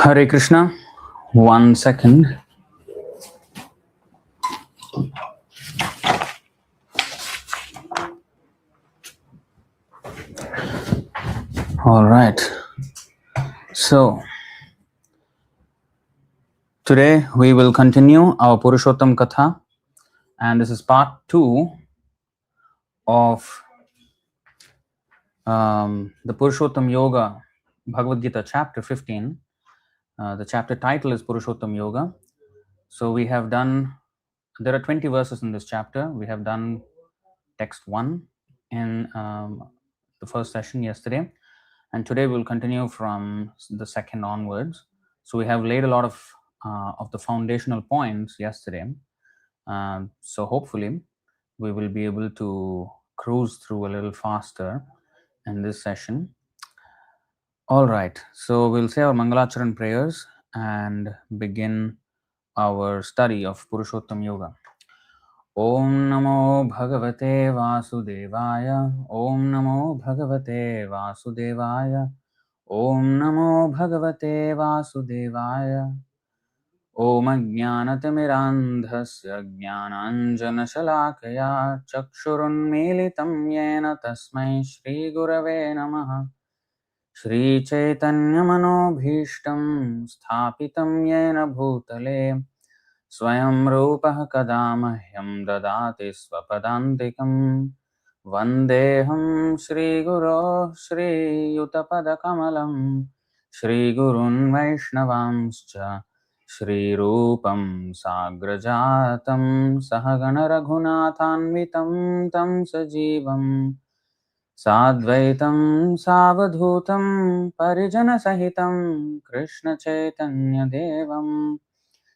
Hare Krishna. 1 second. All right. So, today we will continue our Puruṣottama-kathā, and this is part 2 of the Puruṣottama-yoga Bhagavad Gita, chapter 15. The chapter title is Puruṣottama-yoga. So, we have done, there are 20 verses in this chapter. We have done text 1 in the first session yesterday, and today we'll continue from the second onwards. So we have laid a lot of the foundational points yesterday. So hopefully we will be able to cruise through a little faster in this session. All right, so we'll say our Mangalacharan prayers and begin our study of Puruṣottama-yoga. Om Namo Bhagavate Vasudevaya. Om Namo Bhagavate Vasudevaya. Om Namo Bhagavate Vasudevaya. Om Ajnanatimirandhasya Jnananjanashalakaya Chakshurunmilitam Yena Tasmai Shri Gurave Namaha. Shri Chaitanya Manobhishtam Sthapitam Yena Bhutale Swayam Rupah Kada Mahyam Dadati Swapadantikam Vandeham Shri Guru Shri Yutapada Kamalam Shri Gurun Vaishnavamscha Shri Rupam Sagrajatam Sahagana Raghunathanvitam Tam Sajivam Sadvaitam Savadhutam Parijana Sahitam Krishna Chaitanya Devam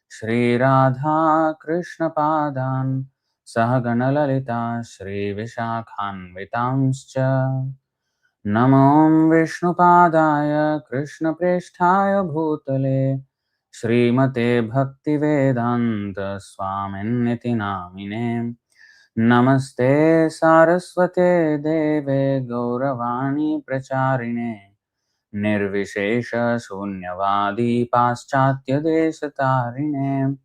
Shri Radha Krishna Padan Sahagana Lalita Shri Vishakhanvitamscha Namo Vishnu Padaya Krishna Presthaya Bhutale Shrimate Bhakti Vedanta Swaminiti Namine Namaste Saraswate Deve Gauravani Pracharine Nirvishesha Shunyavadi Paschatya Deshatarine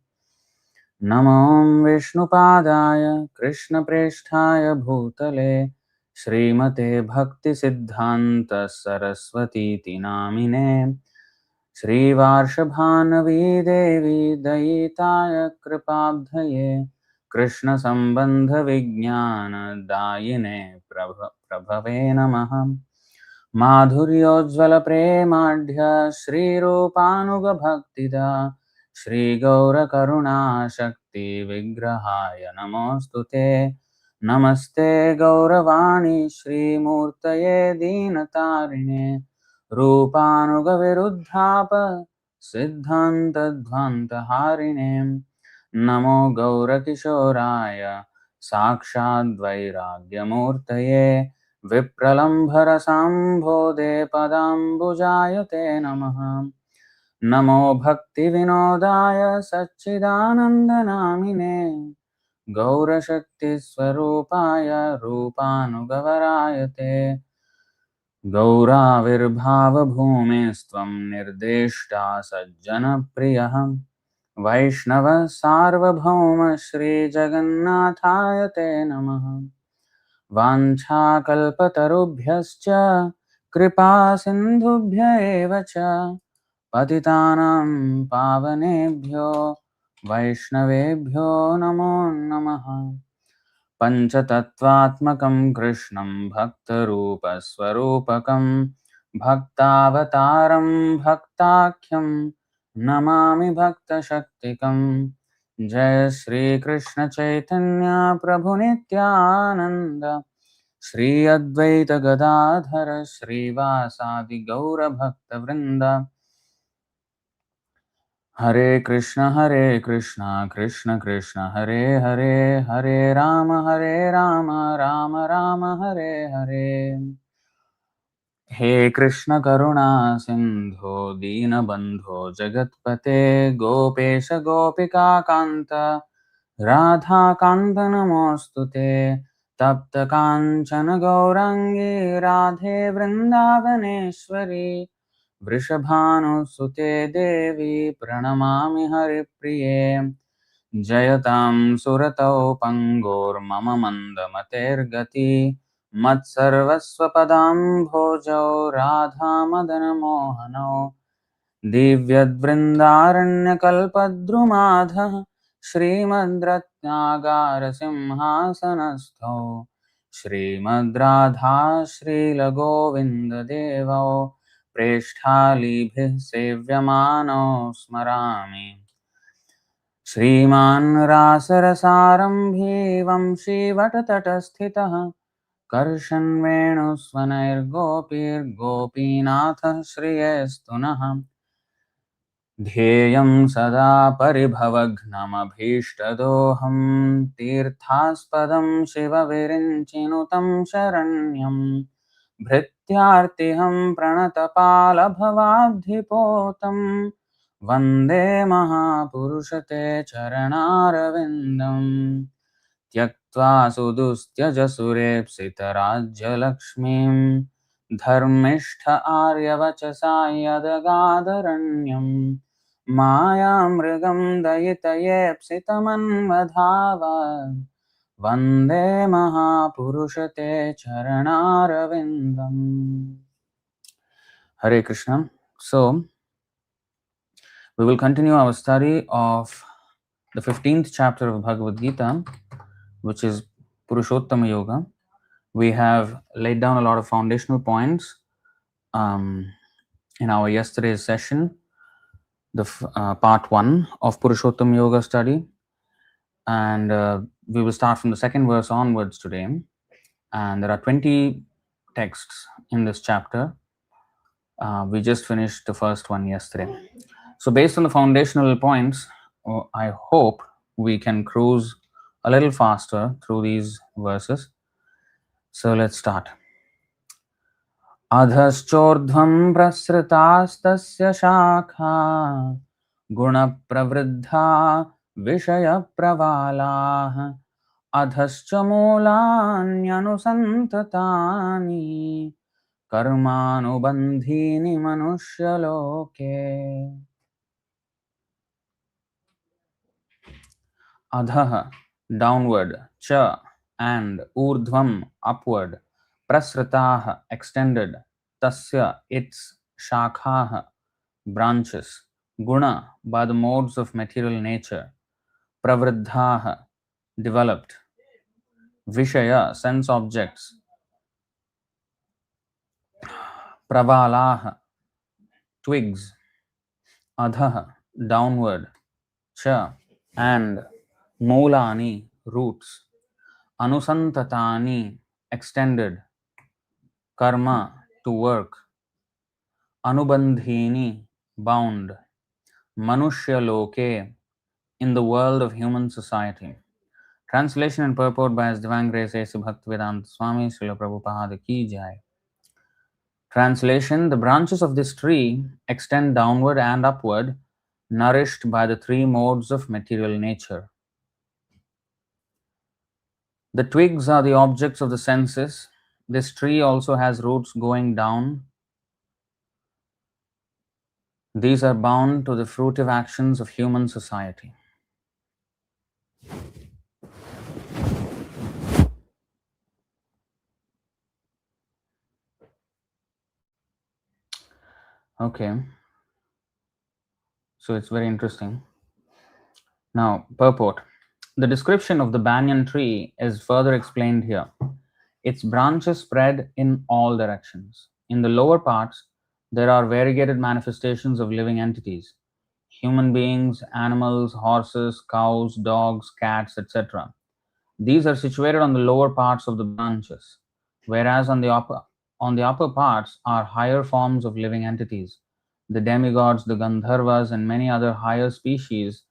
Namo Vishnu Padaya Krishna Presthaya Bhutale Shrimate Bhakti Siddhanta Saraswati Namine Shri Varshabhanavi Devi Dayitaya Kripabdhaye Krishna Sambandha Vijnana Dayine Prabhave Namaha Madhuryojjvala Premadhya Shri Rupanuga Bhaktida Shri Gaura Karuna Shakti Vigrahaya Namostute Namaste Gauravani Shri Murtaye Dinatarine Rupanuga Viruddhapa Siddhanta Dvanta Harine Namo Gaura Kishoraya Sakshad Vairagya Murtaye Vipralambhara Sambhode Padambujayate Namaha Namo Bhakti Vinodaya Satchidananda Namine Gaura Shakti Swarupaya Rupanugavarayate Gaura Virbhava Bhumistvam Nirdeshta Sajjana Priyaham Vaishnava Sarvabhauma Shri Jagannathayate Namaha Vancha kalpatarubhyascha kripa sindhubhya eva cha patitanam pavanebhyo vaishnavebhyo namo namaha Panchatattvatmakam krishnam bhaktarupa swarupakam bhaktavataram bhaktakyam namami bhaktashaktikam Jai Shri Krishna Chaitanya Prabhu Nityananda Shri Advaita Gadadhara Shri Vasadi Gaura Bhakta Vrinda Hare Krishna Krishna Krishna Hare Hare Hare Rama Rama Rama Hare Hare He Krishna Karuna Sindho Dina Bandho Jagatpate Gopesha Gopika Kanta Radha Kanta Namostute Tapta Kanchana Gaurangi Radhe Vrindavaneshwari Vrishabhanu Sute Devi Pranamami Haripriye Jayatam Suratau Pangor Mama Mandamater Gati Matsarvaswapadam Bhojau Radha Madana Mohanau दिव्यद्वृन्दारण्यकल्पद्रुमाधः श्रीमद्रत्नागारसिंहासनस्थौ श्रीमद्राधा श्रीलगोविन्ददेवौ प्रेष्ठालीभिः सेव्यमानौ स्मरामि श्रीमान् रासरसारम्भी वंशीवटतटस्थितः कर्षन् वेणुस्वनैर्गोपीर्गोपीनाथः श्रियेस्तु नः ध्येयं सदा परिभवघ्नमभीष्टदोहं तीर्थास्पदं शिवविरिञ्चिनुतं शरण्यं भृत्यार्तिहं प्रणतपालभवाब्धिपोतं वन्दे महापुरुषते चरणारविन्दम् त्यक्त्वा सुदुस्त्यजसुरेप्सितराज्यलक्ष्मीं धर्मिष्ठ आर्यवचसा यदगादरण्यं मायामृगं दयितयेप्सितमन्वधावत् वन्दे महापुरुषते चरणारविन्दम्. Hare Krishna. So, we will continue our study of the 15th chapter of Bhagavad Gita, which is Puruṣottama-yoga. We have laid down a lot of foundational points in our yesterday's session, the part 1 of Puruṣottama-yoga study. And we will start from the second verse onwards today. And there are 20 texts in this chapter. We just finished the first one yesterday. So based on the foundational points, I hope we can cruise a little faster through these verses. So let's start. Adhaschordhvam prasritastasya shakha guna pravriddha vishaya pravalah adhascha mulānyanusantatani karmanubandhini manushya-loke. Adhaha, downward, cha, and urdhvam, upward, prasritaha, extended, tasya, its, shakhaha, branches, guna, by the modes of material nature, pravriddhaha, developed, vishaya, sense objects, pravalaha, twigs, adhaha, downward, cha, and Mulani, roots, Anusantatani, extended, Karma, to work, Anubandhini, bound, Manushya-loke, in the world of human society. Translation and purport by His Divine Grace A.C. Bhaktivedanta Swami Srila Prabhupada Ki Jai. Translation: the branches of this tree extend downward and upward, nourished by the three modes of material nature. The twigs are the objects of the senses. This tree also has roots going down. These are bound to the fruitive actions of human society. Okay. So it's very interesting. Now, purport. The description of the banyan tree is further explained here. Its branches spread in all directions. In the lower parts, there are variegated manifestations of living entities. Human beings, animals, horses, cows, dogs, cats, etc. These are situated on the lower parts of the branches, whereas on the upper parts are higher forms of living entities, the demigods, the Gandharvas, and many other higher species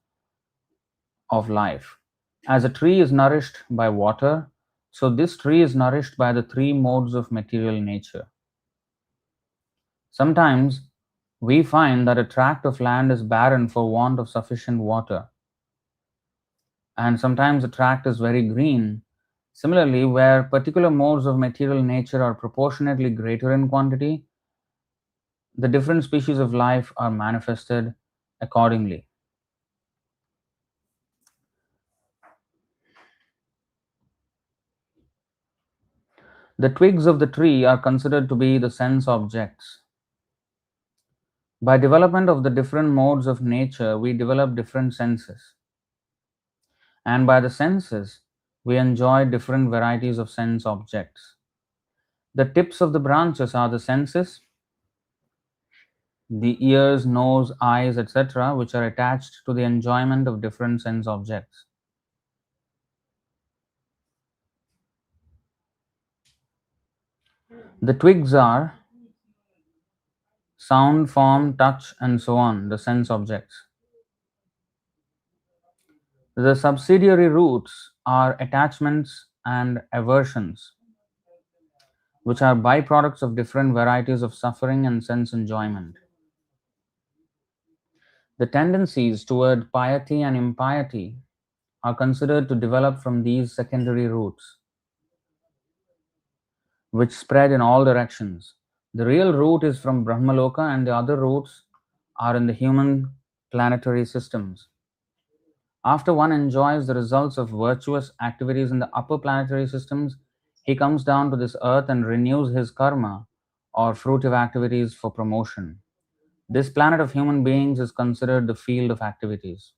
of life. As a tree is nourished by water, so this tree is nourished by the three modes of material nature. Sometimes we find that a tract of land is barren for want of sufficient water, and sometimes a tract is very green Similarly, where particular modes of material nature are proportionately greater in quantity, the different species of life are manifested accordingly. The twigs of the tree are considered to be the sense objects. By development of the different modes of nature, we develop different senses. And by the senses, we enjoy different varieties of sense objects. The tips of the branches are the senses, the ears, nose, eyes, etc., which are attached to the enjoyment of different sense objects. The twigs are sound, form, touch, and so on, the sense objects. The subsidiary roots are attachments and aversions, which are byproducts of different varieties of suffering and sense enjoyment. The tendencies toward piety and impiety are considered to develop from these secondary roots, which spread in all directions. The real root is from Brahmaloka, and the other roots are in the human planetary systems. After one enjoys the results of virtuous activities in the upper planetary systems, he comes down to this earth and renews his karma or fruitive activities for promotion. This planet of human beings is considered the field of activities.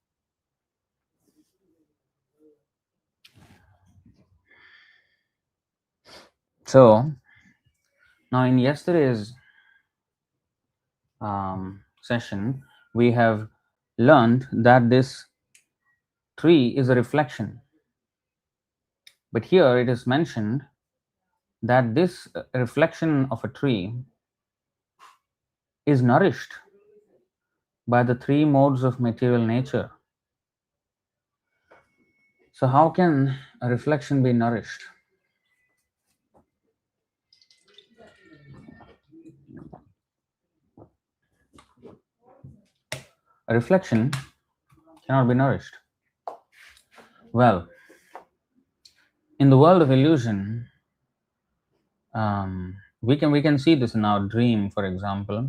So, now in yesterday's session, we have learned that this tree is a reflection. But here it is mentioned that this reflection of a tree is nourished by the three modes of material nature. So, how can a reflection be nourished? A reflection cannot be nourished. Well, in the world of illusion, we can see this in our dream, for example.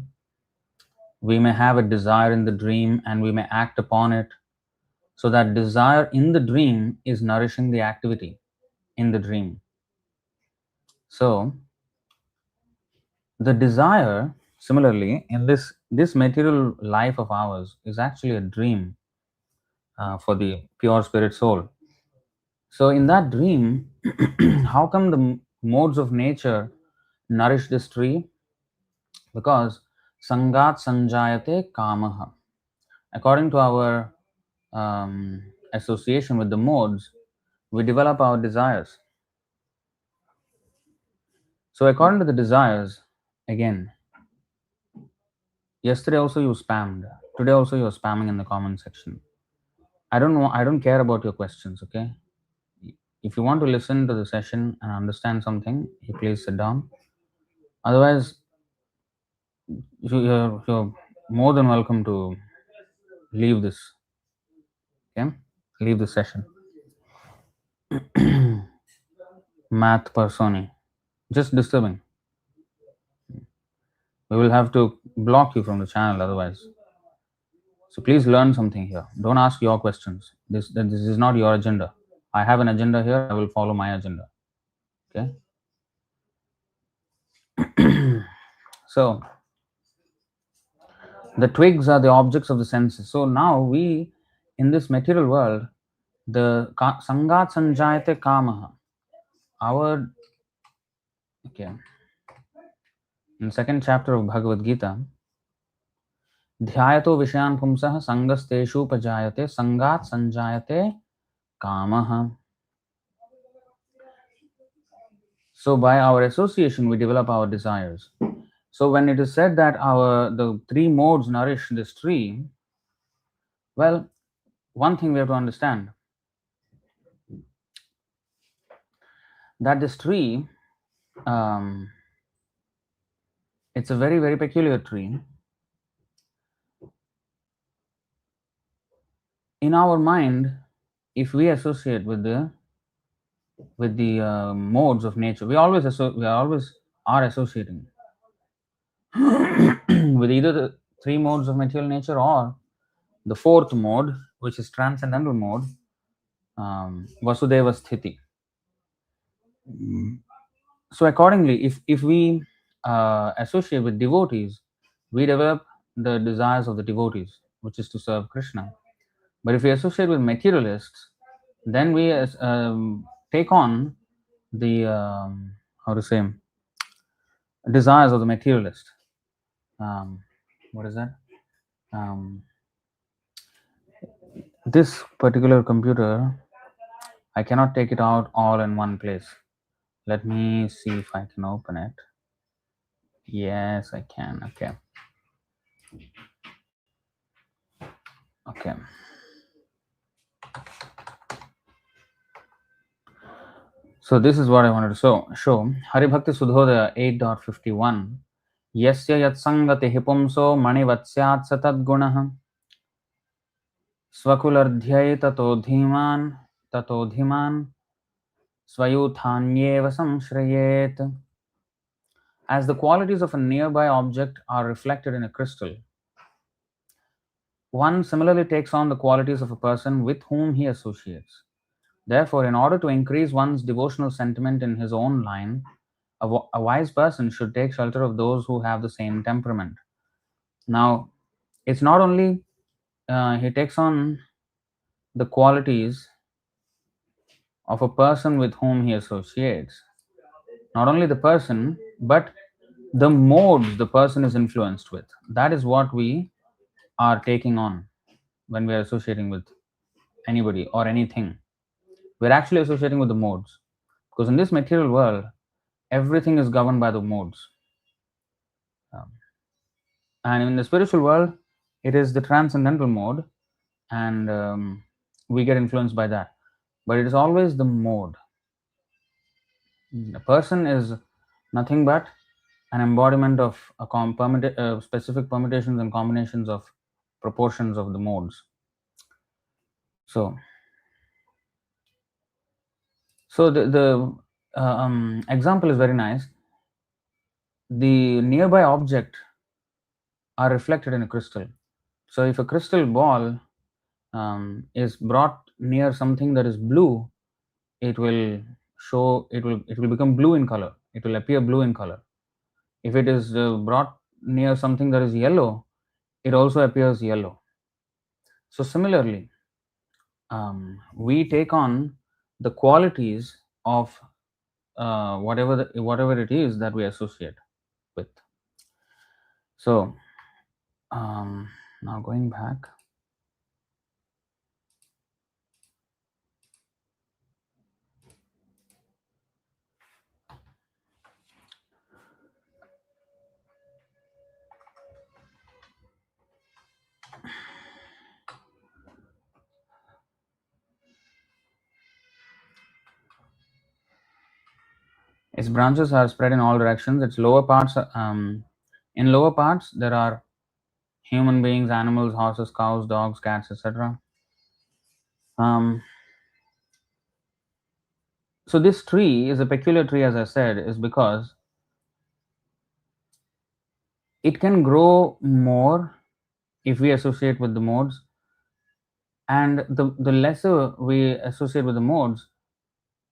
We may have a desire in the dream and we may act upon it. So that desire in the dream is nourishing the activity in the dream. So the desire, similarly, in this material life of ours is actually a dream for the pure spirit soul. So in that dream, how come the modes of nature nourish this tree? Because sangat sanjayate kamaha. According to our association with the modes, we develop our desires. So according to the desires, again, yesterday also you spammed. Today also you're spamming in the comment section. I don't care about your questions, okay? If you want to listen to the session and understand something, you please sit down. Otherwise, you're more than welcome to leave this. Okay? Leave the session. Math personi. Just disturbing. We will have to block you from the channel otherwise. So please learn something here. Don't ask your questions. This is not your agenda. I have an agenda here. I will follow my agenda. Okay. So the twigs are the objects of the senses. So now we, in this material world, the sangat sanjayate kamaha. Our okay. In second chapter of Bhagavad Gita, ध्यायतो विषयान् पुंसः संगस्तेषु उपजायते संगात् संजायते कामः. So by our association, we develop our desires. So when it is said that the three modes nourish this tree, well, one thing we have to understand, that this tree, it's a very, very peculiar tree. In our mind, if we associate with the with the modes of nature. We always are associating with either the three modes of material nature or the fourth mode, which is transcendental mode, Vasudeva Sthiti. So accordingly, if we associate with devotees, we develop the desires of the devotees, which is to serve Krishna. But if we associate with materialists, then we take on the how to say desires of the materialist. What is that? This particular computer, I cannot take it out all in one place. Let me see if I can open it. Yes, I can. Okay. Okay. So this is what I wanted to show. Hari Bhakti Sudhodaya 8.51. Yasya yat sangati hipumso manivatsyat satad gunah swakulardhyai tatodhiman swayuthanyeva samshrayet. As the qualities of a nearby object are reflected in a crystal, one similarly takes on the qualities of a person with whom he associates. Therefore, in order to increase one's devotional sentiment in his own line, a wise person should take shelter of those who have the same temperament. Now, it's not only he takes on the qualities of a person with whom he associates, not only the person, but the modes the person is influenced with. That is what we are taking on when we are associating with anybody or anything. We're actually associating with the modes, because in this material world, everything is governed by the modes. And in the spiritual world, it is the transcendental mode, and we get influenced by that. But it is always the mode. A person is nothing but an embodiment of specific permutations and combinations of proportions of the modes. So the example is very nice. The nearby object are reflected in a crystal. So if a crystal ball is brought near something that is blue, it will become blue in color. It will appear blue in color. If it is brought near something that is yellow, it also appears yellow. So similarly, we take on the qualities of whatever it is that we associate with. So now going back. Its branches are spread in all directions. Its lower parts, in lower parts, there are human beings, animals, horses, cows, dogs, cats, etc. So this tree is a peculiar tree, as I said, is because it can grow more if we associate with the modes, and the lesser we associate with the modes,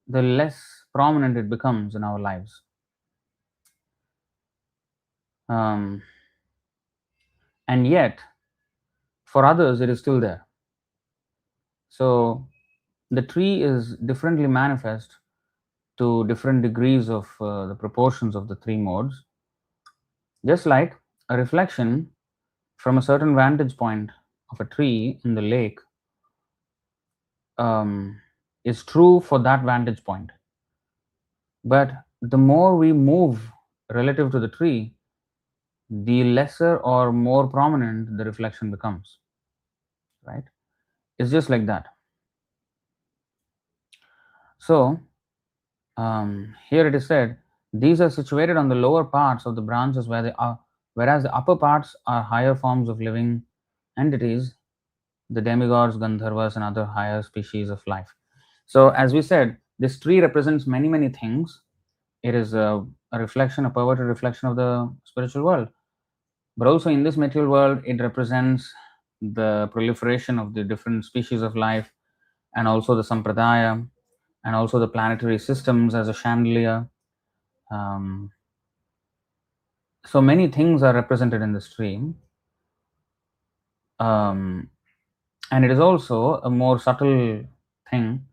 the less prominent it becomes in our lives. And yet, for others, it is still there. So the tree is differently manifest to different degrees of the proportions of the three modes. Just like a reflection from a certain vantage point of a tree in the lake is true for that vantage point. But the more we move relative to the tree, the lesser or more prominent the reflection becomes. Right? It's just like that. So here it is said, these are situated on the lower parts of the branches where they are, whereas the upper parts are higher forms of living entities, the demigods, Gandharvas, and other higher species of life. So as we said, This tree represents many, many things. It is a reflection, a perverted reflection of the spiritual world. But also in this material world, it represents the proliferation of the different species of life, and also the sampradaya, and also the planetary systems as a chandelier. Um, so many things are represented in this tree. Um, and it is also a more subtle thing.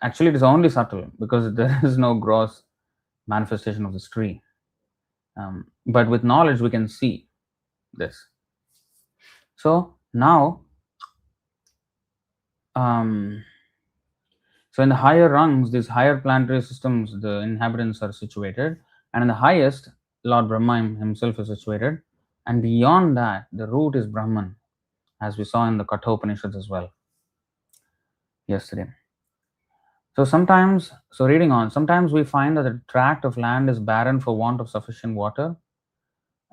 Actually, it is only subtle because there is no gross manifestation of this tree. But with knowledge, we can see this. So now, so in the higher rungs, these higher planetary systems, the inhabitants are situated, and in the highest, Lord Brahma himself is situated, and beyond that, the root is Brahman, as we saw in the Katha Upanishads as well yesterday. So sometimes, so reading on, sometimes we find that a tract of land is barren for want of sufficient water,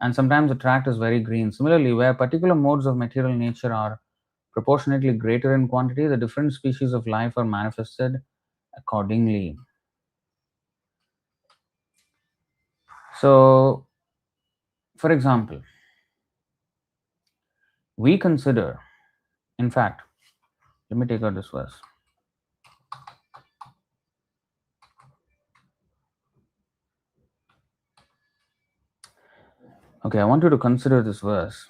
and sometimes the tract is very green. Similarly, where particular modes of material nature are proportionately greater in quantity, the different species of life are manifested accordingly. So, for example, we consider, in fact, let me take out this verse. Okay, I want you to consider this verse.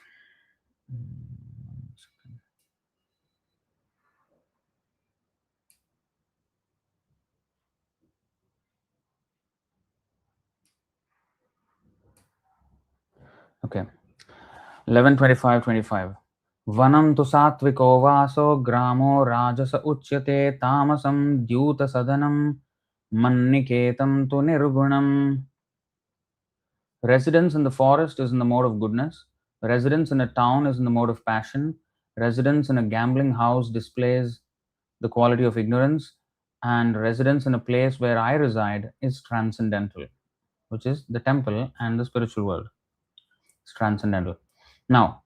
Okay, 11:25-25. Vanam tu satviko vaso gramo rajasa uchyate tamasam dyuta sadanam manniketam tu nirgunam. Residence in the forest is in the mode of goodness. Residence in a town is in the mode of passion. Residence in a gambling house displays the quality of ignorance. And residence in a place where I reside is transcendental, which is the temple and the spiritual world. It's transcendental. Now,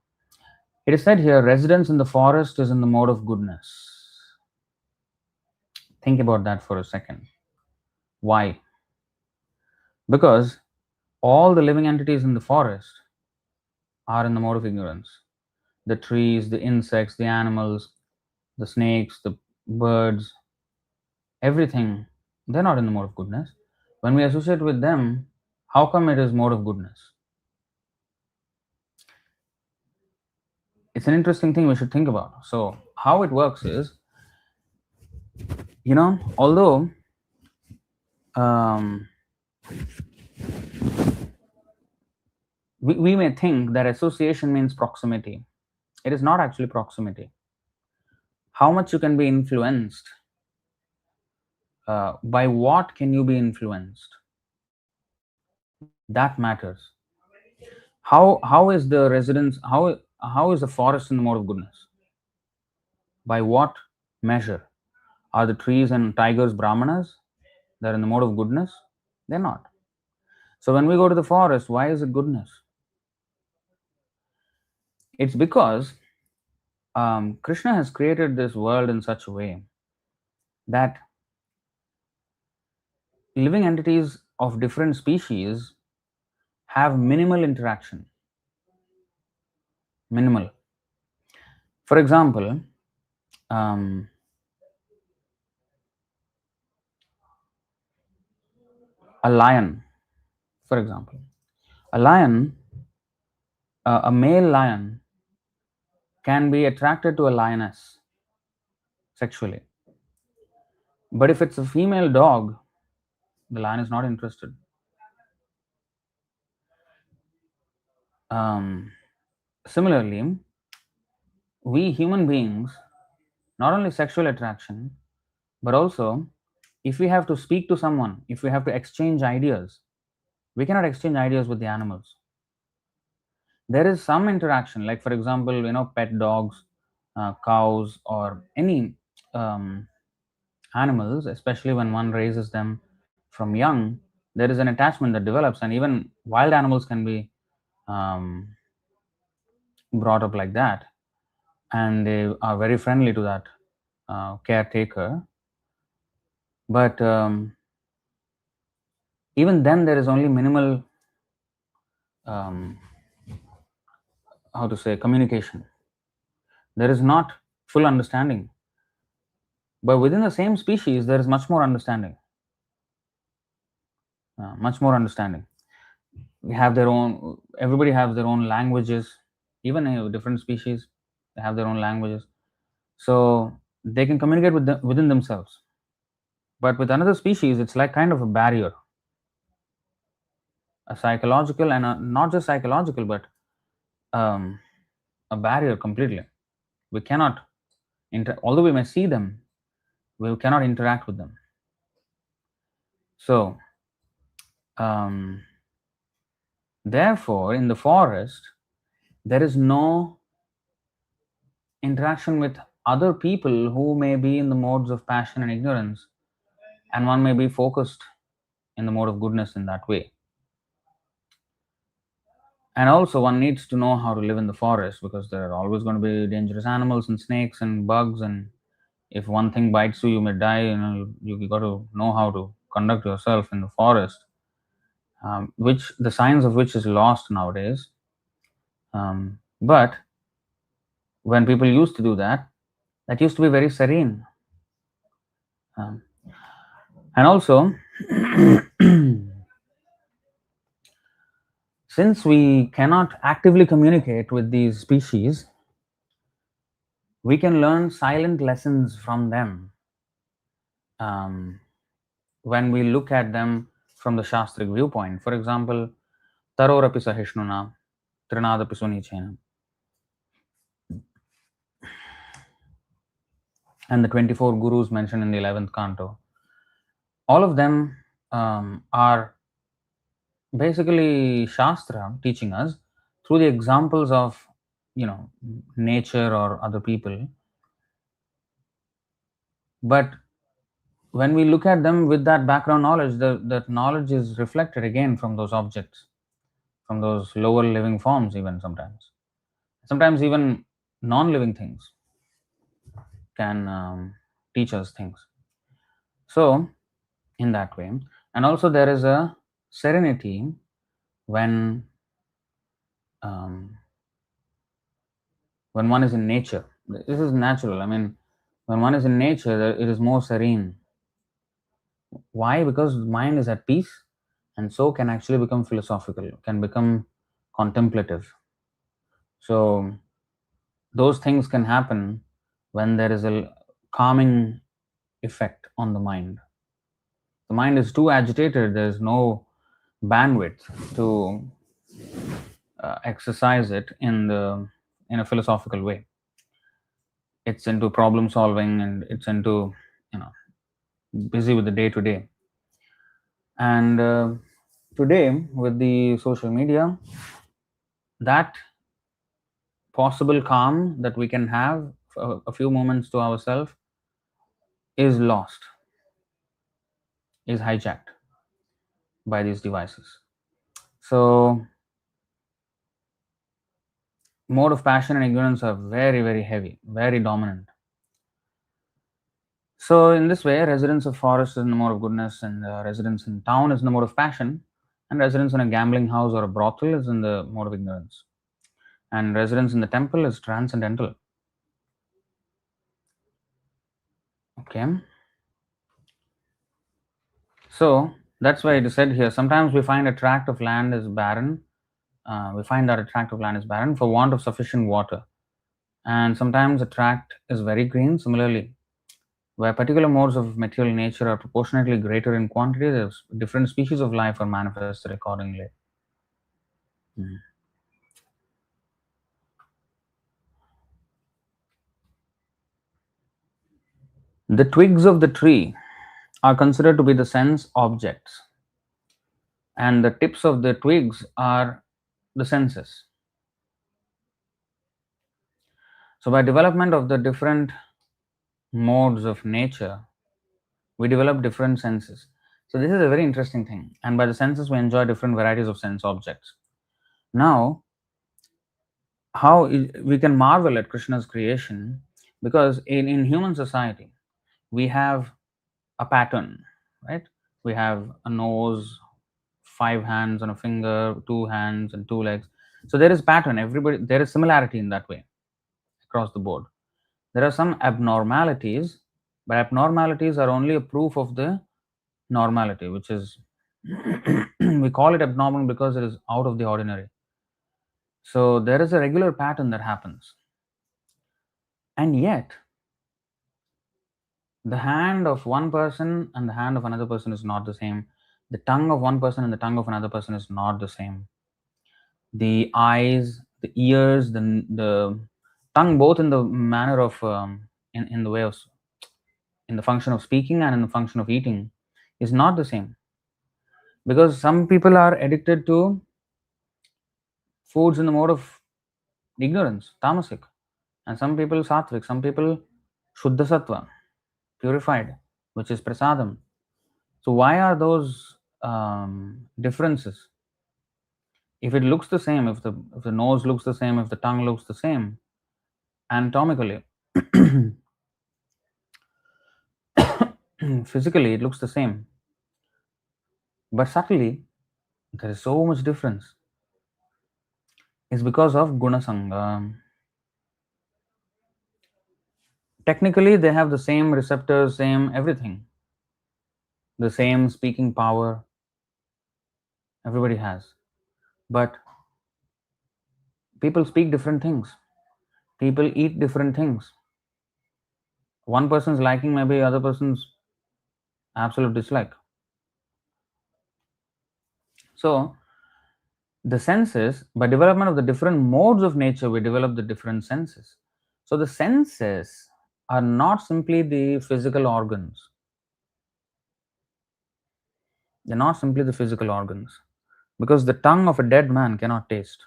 it is said here, residence in the forest is in the mode of goodness. Think about that for a second. Why? Because all the living entities in the forest are in the mode of ignorance. The trees, the insects, the animals, the snakes, the birds, everything, they're not in the mode of goodness. When we associate with them, how come it is mode of goodness? It's an interesting thing we should think about. So, how it works is, although we may think that association means proximity. It is not actually proximity. How much you can be influenced, by what can you be influenced? That matters. How is the residence, how is the forest in the mode of goodness? By what measure? Are the trees and tigers brahmanas? They're in the mode of goodness? They're not. So when we go to the forest, why is it goodness? It's because Krishna has created this world in such a way that living entities of different species have minimal interaction. Minimal. For example, a lion, for example. A lion, a male lion, can be attracted to a lioness sexually. But if it's a female dog, the lion is not interested. Similarly, we human beings, not only sexual attraction, but also if we have to speak to someone, if we have to exchange ideas, we cannot exchange ideas with the animals. There is some interaction, like for example, pet dogs, cows, or any animals, especially when one raises them from young, there is an attachment that develops, and even wild animals can be brought up like that, and they are very friendly to that caretaker. But even then, there is only minimal, how to say, communication. There is not full understanding. But within the same species, there is much more understanding. Much more understanding. We have their own. Everybody has their own languages. Even different species, they have their own languages, so they can communicate within themselves. But with another species, it's like kind of a barrier, a psychological, and not just psychological, but um, a barrier completely. We cannot although we may see them, we cannot interact with them. So therefore, in the forest, there is no interaction with other people who may be in the modes of passion and ignorance, and one may be focused in the mode of goodness in that way. And also, one needs to know how to live in the forest, because there are always going to be dangerous animals and snakes and bugs, and if one thing bites you, you may die. You got to know how to conduct yourself in the forest, which the science of which is lost nowadays. But when people used to do that, that used to be very serene. And also, since we cannot actively communicate with these species, we can learn silent lessons from them when we look at them from the Shastric viewpoint. For example, Tarorapi Sahishnuna, Trinadapi Sunichena, and the 24 gurus mentioned in the 11th canto. All of them are basically Shastra teaching us through the examples of, nature or other people. But when we look at them with that background knowledge, that knowledge is reflected again from those objects, from those lower living forms, even sometimes even non-living things can teach us things. So in that way, and also there is a serenity when one is in nature. This is natural. I mean, when one is in nature, it is more serene. Why? Because mind is at peace, and so can actually become philosophical, can become contemplative. So those things can happen when there is a calming effect on the mind. The mind is too agitated, there is no bandwidth to exercise it in a philosophical way. It's into problem solving, and it's into, busy with the day to day. And today, with the social media, that possible calm that we can have for a few moments to ourselves is lost, is hijacked by these devices. So mode of passion and ignorance are very, very heavy, very dominant. So in this way, residence of forest is in the mode of goodness, and residence in town is in the mode of passion, and residence in a gambling house or a brothel is in the mode of ignorance, and residence in the temple is transcendental. Okay. So that's why it is said here, sometimes we find a tract of land is barren. We find that a tract of land is barren for want of sufficient water. And sometimes a tract is very green. Similarly, where particular modes of material nature are proportionately greater in quantity, there's different species of life are manifested accordingly. The twigs of the tree are considered to be the sense objects, and the tips of the twigs are the senses. So, by development of the different modes of nature, we develop different senses. So, this is a very interesting thing. And by the senses, we enjoy different varieties of sense objects. Now, we can marvel at Krishna's creation, because in human society, we have a pattern, right? We have a nose, 5 hands on a finger, 2 hands and 2 legs. So there is pattern. Everybody, there is similarity in that way across the board. There are some abnormalities, but abnormalities are only a proof of the normality, which is we call it abnormal because it is out of the ordinary. So there is a regular pattern that happens, and yet the hand of one person and the hand of another person is not the same. The tongue of one person and the tongue of another person is not the same. The eyes, the ears, the tongue, both in the manner of in the way of, in the function of speaking and in the function of eating, is not the same, because some people are addicted to foods in the mode of ignorance, tamasic, and some people sattvic, some people shuddha sattva, purified, which is prasadam. So why are those differences? If it looks the same, if the nose looks the same, if the tongue looks the same, anatomically, physically it looks the same, but subtly there is so much difference. It's because of guna sangha. Technically, they have the same receptors, same everything, the same speaking power. Everybody has, but people speak different things. People eat different things. One person's liking may be other person's absolute dislike. So the senses, by development of the different modes of nature, we develop the different senses. So the senses are not simply the physical organs. They're not simply the physical organs, because the tongue of a dead man cannot taste.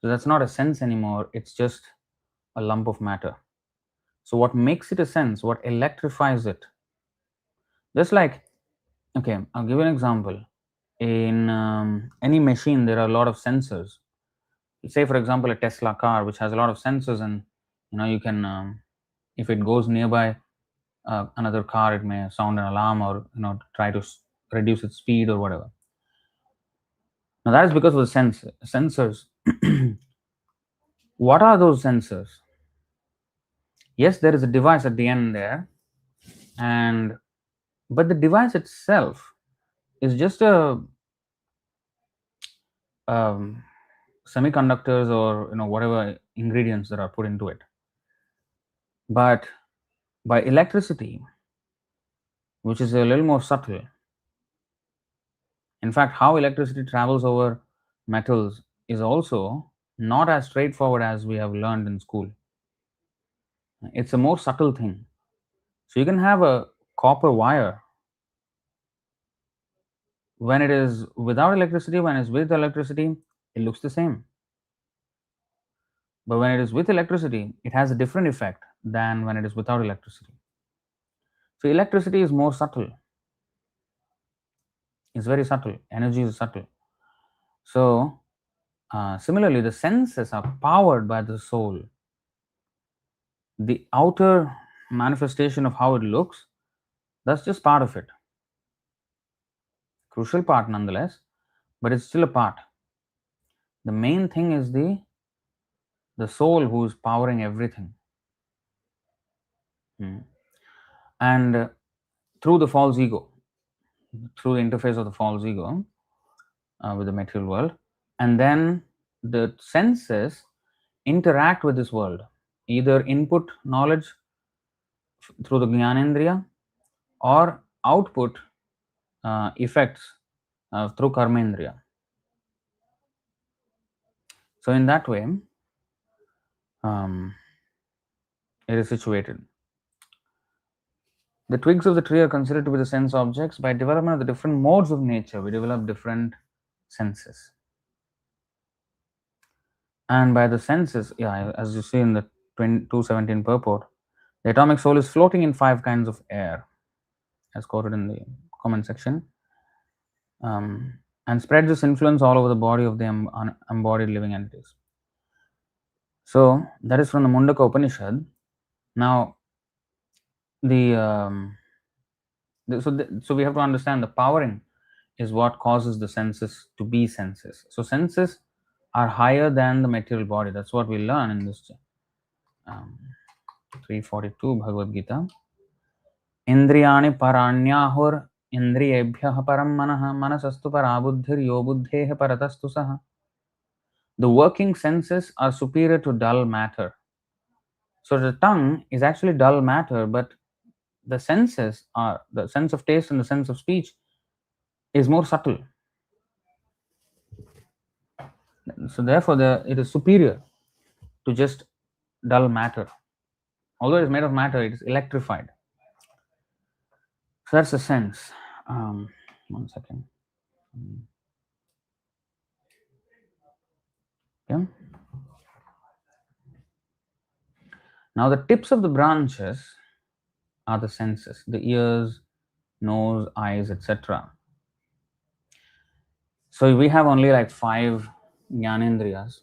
So that's not a sense anymore, it's just a lump of matter. So what makes it a sense, what electrifies it, just like, okay, I'll give you an example. In any machine, there are a lot of sensors. Say, for example, a Tesla car, which has a lot of sensors, and you can, if it goes nearby another car, it may sound an alarm, or try to reduce its speed or whatever. Now that is because of the sensors. What are those sensors? Yes, there is a device at the end there, and but the device itself is just a semiconductors, or whatever ingredients that are put into it. But by electricity, which is a little more subtle, in fact, how electricity travels over metals is also not as straightforward as we have learned in school. It's a more subtle thing. So you can have a copper wire. When it is without electricity, when it's with electricity, it looks the same. But when it is with electricity, it has a different effect than when it is without electricity. So electricity is more subtle. It's very subtle. Energy is subtle. So similarly, the senses are powered by the soul. The outer manifestation of how it looks, that's just part of it. Crucial part nonetheless, but it's still a part. The main thing is the soul who is powering everything. And through the false ego, through the interface of the false ego with the material world, and then the senses interact with this world, either input knowledge through the jnanendriya, or output effects through karmendriya. So in that way, it is situated. The twigs of the tree are considered to be the sense objects. By development of the different modes of nature, we develop different senses. And by the senses, as you see in the 217 purport, the atomic soul is floating in 5 kinds of air, as quoted in the comment section, and spreads its influence all over the body of the embodied living entities. So that is from the Mundaka Upanishad. Now, the So we have to understand the powering is what causes the senses to be senses. So senses are higher than the material body. That's what we learn in this 342 Bhagavad Gita. Indriyani paranyahur indriyebhyah param manah manasastu parabuddhir yo buddhehe paratastu saha. The working senses are superior to dull matter. So the tongue is actually dull matter, but the senses are the sense of taste and the sense of speech is more subtle. So therefore, it is superior to just dull matter. Although it is made of matter, it is electrified. So that's the sense. 1 second. Okay. Now the tips of the branches are the senses, the ears, nose, eyes, etc. So we have only like 5 jnanendriyas.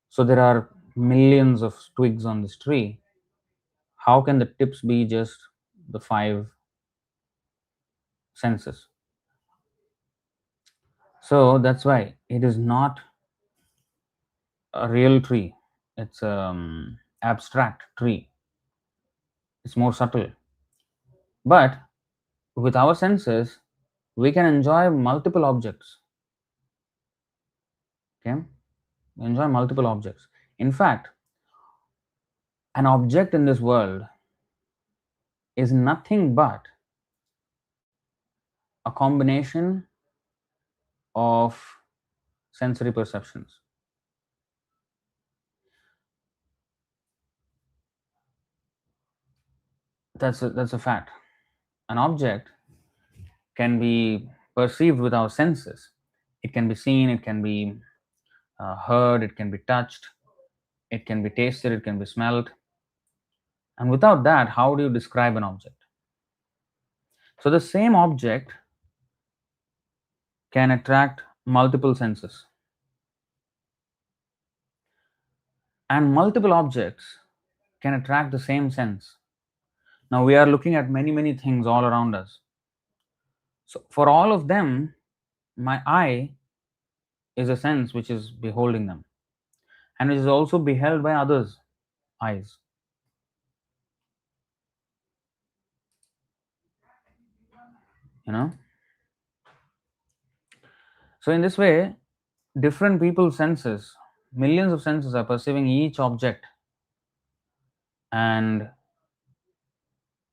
So there are millions of twigs on this tree. How can the tips be just the 5 senses? So that's why it is not a real tree. It's abstract tree. It's more subtle. But with our senses, we can enjoy multiple objects. Okay, we enjoy multiple objects. In fact, an object in this world is nothing but a combination of sensory perceptions. That's a fact. An object can be perceived with our senses. It can be seen, it can be heard, it can be touched, it can be tasted, it can be smelled. And without that, how do you describe an object? So the same object can attract multiple senses. And multiple objects can attract the same sense. Now we are looking at many things all around us. So for all of them, my eye is a sense which is beholding them, and it is also beheld by others' eyes. You know? So in this way, different people's senses, millions of senses are perceiving each object, and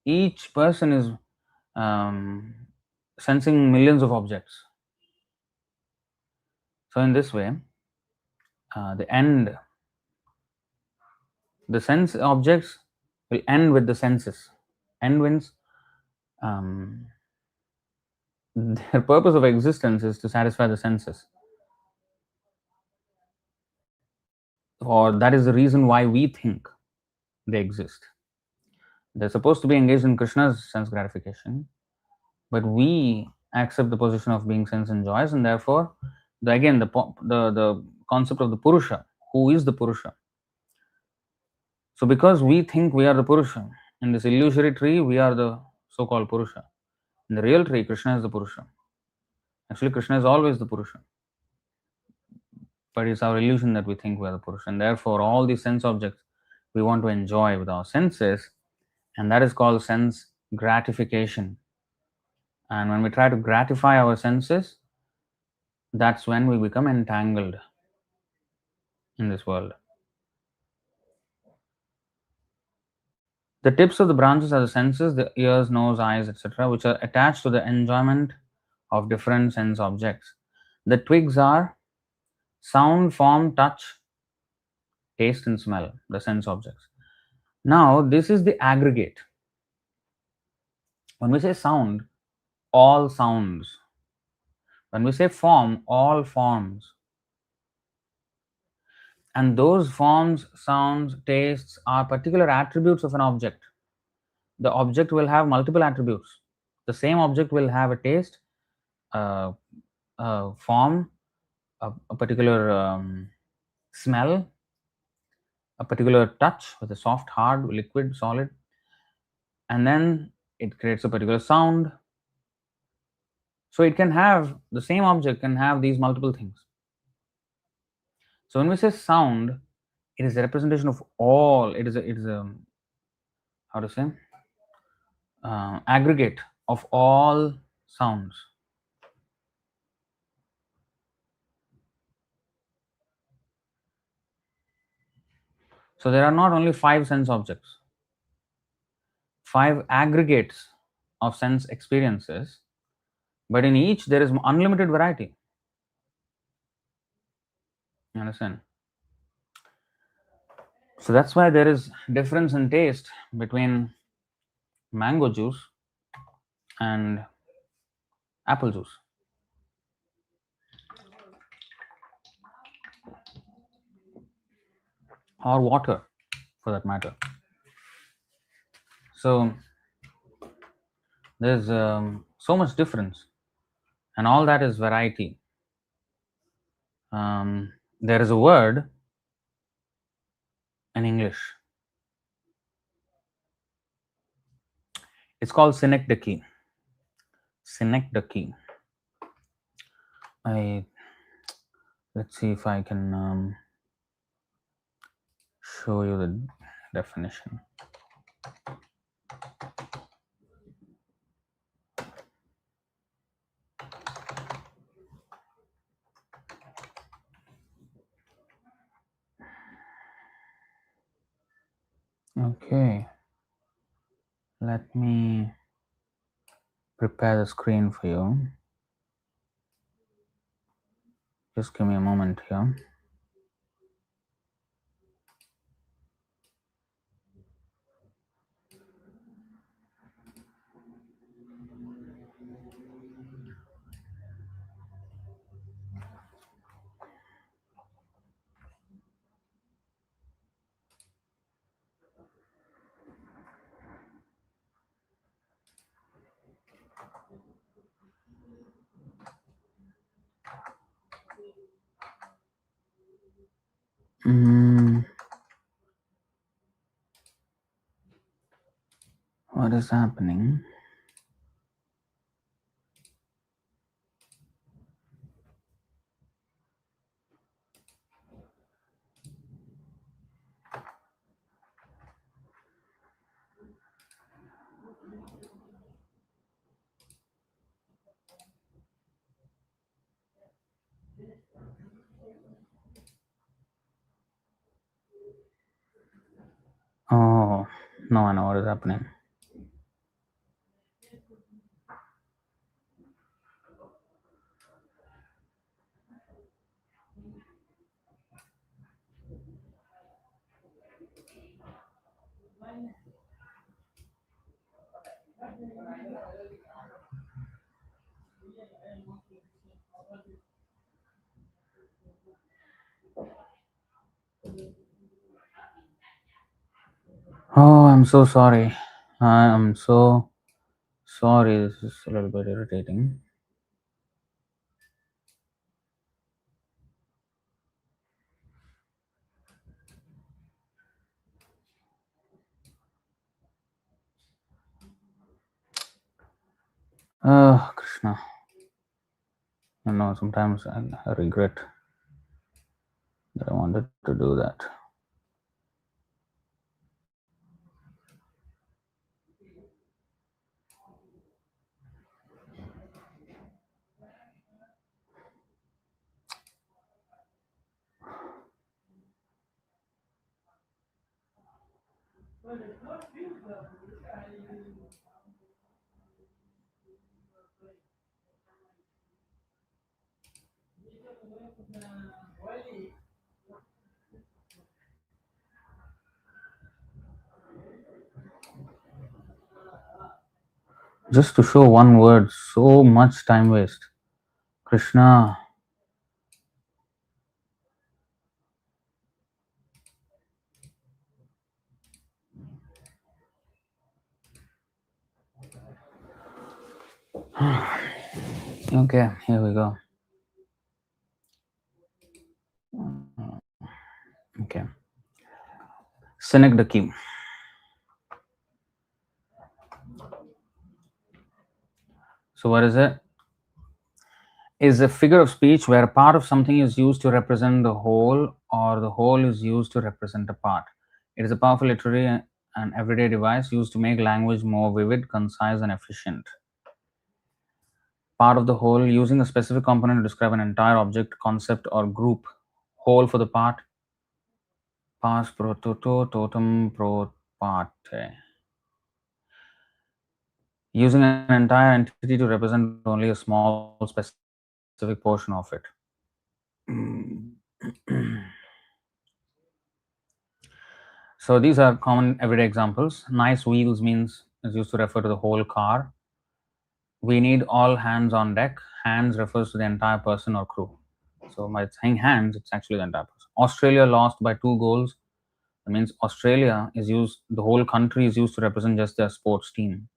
each person is sensing millions of objects. So in this way, the sense objects will end with the senses. End means their purpose of existence is to satisfy the senses, or that is the reason why we think they exist. They're supposed to be engaged in Krishna's sense gratification, but we accept the position of being sense enjoyers, and therefore, the concept of the Purusha. Who is the Purusha? So because we think we are the Purusha, in this illusory tree, we are the so-called Purusha. In the real tree, Krishna is the Purusha. Actually, Krishna is always the Purusha. But it's our illusion that we think we are the Purusha. And therefore, all these sense objects we want to enjoy with our senses, and that is called sense gratification. And when we try to gratify our senses, that's when we become entangled in this world. The tips of the branches are the senses, the ears, nose, eyes, etc., which are attached to the enjoyment of different sense objects. The twigs are sound, form, touch, taste, and smell, the sense objects. Now, this is the aggregate. When we say sound, all sounds. When we say form, all forms. And those forms, sounds, tastes are particular attributes of an object. The object will have multiple attributes. The same object will have a taste, a form, a particular smell, a particular touch with a soft, hard, liquid, solid, and then it creates a particular sound. So it can have, the same object can have these multiple things. So when we say sound, it is a representation of all, it is a how to say, aggregate of all sounds. So there are not only 5 sense objects, 5 aggregates of sense experiences, but in each there is unlimited variety. You understand? So that's why there is difference in taste between mango juice and apple juice, or water for that matter. So there's so much difference, and all that is variety. There is a word in English, it's called synecdoche. Synecdoche. Let's see if I can show you the definition. Okay, let me prepare the screen for you. Just give me a moment here. What is happening? Oh, no, I know what is happening. Oh, I'm so sorry. I am so sorry. This is a little bit irritating. Oh, Krishna. You know, sometimes I regret that I wanted to do that. Just to show one word, so much time waste. Krishna. Okay, here we go. Okay. Synecdoche. So what is it? Is a figure of speech where a part of something is used to represent the whole or the whole is used to represent a part. It is a powerful literary and everyday device used to make language more vivid, concise, and efficient. Part of the whole, using a specific component to describe an entire object, concept, or group. Whole for the part. Pas pro toto, totem pro parte. Using an entire entity to represent only a small specific portion of it. So these are common everyday examples. Nice wheels means is used to refer to the whole car. We need all hands on deck. Hands refers to the entire person or crew. So by saying hands, it's actually the entire person. Australia lost by 2 goals. That means Australia is used, the whole country is used to represent just their sports team.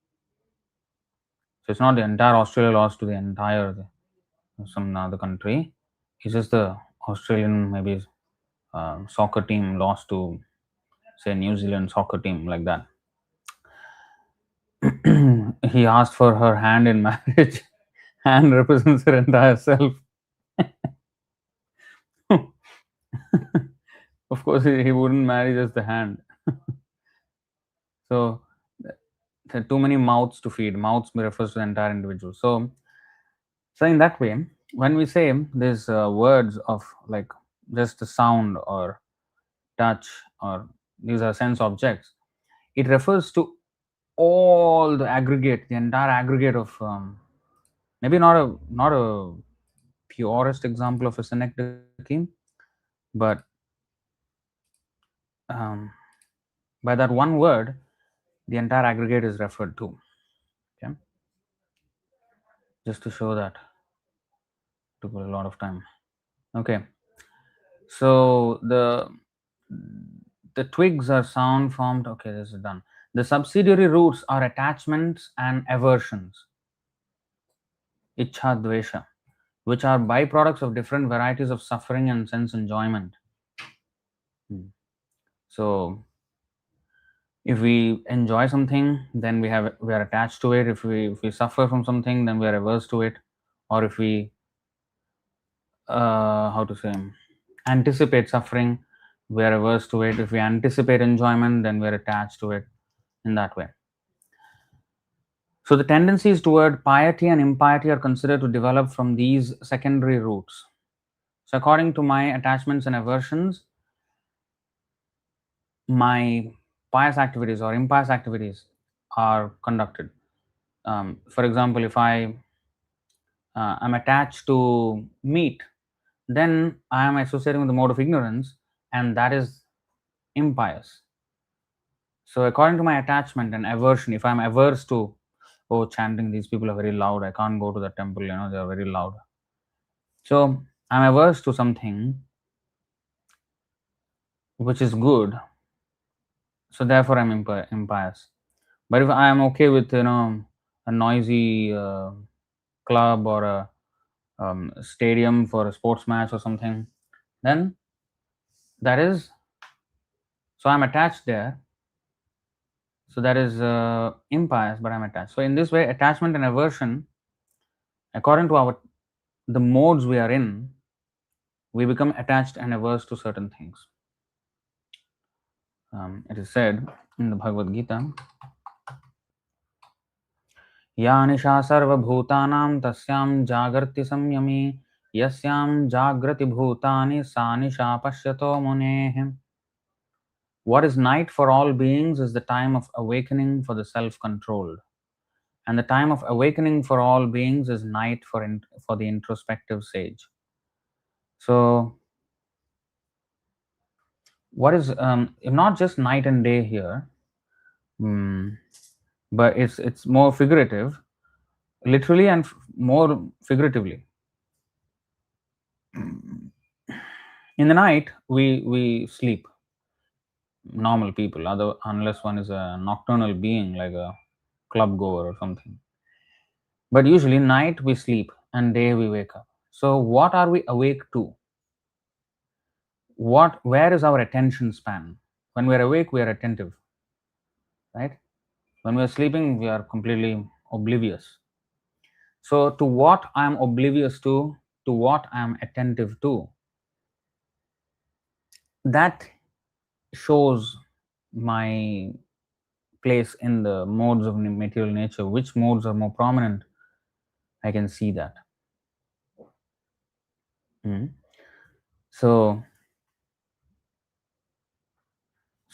So it's not the entire Australia lost to the entire some other country. It's just the Australian maybe soccer team lost to say New Zealand soccer team, like that. He asked for her hand in marriage. Hand represents her entire self. Of course, he wouldn't marry just the hand. So there are too many mouths to feed. Mouths refers to the entire individual. So in that way, when we say these words of like just a sound or touch or these are sense objects, it refers to all the aggregate, the entire aggregate of maybe not a purest example of a synecdoche, but um, by that one word, the entire aggregate is referred to. Okay, just to show that took a lot of time. Okay, so the twigs are sound formed. Okay, this is done. The subsidiary roots are attachments and aversions, ichha dvesha, which are byproducts of different varieties of suffering and sense enjoyment. So if we enjoy something, then we are attached to it. If we suffer from something, then we are averse to it. Or if we how to say anticipate suffering, we are averse to it. If we anticipate enjoyment, then we are attached to it in that way. So the tendencies toward piety and impiety are considered to develop from these secondary roots. So according to my attachments and aversions, my pious activities or impious activities are conducted. For example, if I am attached to meat, then I am associating with the mode of ignorance, and that is impious. So according to my attachment and aversion, if I am averse to, oh, chanting, these people are very loud, I can't go to the temple, they are very loud. So I'm averse to something which is good, so therefore I'm impious. But if I am okay with a noisy club or a stadium for a sports match or something, then that is, so I'm attached there. So that is impious, but I'm attached. So in this way, attachment and aversion, according to the modes we are in, we become attached and averse to certain things. It is said in the Bhagavad Gita, या निशा सर्वभूतानां तस्यां जागर्ति संयमी यस्यां जागृति भूतानि सा निशा पश्यतो मुनेः. What is night for all beings is the time of awakening for the self-controlled, and the time of awakening for all beings is night for the introspective sage. So what is not just night and day here, but it's more figurative, literally and more figuratively. In the night we sleep, normal people, unless one is a nocturnal being like a club goer or something. But usually night we sleep and day we wake up. So what are we awake to? Where is our attention span? When we are awake, we are attentive, right? When we are sleeping, we are completely oblivious. So, to what I am oblivious to what I am attentive to, that shows my place in the modes of material nature. Which modes are more prominent, I can see that. So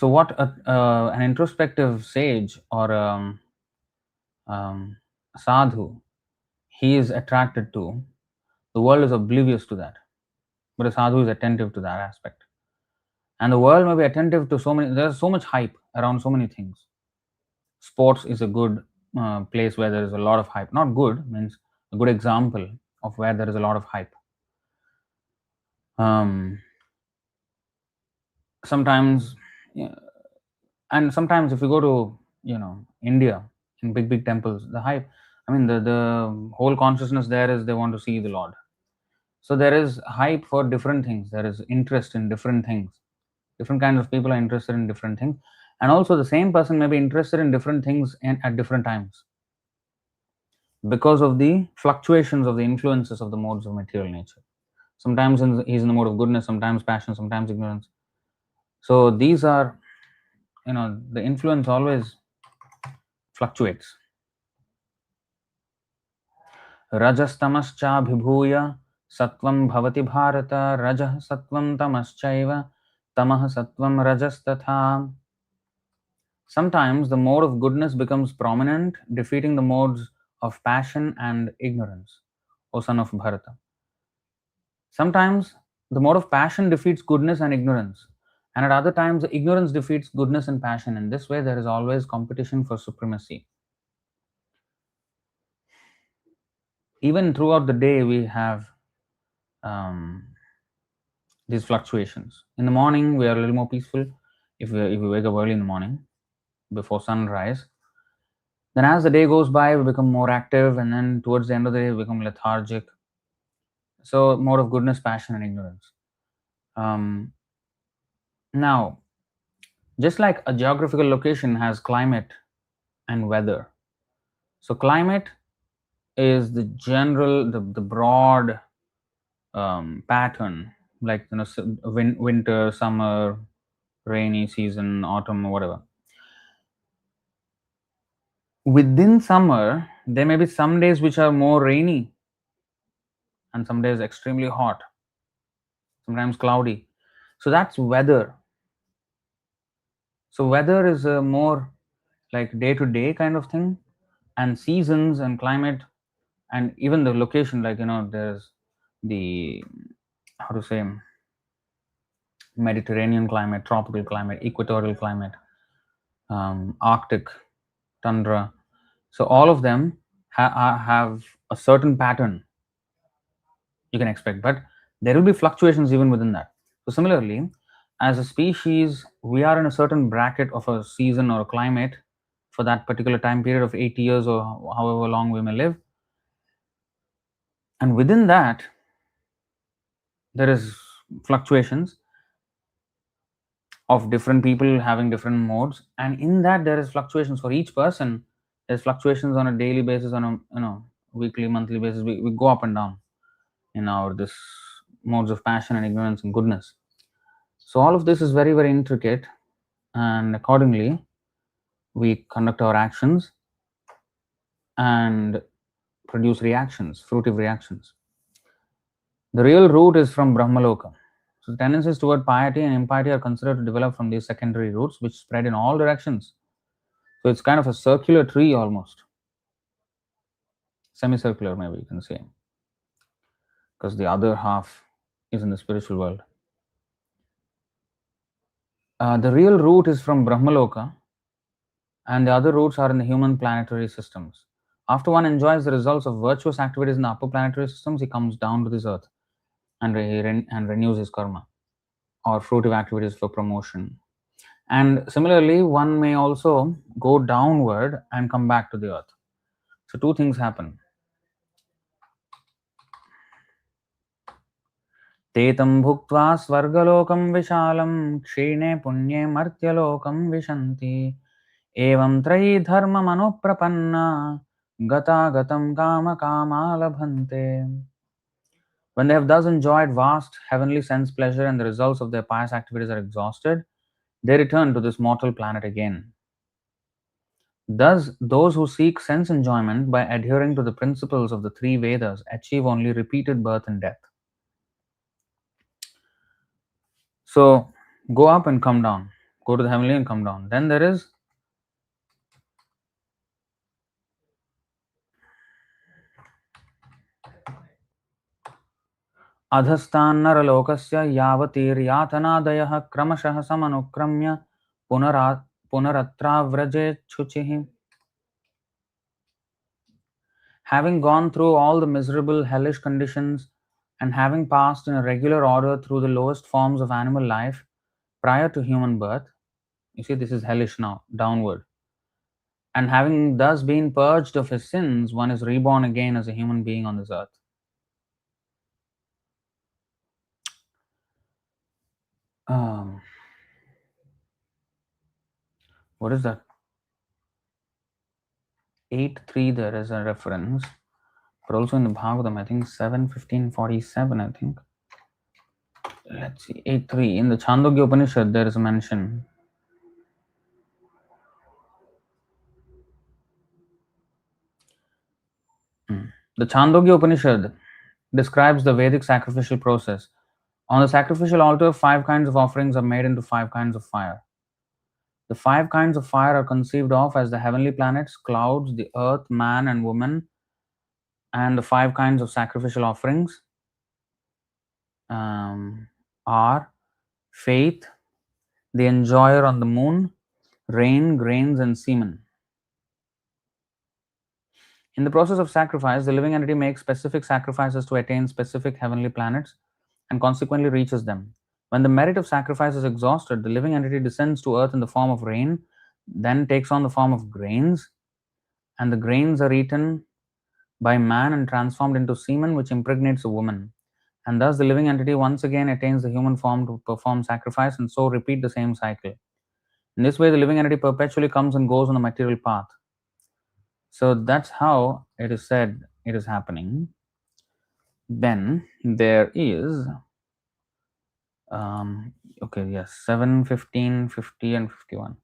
what an introspective sage or sadhu, he is attracted to, the world is oblivious to that, but a sadhu is attentive to that aspect. And the world may be attentive to so many, there's so much hype around so many things. Sports is a good place where there is a lot of hype. Not good, means a good example of where there is a lot of hype. Sometimes, and sometimes if you go to, India, in big temples, the hype, I mean, the whole consciousness there is they want to see the Lord. So there is hype for different things. There is interest in different things. Different kinds of people are interested in different things. And also the same person may be interested in different things at different times, because of the fluctuations of the influences of the modes of material nature. Sometimes he's in the mode of goodness, sometimes passion, sometimes ignorance. So these are, the influence always fluctuates. Rajastamascha sattvam bhavati bharata, rajah sattvam tamaschaiva, tamah sattvam rajastatha. Sometimes the mode of goodness becomes prominent, defeating the modes of passion and ignorance, O son of Bharata. Sometimes the mode of passion defeats goodness and ignorance, and at other times the ignorance defeats goodness and passion. In this way, there is always competition for supremacy. Even throughout the day, we have these fluctuations. In the morning, we are a little more peaceful if we wake up early in the morning before sunrise. Then as the day goes by, we become more active, and then towards the end of the day, we become lethargic. So more of goodness, passion, and ignorance. Now, just like a geographical location has climate and weather, so climate is the general, the broad pattern, like winter, summer, rainy season, autumn, or whatever. Within summer, there may be some days which are more rainy, and some days extremely hot, sometimes cloudy. So that's weather. So weather is a more like day-to-day kind of thing, and seasons and climate, and even the location, like there's the, how to say, Mediterranean climate, tropical climate, equatorial climate, Arctic, tundra. So all of them have a certain pattern you can expect, but there will be fluctuations even within that. So similarly, as a species, we are in a certain bracket of a season or a climate for that particular time period of 80 years or however long we may live. And within that, there is fluctuations of different people having different modes, and in that there is fluctuations for each person. There's fluctuations on a daily basis, on a weekly, monthly basis. We go up and down in our this modes of passion and ignorance and goodness. So all of this is very, very intricate, and accordingly we conduct our actions and produce reactions, fruitive reactions. The real root is from Brahmaloka. So the tendencies toward piety and impiety are considered to develop from these secondary roots, which spread in all directions. So it's kind of a circular tree almost. Semicircular, maybe you can say, because the other half is in the spiritual world. The real root is from Brahmaloka, and the other roots are in the human planetary systems. After one enjoys the results of virtuous activities in the upper planetary systems, he comes down to this earth and renews his karma or fruitive activities for promotion. And similarly, one may also go downward and come back to the earth. So two things happen. Tetam bhuktva svargalokam vishalam kshine punye martyalokam vishanti evam trayi dharma manoprapanna gata gatam kama kama labhante. When they have thus enjoyed vast heavenly sense pleasure and the results of their pious activities are exhausted, they return to this mortal planet again. Thus, those who seek sense enjoyment by adhering to the principles of the three Vedas achieve only repeated birth and death. So, go up and come down, go to the heavenly and come down. Then there is अधस्तान्नरलोकस्य यावतीर्यातनादयः क्रमशः समनुक्रम्य पुनरत्राव्रजेच्छुचिः. Having gone through all the miserable hellish conditions and having passed in a regular order through the lowest forms of animal life prior to human birth, you see, this is hellish now, downward. And having thus been purged of his sins, one is reborn again as a human being on this earth. What is that? 8.3, there is a reference, but also in the Bhagavatam, I think 7.15.47, I think. Let's see, 8.3. In the Chandogya Upanishad, there is a mention. The Chandogya Upanishad describes the Vedic sacrificial process. On the sacrificial altar, 5 kinds of offerings are made into 5 kinds of fire. The 5 kinds of fire are conceived of as the heavenly planets, clouds, the earth, man, and woman, and the 5 kinds of sacrificial offerings are faith, the enjoyer on the moon, rain, grains, and semen. In the process of sacrifice, the living entity makes specific sacrifices to attain specific heavenly planets and consequently reaches them. When the merit of sacrifice is exhausted, the living entity descends to earth in the form of rain, then takes on the form of grains, and the grains are eaten by man and transformed into semen, which impregnates a woman. And thus the living entity once again attains the human form to perform sacrifice and so repeat the same cycle. In this way, the living entity perpetually comes and goes on the material path. So that's how it is said it is happening. Then there is, okay, yes, 7, 15, 50, and 51.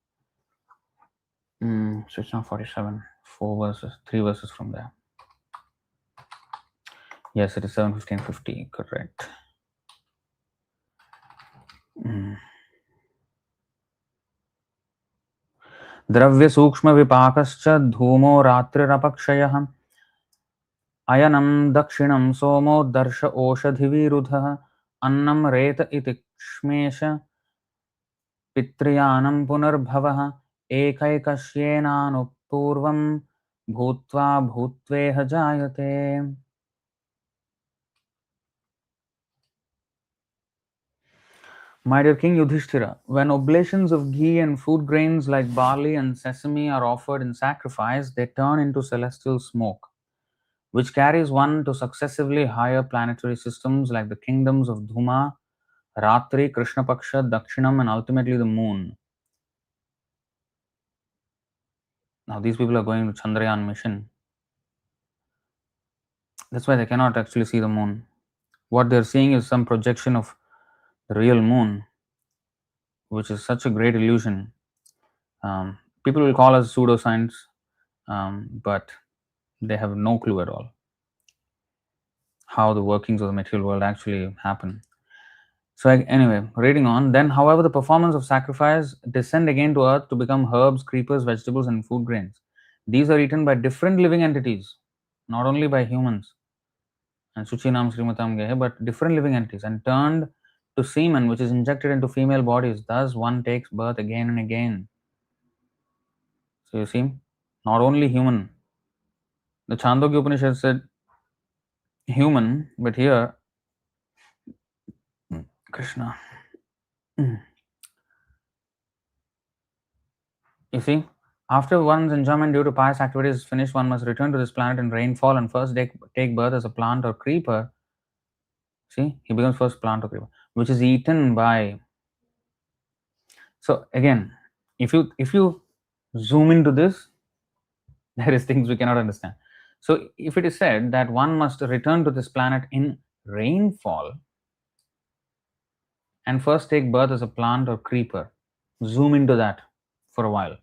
So it's not 47, 4 verses, 3 verses from there. Yes, it is 7, 15, 50, correct. द्रव्य सूक्ष्म विपाकश्च धूमो रात्रिरपक्षयः अयनं दक्षिणं सोमो दर्श ओषधिविरुधः अन्नं रेत इति क्ष्मेश पित्र्यानं पुनर्भवः एकैकस्येनानुपूर्वं भूत्वा भूत्वेह जायते. My dear King Yudhishthira, when oblations of ghee and food grains like barley and sesame are offered in sacrifice, they turn into celestial smoke, which carries one to successively higher planetary systems like the kingdoms of Dhuma, Ratri, Krishna Paksha, Dakshinam, and ultimately the moon. Now, these people are going to Chandrayaan mission. That's why they cannot actually see the moon. What they're seeing is some projection of the real moon, which is such a great illusion. People will call us pseudoscience, but they have no clue at all how the workings of the material world actually happen. So anyway, reading on, then however the performance of sacrifice descend again to earth to become herbs, creepers, vegetables, and food grains. These are eaten by different living entities, not only by humans and Suchinam Srimatam Gehe, but different living entities, and turned to semen, which is injected into female bodies. Thus one takes birth again and again. So you see, not only human. The Chandogya Upanishad said human, but here Krishna. You see, after one's enjoyment due to pious activities is finished, one must return to this planet in rainfall and first take birth as a plant or creeper. See, he becomes first plant or creeper, which is eaten by. So again, if you zoom into this, there is things we cannot understand. So if it is said that one must return to this planet in rainfall and first take birth as a plant or creeper, zoom into that for a while.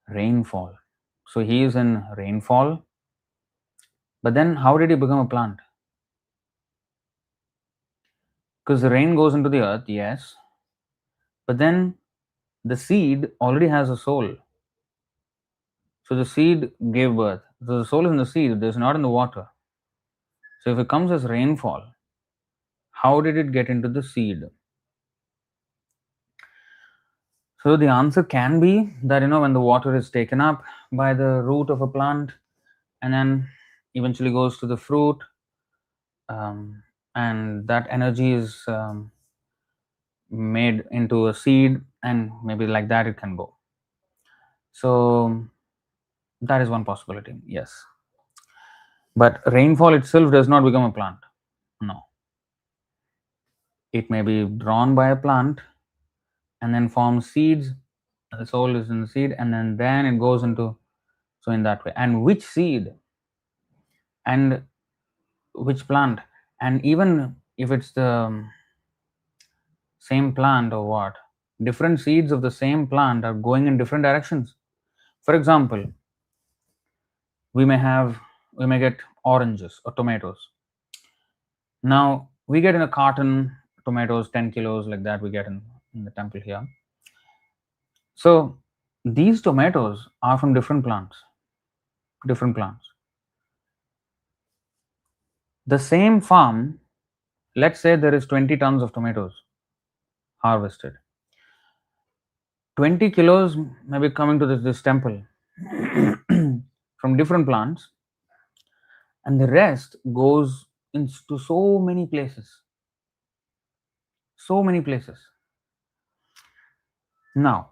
Rainfall. So he is in rainfall, but then how did he become a plant? Because the rain goes into the earth, yes, but then the seed already has a soul. So the seed gave birth. So the soul is in the seed, it is not in the water. So if it comes as rainfall, how did it get into the seed? So the answer can be that when the water is taken up by the root of a plant and then eventually goes to the fruit, and that energy is made into a seed, and maybe like that it can go. So that is one possibility, yes. But rainfall itself does not become a plant. No. It may be drawn by a plant and then forms seeds. The soul is in the seed, and then it goes into, so in that way. And which seed and which plant, and even if it's the same plant or what, different seeds of the same plant are going in different directions. For example, we may get oranges or tomatoes. Now we get in a carton tomatoes, 10 kilos like that we get in the temple here. So these tomatoes are from different plants. The same farm, let's say there is 20 tons of tomatoes harvested. 20 kilos may be coming to this temple from different plants, and the rest goes into so many places. So many places. Now,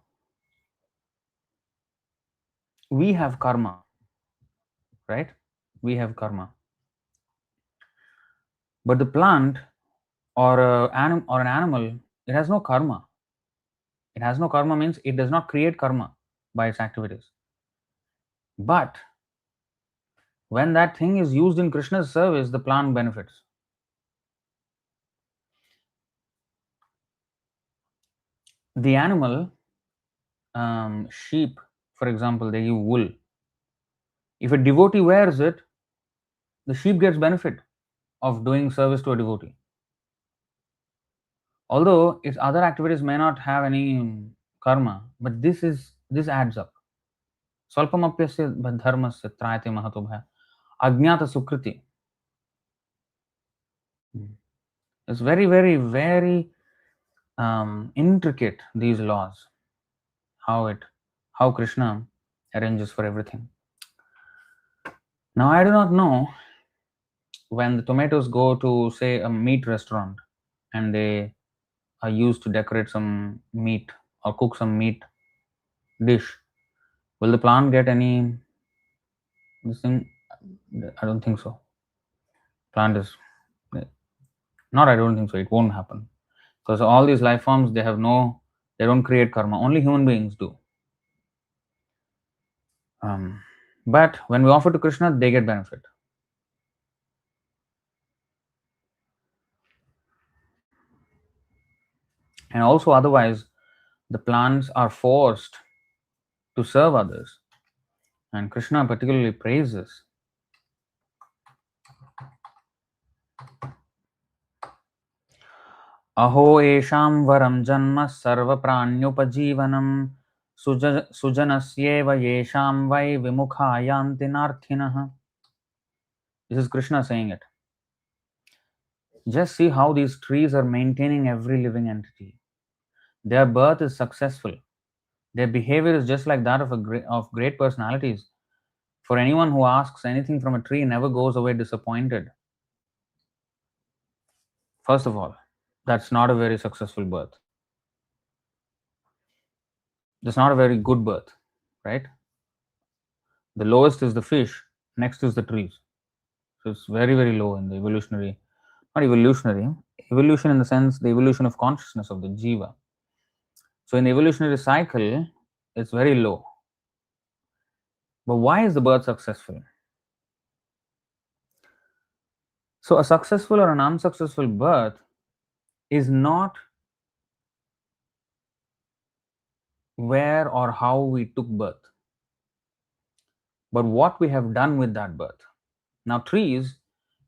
we have karma, right? We have karma. But the plant or an animal, it has no karma. It has no karma means it does not create karma by its activities. But when that thing is used in Krishna's service, the plant benefits. The animal, sheep, for example, they give wool. If a devotee wears it, the sheep gets benefit of doing service to a devotee. Although its other activities may not have any karma, but this adds up. Swalpamapyasya dharmasya trayate mahato bhaya. Ajnata sukriti. It's very, very, very intricate, these laws. How Krishna arranges for everything. Now I do not know when the tomatoes go to, say, a meat restaurant and they are used to decorate some meat or cook some meat dish, will the plant get any this thing? I don't think so. Plant is not, I don't think so. It won't happen. Because all these life forms, they don't create karma. Only human beings do. But when we offer to Krishna, they get benefit. And also otherwise, the plants are forced to serve others. And Krishna particularly praises. Aho esham varam janma sarva pranyupajivanam sujanasyeva yesham vai vimukhayanti narthinaha. This is Krishna saying it. Just see how these trees are maintaining every living entity. Their birth is successful. Their behavior is just like that of great personalities. For anyone who asks anything from a tree never goes away disappointed. First of all, that's not a very successful birth. That's not a very good birth, right? The lowest is the fish, next is the trees. So it's very, very low in the evolutionary, not evolutionary, evolution in the sense, the evolution of consciousness of the jiva. So in the evolutionary cycle, it's very low. But why is the birth successful? So a successful or an unsuccessful birth is not where or how we took birth, but what we have done with that birth. Now, trees,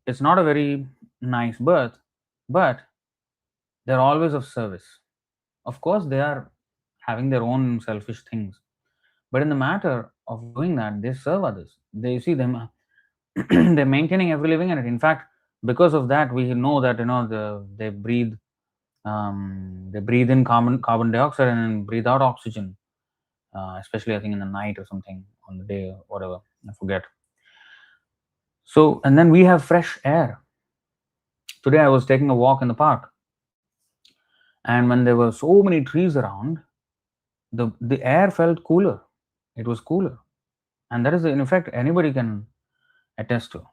it's not a very nice birth, but they're always of service. Of course, they are having their own selfish things, but in the matter of doing that, they serve others. They see them, they're maintaining every living entity. In fact, because of that, we know that they breathe in carbon dioxide and breathe out oxygen, especially I think in the night or something, on the day or whatever, I forget. So, and then we have fresh air. Today I was taking a walk in the park, and when there were so many trees around, the air felt cooler. It was cooler, and that is in effect anybody can attest to.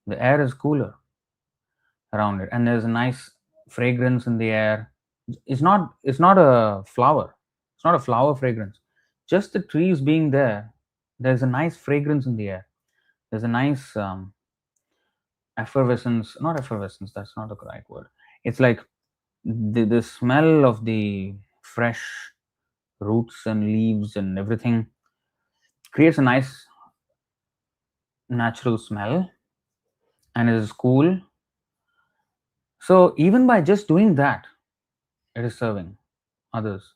The air is cooler around it, and there's a nice fragrance in the air. It's not a flower. It's not a flower fragrance. Just the trees being there, there's a nice fragrance in the air. There's a nice effervescence. Not effervescence. That's not the right word. It's like the smell of the fresh roots and leaves and everything creates a nice natural smell, and it is cool. So even by just doing that, it is serving others.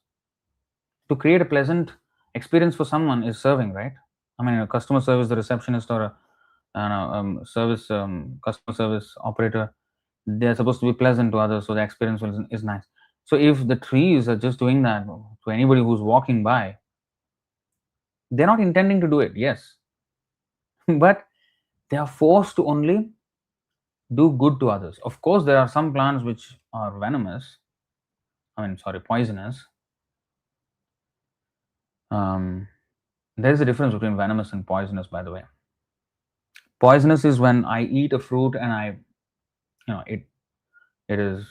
To create a pleasant experience for someone is serving, right? I mean, a customer service, the receptionist, or customer service operator, they're supposed to be pleasant to others, so the experience is nice. So if the trees are just doing that to anybody who's walking by, they're not intending to do it, yes, but they are forced to only do good to others. Of course, there are some plants which are venomous. Poisonous. There is a difference between venomous and poisonous, by the way. Poisonous is when I eat a fruit and it is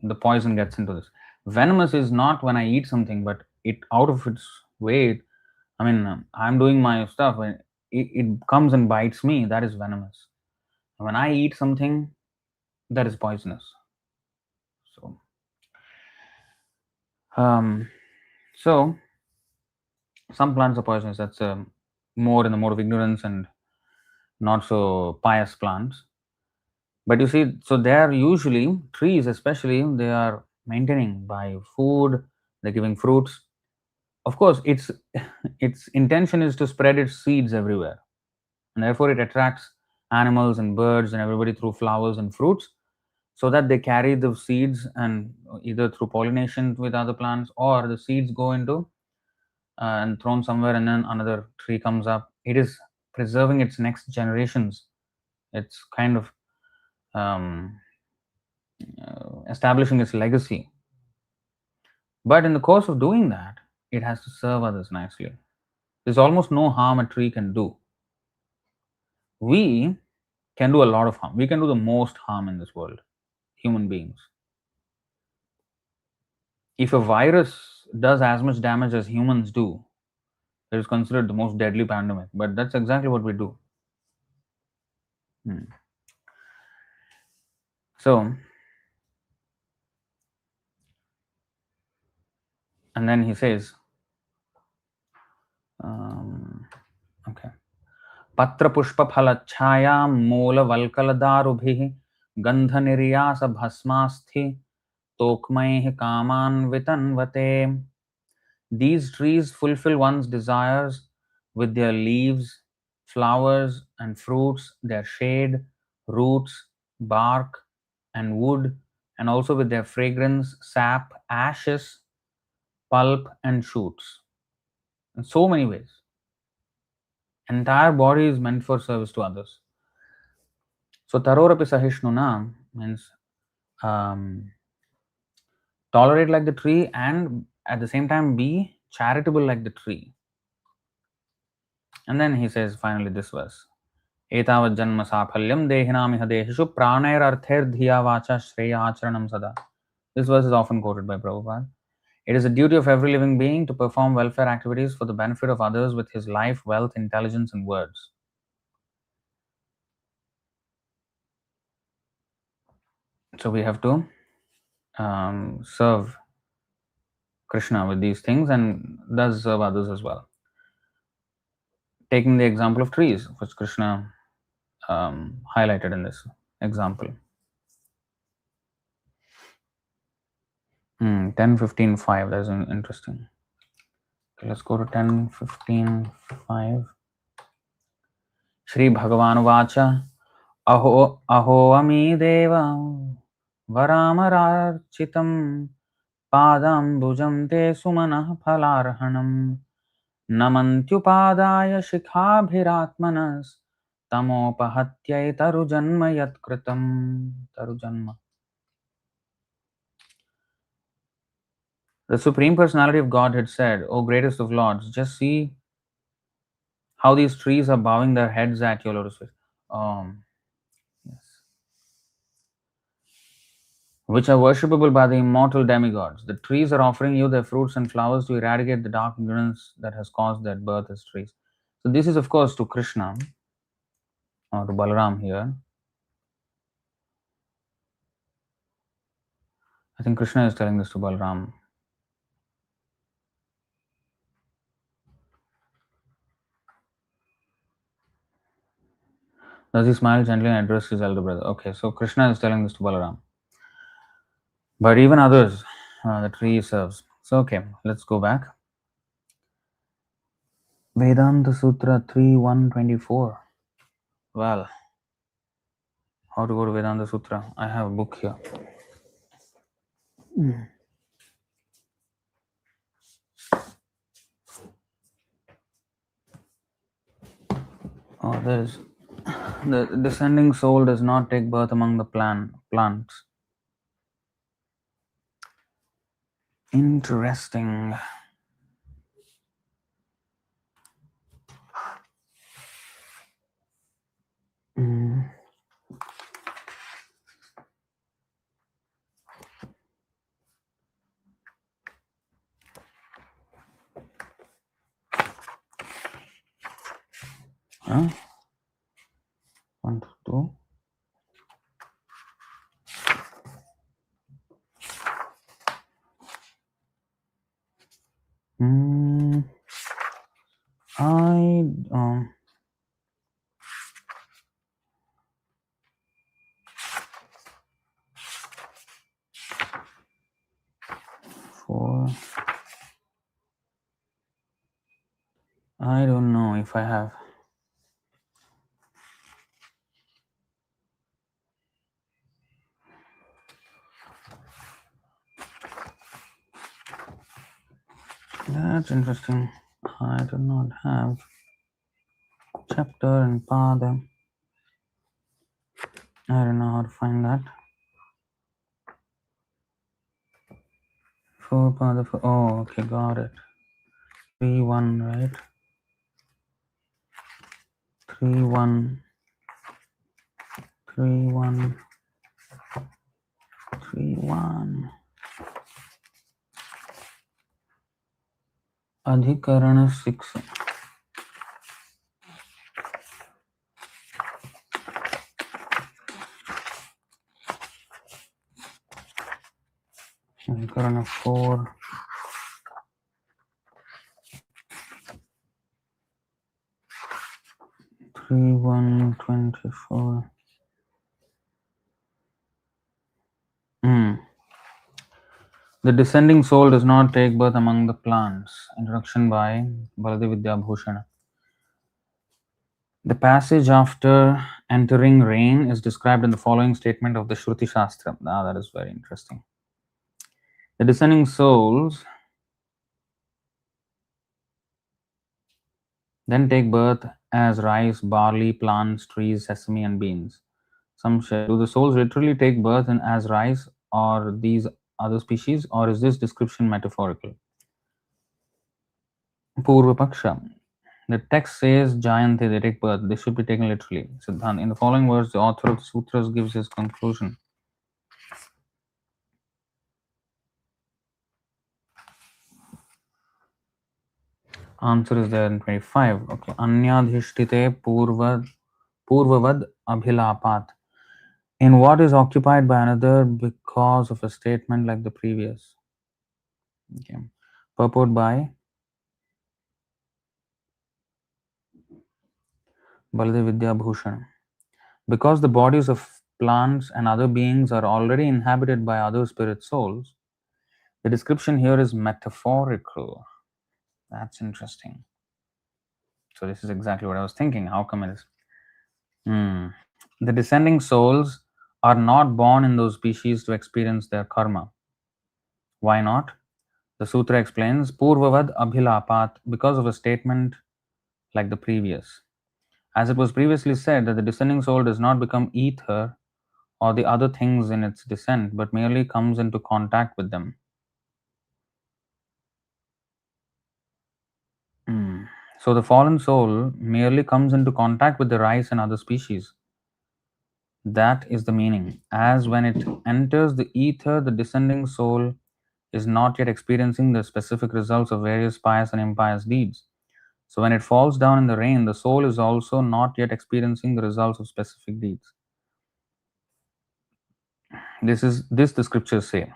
the poison gets into this. Venomous is not when I eat something, but it out of its way. I'm doing my stuff and it comes and bites me. That is venomous. When I eat something, that is poisonous. So, some plants are poisonous. That's more in the mode of ignorance and not so pious plants. But you see, so they are usually trees, especially they are maintaining by food. They're giving fruits. Of course, its intention is to spread its seeds everywhere, and therefore it attracts animals and birds and everybody through flowers and fruits, so that they carry the seeds and either through pollination with other plants, or the seeds go into and thrown somewhere, and then another tree comes up. It is preserving its next generations. It's kind of establishing its legacy. But in the course of doing that, it has to serve others nicely. There's almost no harm a tree can do. We can do a lot of harm. We can do the most harm in this world, human beings. If a virus does as much damage as humans do, it is considered the most deadly pandemic. But that's exactly what we do. So, and then he says, okay. Patra pushpa phalachayam mola valkaladharubhi gandha niryasa bhasmasthi tokmaih kaman vitanvate. These trees fulfill one's desires with their leaves, flowers, and fruits, their shade, roots, bark, and wood, and also with their fragrance, sap, ashes, pulp, and shoots. In so many ways. Entire body is meant for service to others. So tarorapi sahishnuna means tolerate like the tree and at the same time be charitable like the tree. And then he says finally this verse. Etavat janma saphalyam dehinamiha deshishu pranair arthair dhiya vacha shreya acharanam sada. This verse is often quoted by Prabhupada. It is the duty of every living being to perform welfare activities for the benefit of others with his life, wealth, intelligence, and words. So we have to serve Krishna with these things and thus serve others as well. Taking the example of trees, which Krishna highlighted in this example. 10:15:5. That's interesting. Okay, let's go to 10:15:5. Shri Bhagavan Vacha Aho Ami Deva Varamararchitam Padam Bhujam Te Sumanah Phalarhanam Namantyupadaya Shikhabhiratmanas Tamopahatyai Tarujanma Yatkritam. Tarujanma. The Supreme Personality of Godhead said, O greatest of Lords, just see how these trees are bowing their heads at your lotus feet. Yes. Which are worshipable by the immortal demigods. The trees are offering you their fruits and flowers to eradicate the dark ignorance that has caused their birth as trees. So this is of course to Krishna or to Balaram here. I think Krishna is telling this to Balaram. Does he smile gently and address his elder brother? Okay, so Krishna is telling this to Balaram. But even others, the tree serves. So okay, let's go back. Vedanta Sutra 3.1.24. Well, how to go to Vedanta Sutra? I have a book here. Oh, there is. The descending soul does not take birth among the plants. Interesting. Huh? 1, 2. I 4. I don't know if I have. That's interesting. I do not have chapter and pada. I don't know how to find that. 4 pada 4. Oh, okay, got it. 3-1, right? 3-1. 3-1. 3-1. Adhikarana 6. Adhikarana 4. 3-1-24. The descending soul does not take birth among the plants. Introduction by Baladev Vidyabhushana. The passage after entering rain is described in the following statement of the Shruti Shastra. That is very interesting. The descending souls then take birth as rice, barley, plants, trees, sesame, and beans. Some say, do the souls literally take birth in as rice or these other species, or is this description metaphorical? Purva Paksha. The text says Jayante, they take birth. This should be taken literally. Siddhant. In the following words, the author of the sutras gives his conclusion. Answer is there in 25. Okay. Anyadhishtite purvavad abhilapat. in what is occupied by another because of a statement like the previous. Okay. Purport by Baladev Vidyabhushan. Because the bodies of plants and other beings are already inhabited by other spirit souls, the description here is metaphorical. That's interesting. So this is exactly what I was thinking. How come it is? The descending souls are not born in those species to experience their karma. Why not? The sutra explains Purvavad Abhilapat, because of a statement like the previous. As it was previously said that the descending soul does not become ether or the other things in its descent, but merely comes into contact with them. So the fallen soul merely comes into contact with the rice and other species. That is the meaning. As when it enters the ether, the descending soul is not yet experiencing the specific results of various pious and impious deeds. So when it falls down in the rain, the soul is also not yet experiencing the results of specific deeds. This the scriptures say.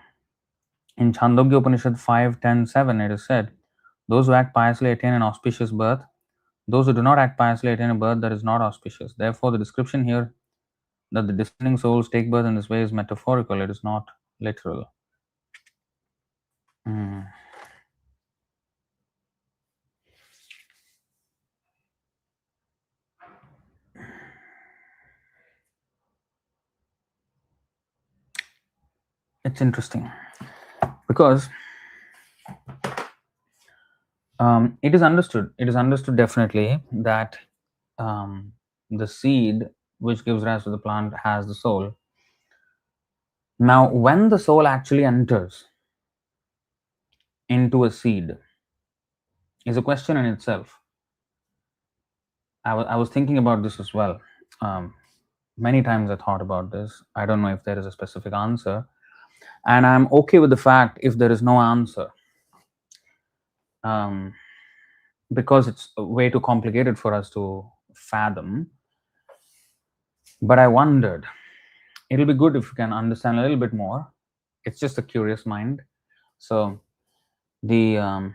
In Chandogya Upanishad 5:10-7, it is said, those who act piously attain an auspicious birth. Those who do not act piously attain a birth that is not auspicious. Therefore, the description here that the descending souls take birth in this way is metaphorical. It is not literal. It's interesting because it is understood. It is understood definitely that the seed which gives rise to the plant has the soul. Now, when the soul actually enters into a seed is a question in itself. I was thinking about this as well. Many times I thought about this. I don't know if there is a specific answer, and I'm okay with the fact if there is no answer, because it's way too complicated for us to fathom. But I wondered, it'll be good if you can understand a little bit more. It's just a curious mind. So the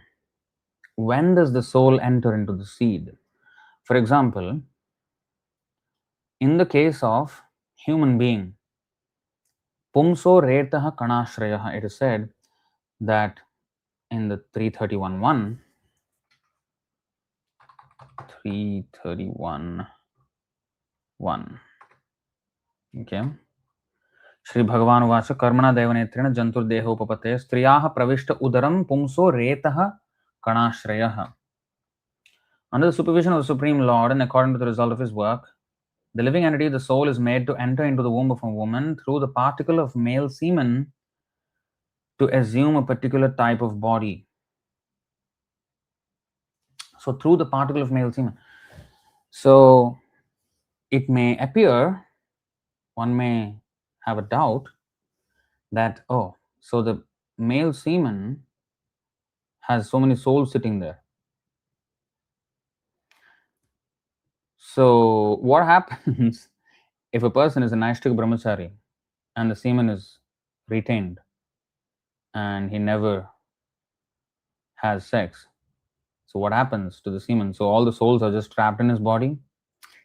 when does the soul enter into the seed? For example, in the case of human being, Pumso retah kanashrayah, it is said that in the 331.1, 331.1, okay, Shri Bhagavan Vacha Karmana Devanetrina Jantur Dehopapate Striyaha Pravishta Udaram Pumso retah kanashrayah. Under the supervision of the Supreme Lord and according to the result of his work, the living entity, the soul, is made to enter into the womb of a woman through the particle of male semen to assume a particular type of body. So, through the particle of male semen. So, it may appear, one may have a doubt that, oh, so the male semen has so many souls sitting there. So, what happens if a person is a Naishtik Brahmachari and the semen is retained and he never has sex? So, what happens to the semen? So, all the souls are just trapped in his body?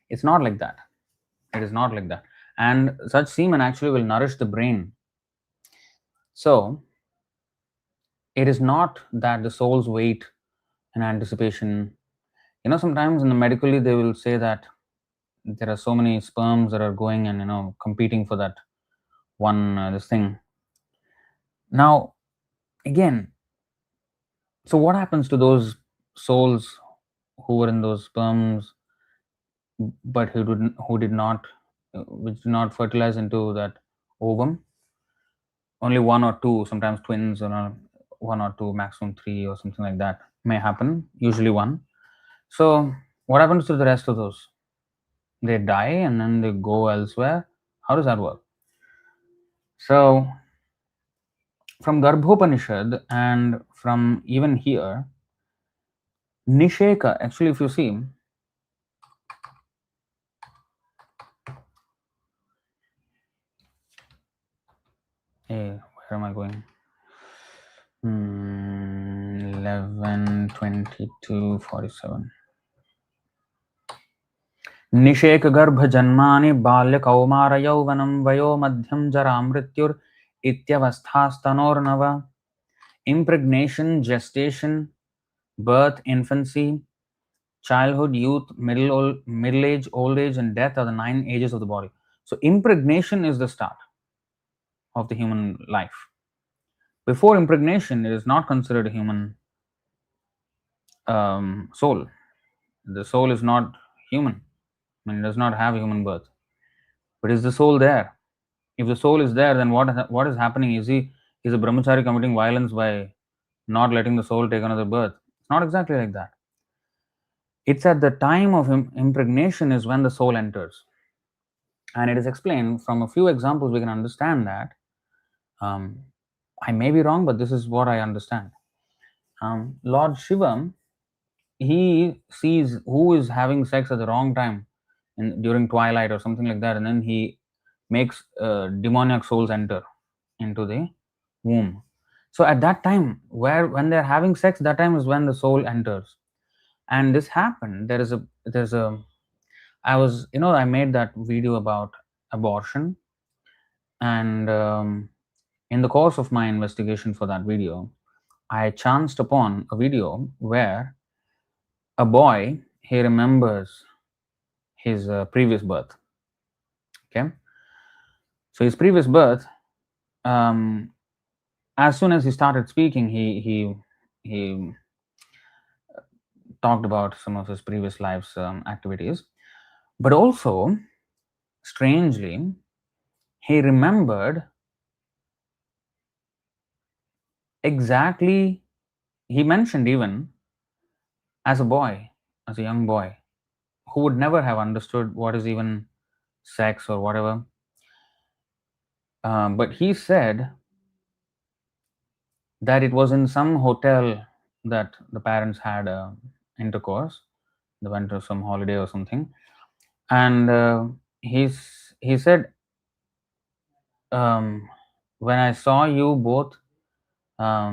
It's not like that. It is not like that. And such semen actually will nourish the brain. So, it is not that the souls wait in anticipation. Sometimes in the medically they will say that there are so many sperms that are going and competing for that one this thing. Now, again, so what happens to those souls who were in those sperms, but who did not, which did not fertilize into that ovum? Only one or two, sometimes twins, or one or two, maximum three, or something like that may happen. Usually one. So, what happens to the rest of those? They die and then they go elsewhere. How does that work? So, from Garbhopanishad and from even here, Nisheka, actually, if you see, Hey, where am I going? 11:22:47. निषेक गर्भ जन्मानि बाल्य कौमार यौवनम वयो मध्यम जरा मृत्युर इत्यवस्थास्तनोर्नव. Impregnation, gestation, birth, infancy, childhood, youth, middle age, old age, and death are the 9 ages of the body. So impregnation is the start of the human life. Before impregnation, it is not considered a human soul. The soul is not human. I mean, it does not have a human birth. But is the soul there? If the soul is there, then what is happening? Is a brahmachari committing violence by not letting the soul take another birth? It's not exactly like that. It's at the time of impregnation is when the soul enters. And it is explained from a few examples, we can understand that. I may be wrong, but this is what I understand. Lord Shiva, he sees who is having sex at the wrong time during twilight or something like that, and then he makes demoniac souls enter into the womb. So at that time, when they're having sex, that time is when the soul enters. And this happened. There's a I made that video about abortion, and in the course of my investigation for that video, I chanced upon a video where a boy, he remembers his previous birth. Okay, so his previous birth, as soon as he started speaking, he talked about some of his previous life's activities, but also strangely, he remembered exactly. He mentioned even as a boy, as a young boy, who would never have understood what is even sex or whatever. But he said that it was in some hotel that the parents had intercourse. They went to some holiday or something, and he said, when I saw you both, I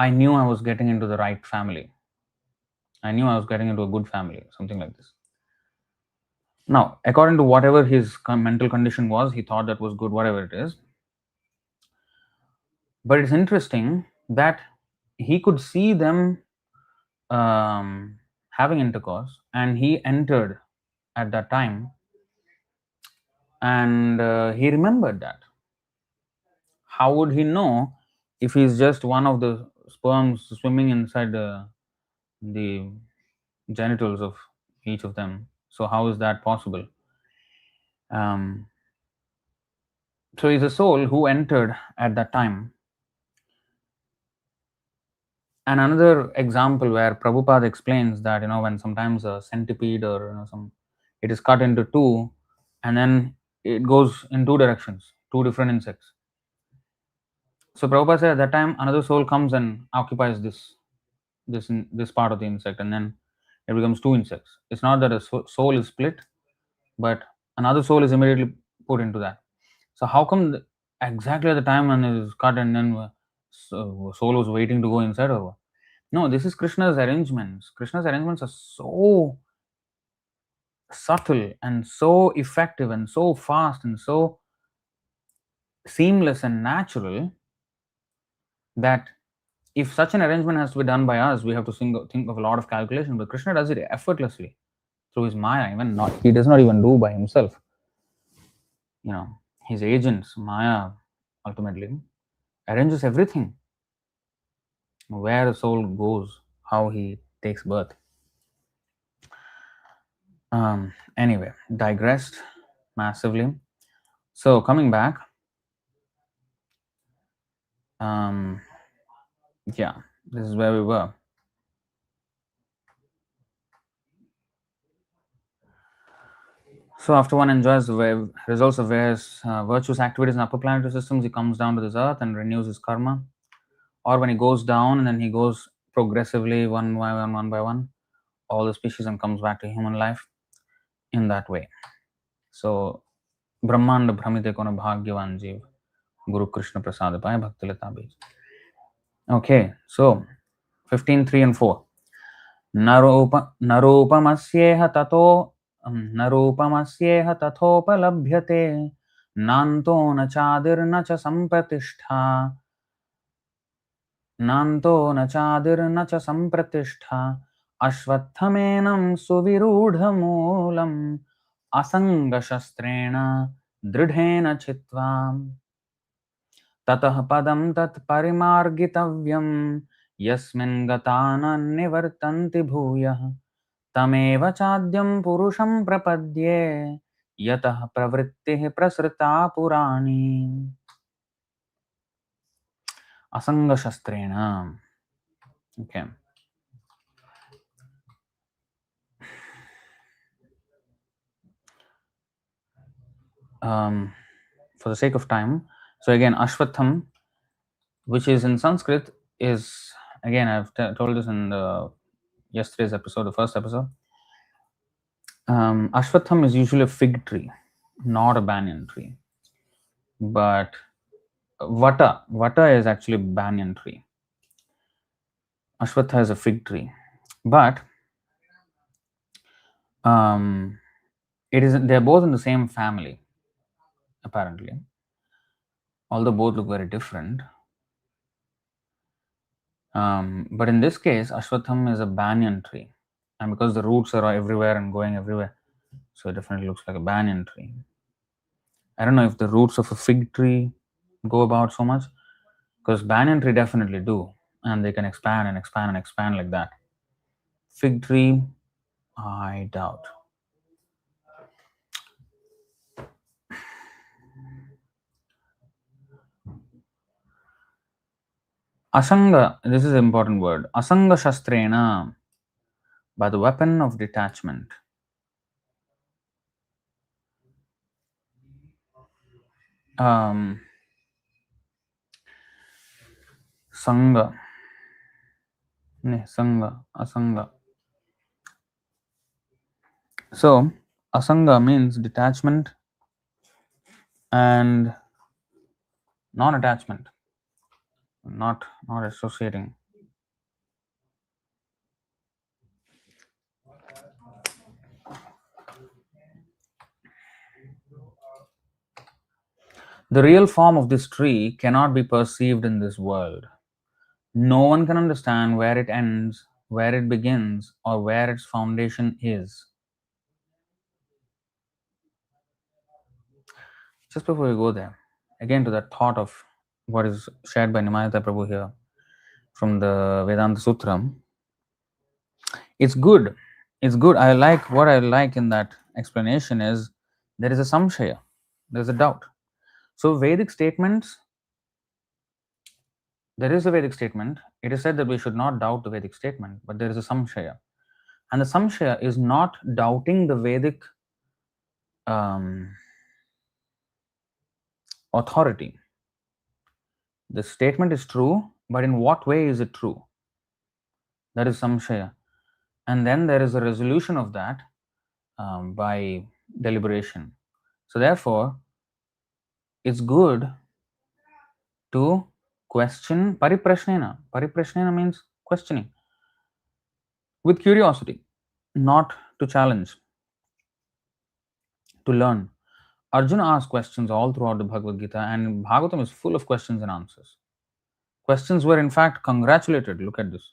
knew I was getting into the right family. I knew I was getting into a good family, something like this. Now, according to whatever his mental condition was, he thought that was good, whatever it is. But it's interesting that he could see them having intercourse, and he entered at that time, and he remembered that. How would he know if he's just one of the sperms swimming inside the genitals of each of them? So how is that possible? So he's a soul who entered at that time. And another example where Prabhupada explains that, when sometimes a centipede or it is cut into two, and then it goes in two directions, two different insects. So Prabhupada said at that time another soul comes and occupies this part of the insect, and then it becomes two insects. It's not that a soul is split, but another soul is immediately put into that. So how come exactly at the time when it is cut and then soul was waiting to go inside, or what? No, this is Krishna's arrangements. Krishna's arrangements are so subtle and so effective and so fast and so seamless and natural that if such an arrangement has to be done by us, we have to think of a lot of calculation. But Krishna does it effortlessly through his Maya. Even not, he does not even do by himself. His agents, Maya, ultimately arranges everything. Where a soul goes, how he takes birth. Anyway, digressed massively. So coming back, yeah, this is where we were. So after one enjoys the results of various virtuous activities in upper planetary systems, he comes down to this earth and renews his karma. Or when he goes down and then he goes progressively one by one, all the species, and comes back to human life in that way. So Brahmanda Brahmite Kona Bhagyavan Jeev Guru Krishna Prasad Paya Bhakti Lata Bij. Okay, so 15, 3 and 4. Naropamasyeha tato Naropamasyeha tatopalabhyate Nanto na chadir na cha sampratishtha Nanto na chadir na cha sampratishtha Ashvatthaменam suvirudhamulam Asanga shastrena dridhena chitvam ततः पदं तत् परिमार्गितव्यं यस्मिन् गता न निवर्तन्ति भूयः तमेव चाद्यं पुरुषं प्रपद्ये यतः प्रवृत्तिः प्रसृता पुराणी असंगशस्त्रेण. Okay. For the sake of time, so again, Ashwatham, which is in Sanskrit, is again I've told this in the yesterday's episode, the first episode. Ashwatham is usually a fig tree, not a banyan tree. But Vata is actually a banyan tree. Ashwatha is a fig tree. But they're both in the same family, apparently. Although both look very different. But in this case, Ashwatham is a banyan tree. And because the roots are everywhere and going everywhere, so it definitely looks like a banyan tree. I don't know if the roots of a fig tree go about so much, because banyan tree definitely do, and they can expand and expand and expand like that. Fig tree, I doubt. Asanga, this is an important word. Asanga shastrena, by the weapon of detachment. Sanga. Sanga. Asanga. So, asanga means detachment and non-attachment, not associating. The real form of this tree cannot be perceived in this world. No one can understand where it ends, where it begins, or where its foundation is. Just before we go there, again to that thought of what is shared by Nimayata Prabhu here from the Vedanta Sutra. It's good. It's good. What I like in that explanation is there is a samshaya, there's a doubt. So Vedic statements, there is a Vedic statement. It is said that we should not doubt the Vedic statement, but there is a samshaya. And the samshaya is not doubting the Vedic authority. The statement is true, but in what way is it true? That is samshaya. And then there is a resolution of that by deliberation. So therefore, it's good to question pariprashnena. Pariprashnena means questioning with curiosity, not to challenge, to learn. Arjuna asked questions all throughout the Bhagavad Gita, and Bhagavatam is full of questions and answers. Questions were in fact congratulated. Look at this.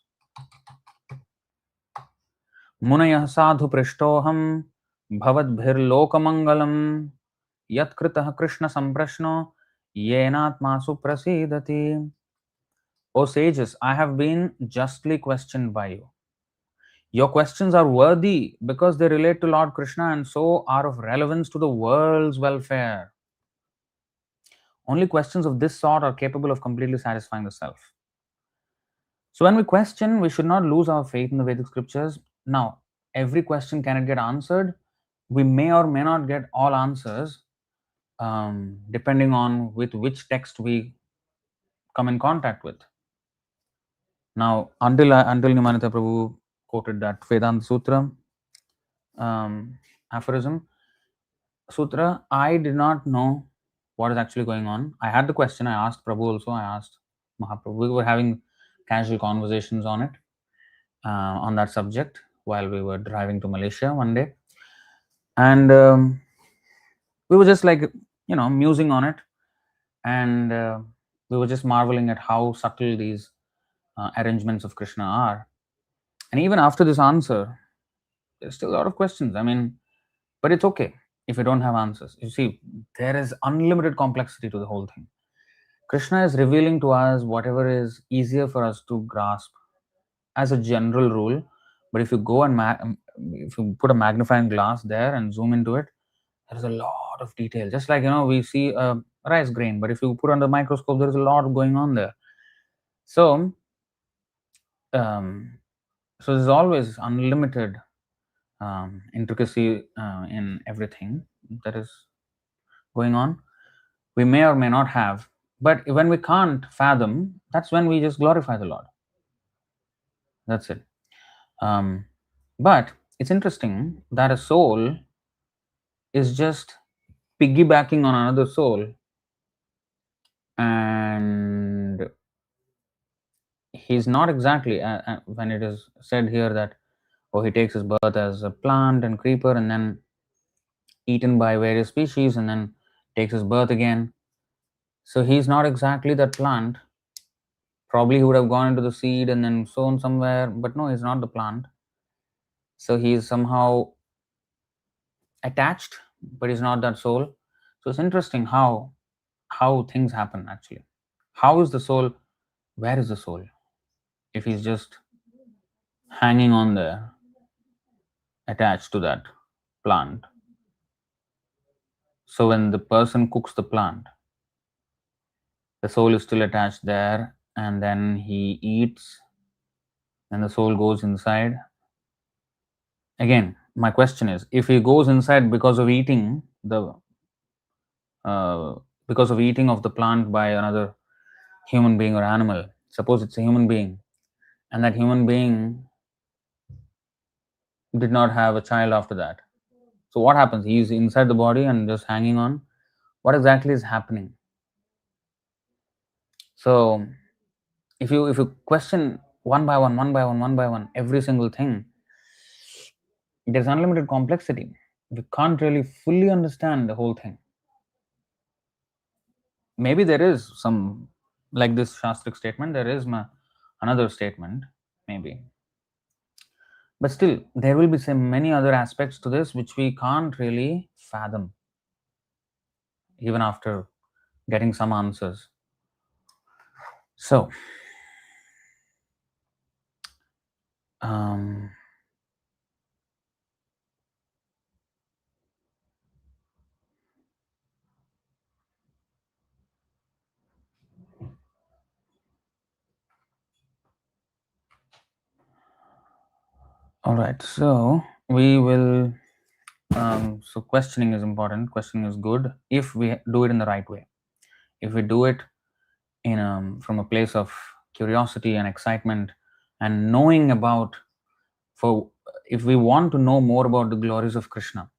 Munayah sadhu prishtoham bhavadbhirlokamangalam yatkritah krishna samprashno yenatmasu prasidati. O sages, I have been justly questioned by you. Your questions are worthy because they relate to Lord Krishna and so are of relevance to the world's welfare. Only questions of this sort are capable of completely satisfying the self. So when we question, we should not lose our faith in the Vedic scriptures. Now, every question cannot get answered. We may or may not get all answers depending on with which text we come in contact with. Now, until Nimanita Prabhu quoted that Vedanta Sutra aphorism, sutra, I did not know what is actually going on. I had the question, I asked Prabhu also, I asked Mahaprabhu. We were having casual conversations on it, on that subject, while we were driving to Malaysia one day. And we were just like, musing on it. And we were just marveling at how subtle these arrangements of Krishna are. And even after this answer, there's still a lot of questions. I mean, but it's okay if you don't have answers. You see, there is unlimited complexity to the whole thing. Krishna is revealing to us whatever is easier for us to grasp as a general rule. But if you go and if you put a magnifying glass there and zoom into it, there's a lot of detail. Just like, we see a rice grain, but if you put under the microscope, there's a lot going on there. So, um, so there's always unlimited intricacy in everything that is going on. We may or may not have, but when we can't fathom, that's when we just glorify the Lord. That's it. But it's interesting that a soul is just piggybacking on another soul, and he's not exactly, when it is said here that, oh, he takes his birth as a plant and creeper and then eaten by various species and then takes his birth again. So he's not exactly that plant. Probably he would have gone into the seed and then sown somewhere, but no, he's not the plant. So he's somehow attached, but he's not that soul. So it's interesting how things happen actually. How is the soul? Where is the soul? If he's just hanging on there, attached to that plant. So when the person cooks the plant, the soul is still attached there, and then he eats, and the soul goes inside. Again, my question is, if he goes inside because of eating of the plant by another human being or animal, suppose it's a human being, and that human being did not have a child after that. So what happens? He's inside the body and just hanging on. What exactly is happening? So if you question one by one, every single thing, there's unlimited complexity. We can't really fully understand the whole thing. Maybe there is some, like this Shastric statement, there is another statement, maybe. But still, there will be some many other aspects to this which we can't really fathom, even after getting some answers. So, all right, so we will. So questioning is important. Questioning is good if we do it in the right way. If we do it in from a place of curiosity and excitement and knowing about, for if we want to know more about the glories of Krishna,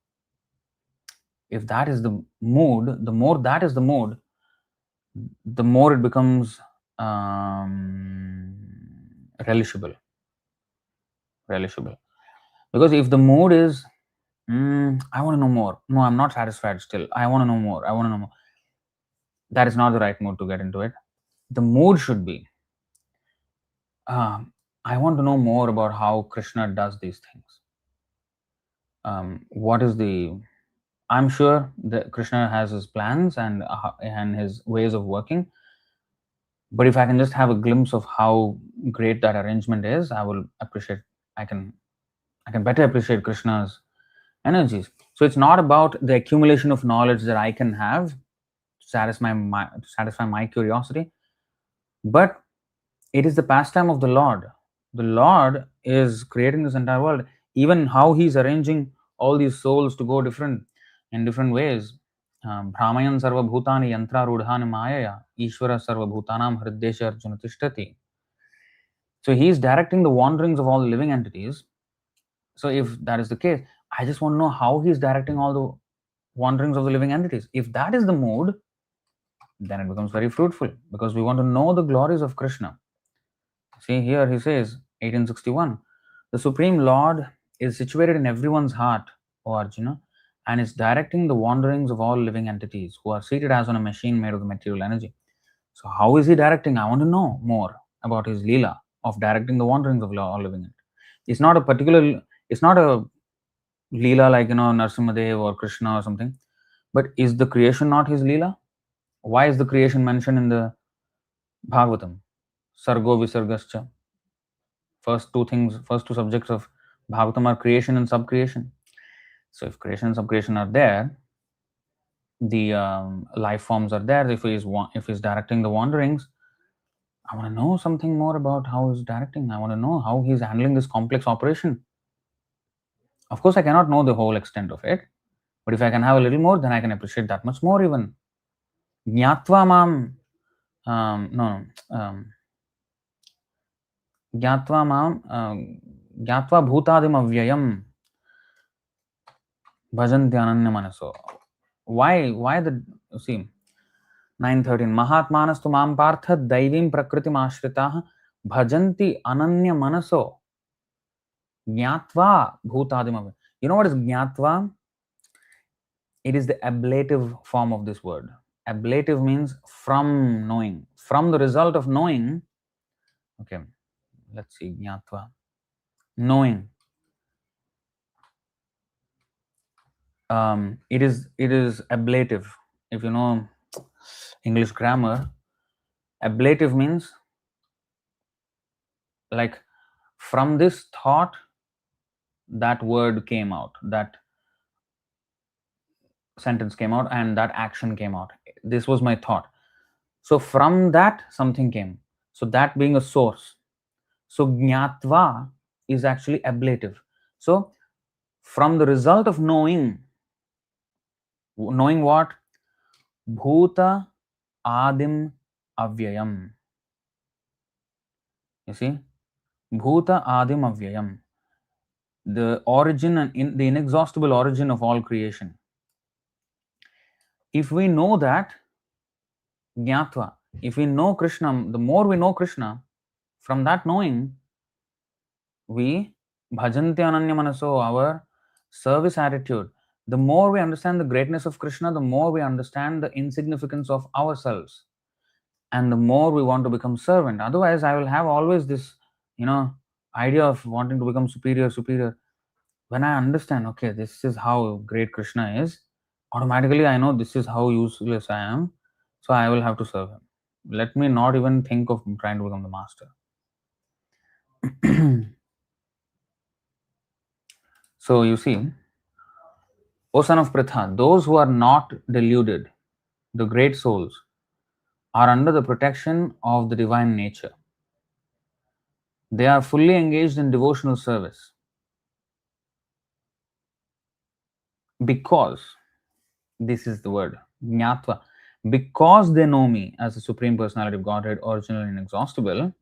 if that is the mood, the more that is the mood, the more it becomes relishable. Because if the mood is, I want to know more. No, I'm not satisfied still. I want to know more. That is not the right mood to get into it. The mood should be, I want to know more about how Krishna does these things. What is the? I'm sure that Krishna has his plans and his ways of working. But if I can just have a glimpse of how great that arrangement is, I will appreciate. I can better appreciate Krishna's energies. So it's not about the accumulation of knowledge that I can have to satisfy my curiosity, but it is the pastime of the Lord. The Lord is creating this entire world. Even how He's arranging all these souls to go in different ways. Brahmayan sarva bhutani yantra rudhani mayaya Ishvara sarva bhutanam hriddesha arjuna tishtati. So He's directing the wanderings of all the living entities. So if that is the case, I just want to know how He's directing all wanderings of the living entities. If that is the mood, then it becomes very fruitful, because we want to know the glories of Krishna. See, here he says, 1861, the Supreme Lord is situated in everyone's heart, O Arjuna, and is directing the wanderings of all living entities who are seated as on a machine made of the material energy. So, how is he directing? I want to know more about his Leela of directing the wanderings of all living entities. It's not a particular, it's not a Leela like, Narsimhadev or Krishna or something, but is the creation not his Leela? Why is the creation mentioned in the Bhagavatam? Sargo Visargascha. First two subjects of Bhagavatam are creation and subcreation. So if creation and subcreation are there, the life forms are there. If he's directing the wanderings, I want to know something more about how he's directing. I want to know how he's handling this complex operation. Of course, I cannot know the whole extent of it, but if I can have a little more, then I can appreciate that much more even. Jnatva mam, no, Jnatva mam, Jnatva bhutadim avyayam bhajanti ananya manaso. Why the, see, 9:13 Mahatmanastu mam partha daivim prakritim ashritah bhajanti ananya manaso jnatva bhutadim avyayam. You know what is jnatva? It is the ablative form of this word. Ablative means from knowing, from the result of knowing. Okay, let's see, jnatva, knowing. It is ablative. If you know English grammar, ablative means like from this thought that word came out, that sentence came out, and that action came out. This was my thought. So from that something came. So that being a source. So jnatva is actually ablative. So from the result of knowing what? Bhuta adim avyayam. You see? Bhuta adim avyayam. The origin and the inexhaustible origin of all creation. If we know that, jnatva, if we know Krishna, the more we know Krishna, from that knowing, we bhajanti ananya manaso, our service attitude. The more we understand the greatness of Krishna, the more we understand the insignificance of ourselves, and the more we want to become servant. Otherwise, I will have always this, idea of wanting to become superior. When I understand, okay, this is how great Krishna is, automatically I know this is how useless I am, so I will have to serve him. Let me not even think of trying to become the master. So you see, O son of Pritha, those who are not deluded, the great souls, are under the protection of the divine nature. They are fully engaged in devotional service because, this is the word, jnatva, because they know me as the Supreme Personality of Godhead, original and inexhaustible.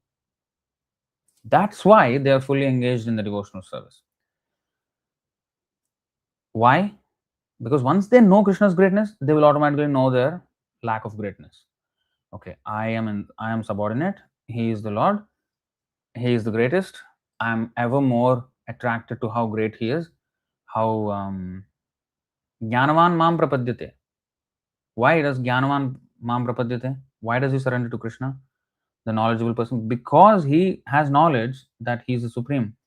That's why they are fully engaged in the devotional service. Why? Because once they know Krishna's greatness, they will automatically know their lack of greatness. Okay, I am subordinate. He is the Lord. He is the greatest. I am ever more attracted to how great he is. How Jnanavan mam prapadyate. Why does Jnanavan mam prapadyate? Why does he surrender to Krishna, the knowledgeable person? Because he has knowledge that he is the supreme,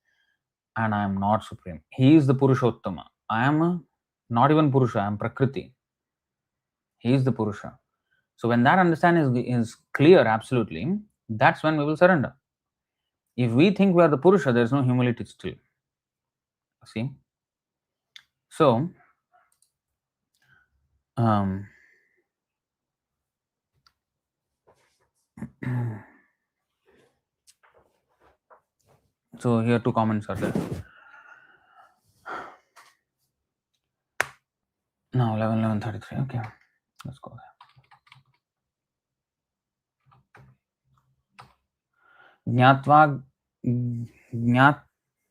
and I am not supreme. He is the Puruṣottama. I am not even Purusha. I am Prakriti. He is the Purusha. So when that understanding is clear, absolutely, that's when we will surrender. If we think we are the Purusha, there is no humility still. See? So, so here two comments are there. Now 11:33. Okay, let's go there. Jnatva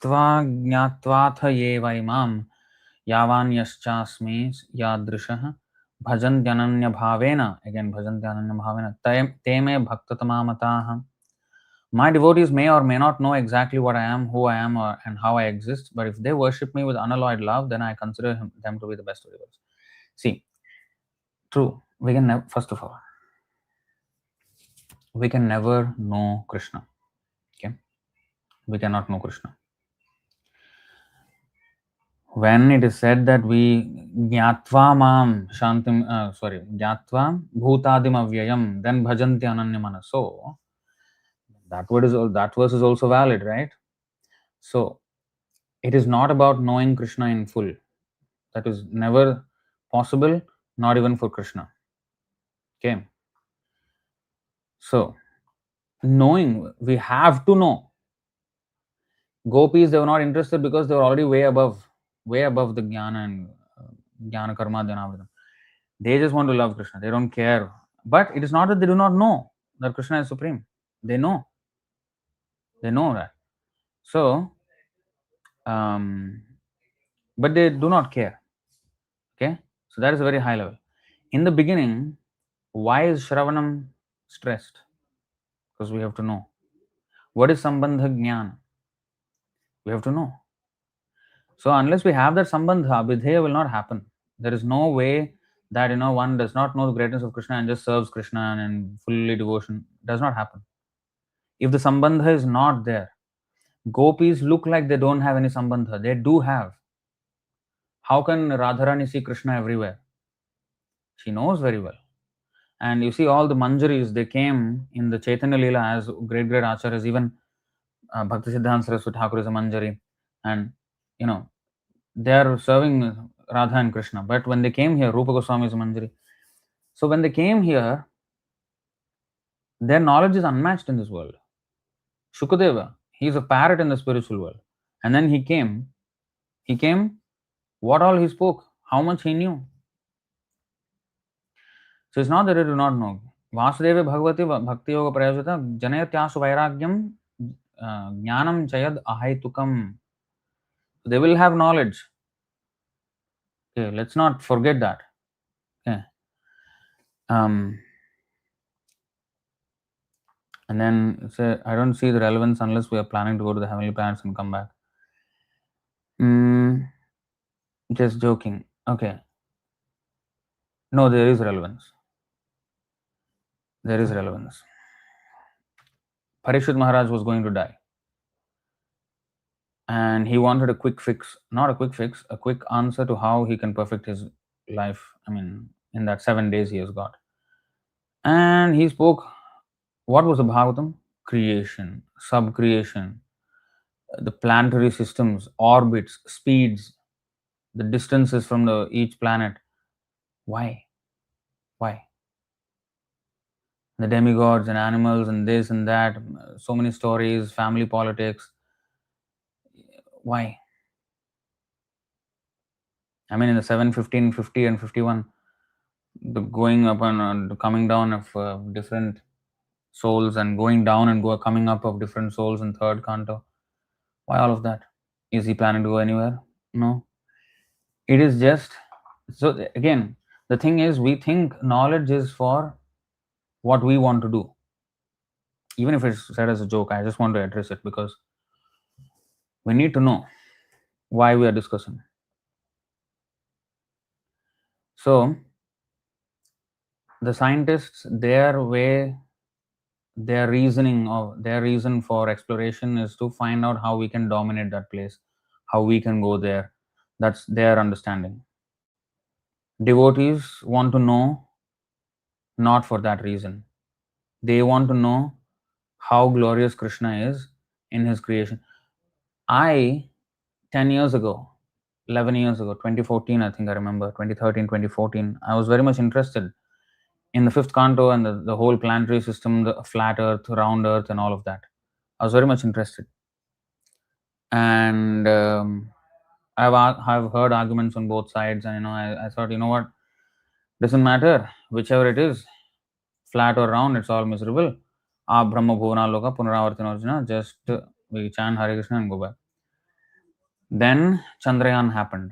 jnatvatha ye vaimam Yavanyaschasmi yadrishah bhajantyananya bhavena. Again, bhajantyananya bhavena. Teme bhaktatamamataha. My devotees may or may not know exactly what I am, who I am, and how I exist, but if they worship me with unalloyed love, then I consider them to be the best of devotees. See, true, we can never, first of all, we can never know Krishna. Okay? We cannot know Krishna. When it is said that we jnatva mam shantim, jnatva bhutadim avyayam, then bhajanti ananya manaso, that verse is also valid, right? So, it is not about knowing Krishna in full. That is never possible, not even for Krishna. Okay. So, knowing, we have to know. Gopis, they were not interested because they were already way above the jnana and jnana karma dhanavritam. They just want to love Krishna. They don't care. But it is not that they do not know that Krishna is supreme. They know. They know that. So, but they do not care. Okay. So that is a very high level. In the beginning, why is Shravanam stressed? Because we have to know. What is Sambandha Jnana? We have to know. So unless we have that Sambandha, Abhidheya will not happen. There is no way that one does not know the greatness of Krishna and just serves Krishna and fully devotion. It does not happen. If the Sambandha is not there, gopis look like they don't have any Sambandha. They do have. How can Radharani see Krishna everywhere? She knows very well. And you see all the manjaris, they came in the Chaitanya Leela as great acharyas. Even Bhakti Siddhanta Saraswati Thakur is a manjari. And, they are serving Radha and Krishna. But when they came here, Rupa Goswami is a manjari. So when they came here, their knowledge is unmatched in this world. Shukadeva, he is a parrot in the spiritual world. And then he came, what all he spoke, how much he knew. So it's not that they do not know. Vasudeva Bhagavati Bhakti Yoga Prayasvata Janayatyasu Vairagyam Jnanam Chayad Ahaitukam. They will have knowledge. Okay, let's not forget that. Okay. And then say, I don't see the relevance unless we are planning to go to the heavenly planets and come back. Just joking. Okay. No, there is relevance. There is relevance. Parikshit Maharaj was going to die. And he wanted a quick fix. Not a quick fix, a quick answer to how he can perfect his life. I mean, in that 7 days he has got. And he spoke, what was the Bhagavatam? Creation, sub-creation, the planetary systems, orbits, speeds, the distances from each planet. Why? The demigods and animals and this and that, so many stories, family politics. Why? I mean, in the 7, 15, 50 and 51, the going up and coming down of different souls and going down and coming up of different souls in third canto. Why all of that? Is he planning to go anywhere? No. It is just, so again, the thing is, we think knowledge is for what we want to do. Even if it's said as a joke, I just want to address it because we need to know why we are discussing. So, the scientists, their reason for exploration is to find out how we can dominate that place, how we can go there. That's their understanding. Devotees want to know not for that reason. They want to know how glorious Krishna is in his creation. 10 years ago, 11 years ago, 2014, I think I remember, 2013, 2014, I was very much interested in the fifth canto and the whole planetary system, the flat earth, round earth, and all of that. I was very much interested. And I've heard arguments on both sides, and I thought, what, doesn't matter whichever it is, flat or round, it's all miserable. Brahma Bhuvana Loka Punaravartina, just we chant Hare Krishna and go back. Then Chandrayaan happened.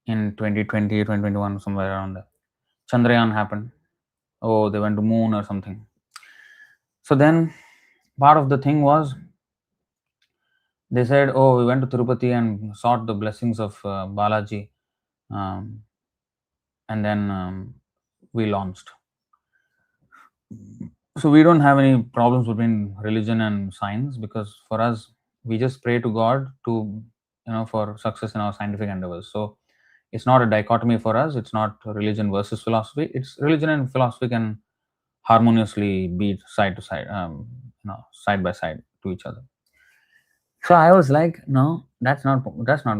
in 2020, 2021, somewhere around there. Chandrayaan happened. Oh, they went to moon or something. So then part of the thing was they said, oh, we went to Tirupati and sought the blessings of Balaji, um, and then we launched. So we don't have any problems between religion and science, because for us, we just pray to God to, for success in our scientific endeavors. So it's not a dichotomy for us. It's not religion versus philosophy. It's religion and philosophy can harmoniously be side to side, side by side to each other. So I was like, no, that's not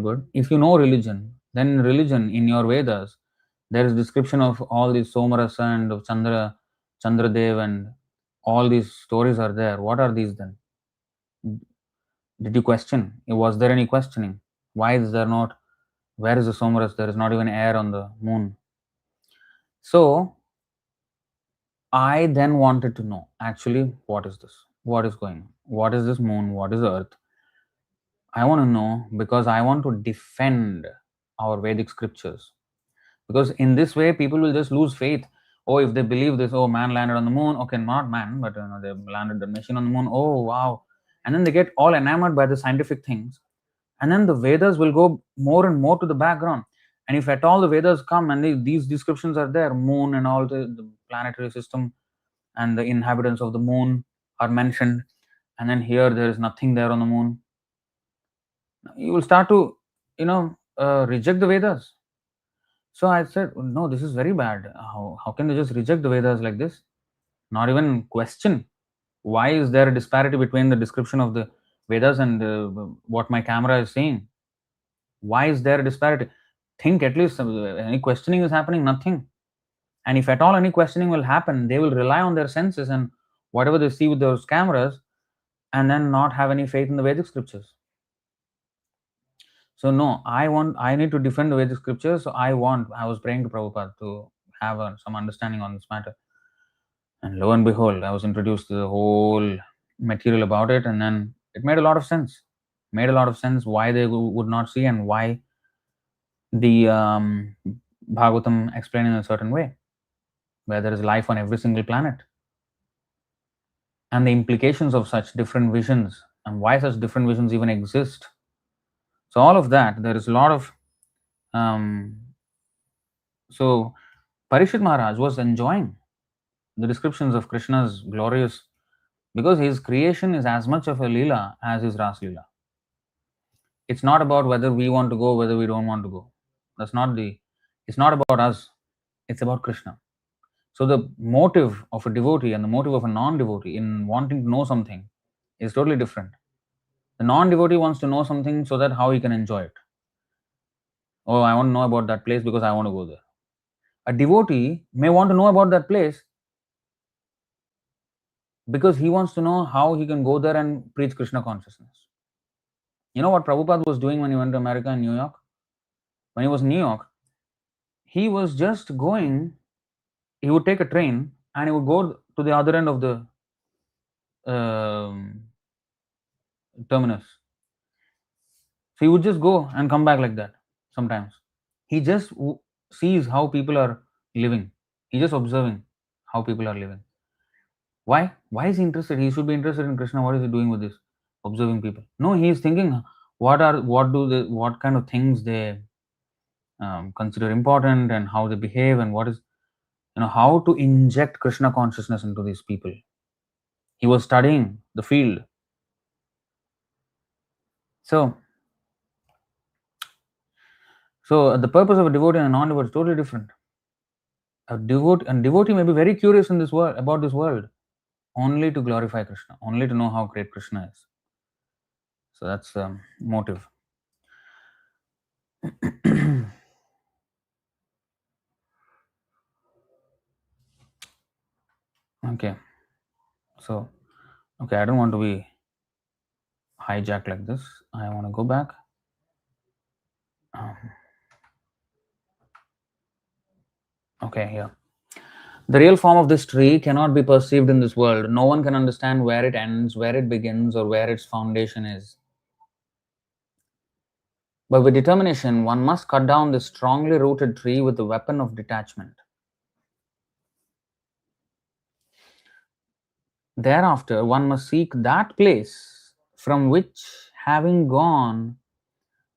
good. If you know religion, then in religion, in your Vedas, there is description of all these Somarasa and of Chandradev, and all these stories are there. What are these then? Did you question? Was there any questioning? Why is there not? Where is the Somaras? There is not even air on the moon. So I then wanted to know, actually, what is this? What is going on? What is this moon? What is the earth? I want to know, because I want to defend our Vedic scriptures. Because in this way, people will just lose faith. Oh, if they believe this, oh, man landed on the moon. Okay, not man, but they landed the machine on the moon. Oh, wow. And then they get all enamored by the scientific things. And then the Vedas will go more and more to the background. And if at all the Vedas come and these descriptions are there, moon and all the planetary system and the inhabitants of the moon are mentioned, and then here there is nothing there on the moon, you will start to reject the Vedas. So I said, no, this is very bad. How can they just reject the Vedas like this, not even question? Why is there a disparity between the description of the Vedas and what my camera is saying? Why is there a disparity? Think, at least any questioning is happening? Nothing. And if at all any questioning will happen, they will rely on their senses and whatever they see with those cameras, and then not have any faith in the Vedic scriptures. So no, I need to defend the Vedic scriptures. So I was praying to Prabhupada to have some understanding on this matter. And lo and behold, I was introduced to the whole material about it, and then it made a lot of sense. Made a lot of sense why they would not see, and why the Bhagavatam explained in a certain way, where there is life on every single planet, and the implications of such different visions, and why such different visions even exist. So all of that, there is a lot of so Parishit Maharaj was enjoying the descriptions of Krishna's glorious, because his creation is as much of a Leela as his Ras Leela. It's not about whether we want to go, whether we don't want to go. It's not about us. It's about Krishna. So the motive of a devotee and the motive of a non-devotee in wanting to know something is totally different. The non-devotee wants to know something so that how he can enjoy it. Oh, I want to know about that place because I want to go there. A devotee may want to know about that place because he wants to know how he can go there and preach Krishna consciousness. You know what Prabhupada was doing when he went to America and New York? When he was in New York, he was just going, he would take a train and he would go to the other end of the terminus. So he would just go and come back like that sometimes. He just sees how people are living. He's just observing how people are living. Why? Why is he interested? He should be interested in Krishna. What is he doing with this? Observing people. No, he is thinking what kind of things they consider important, and how they behave, and what is, how to inject Krishna consciousness into these people. He was studying the field. So the purpose of a devotee and a non-devotee is totally different. A devotee may be very curious in this world, about this world, only to glorify Krishna, only to know how great Krishna is. So that's the motive. Okay. So, okay, I don't want to be hijacked like this. I want to go back. Okay, here. The real form of this tree cannot be perceived in this world. No one can understand where it ends, where it begins, or where its foundation is. But with determination, one must cut down this strongly rooted tree with the weapon of detachment. Thereafter, one must seek that place from which, having gone,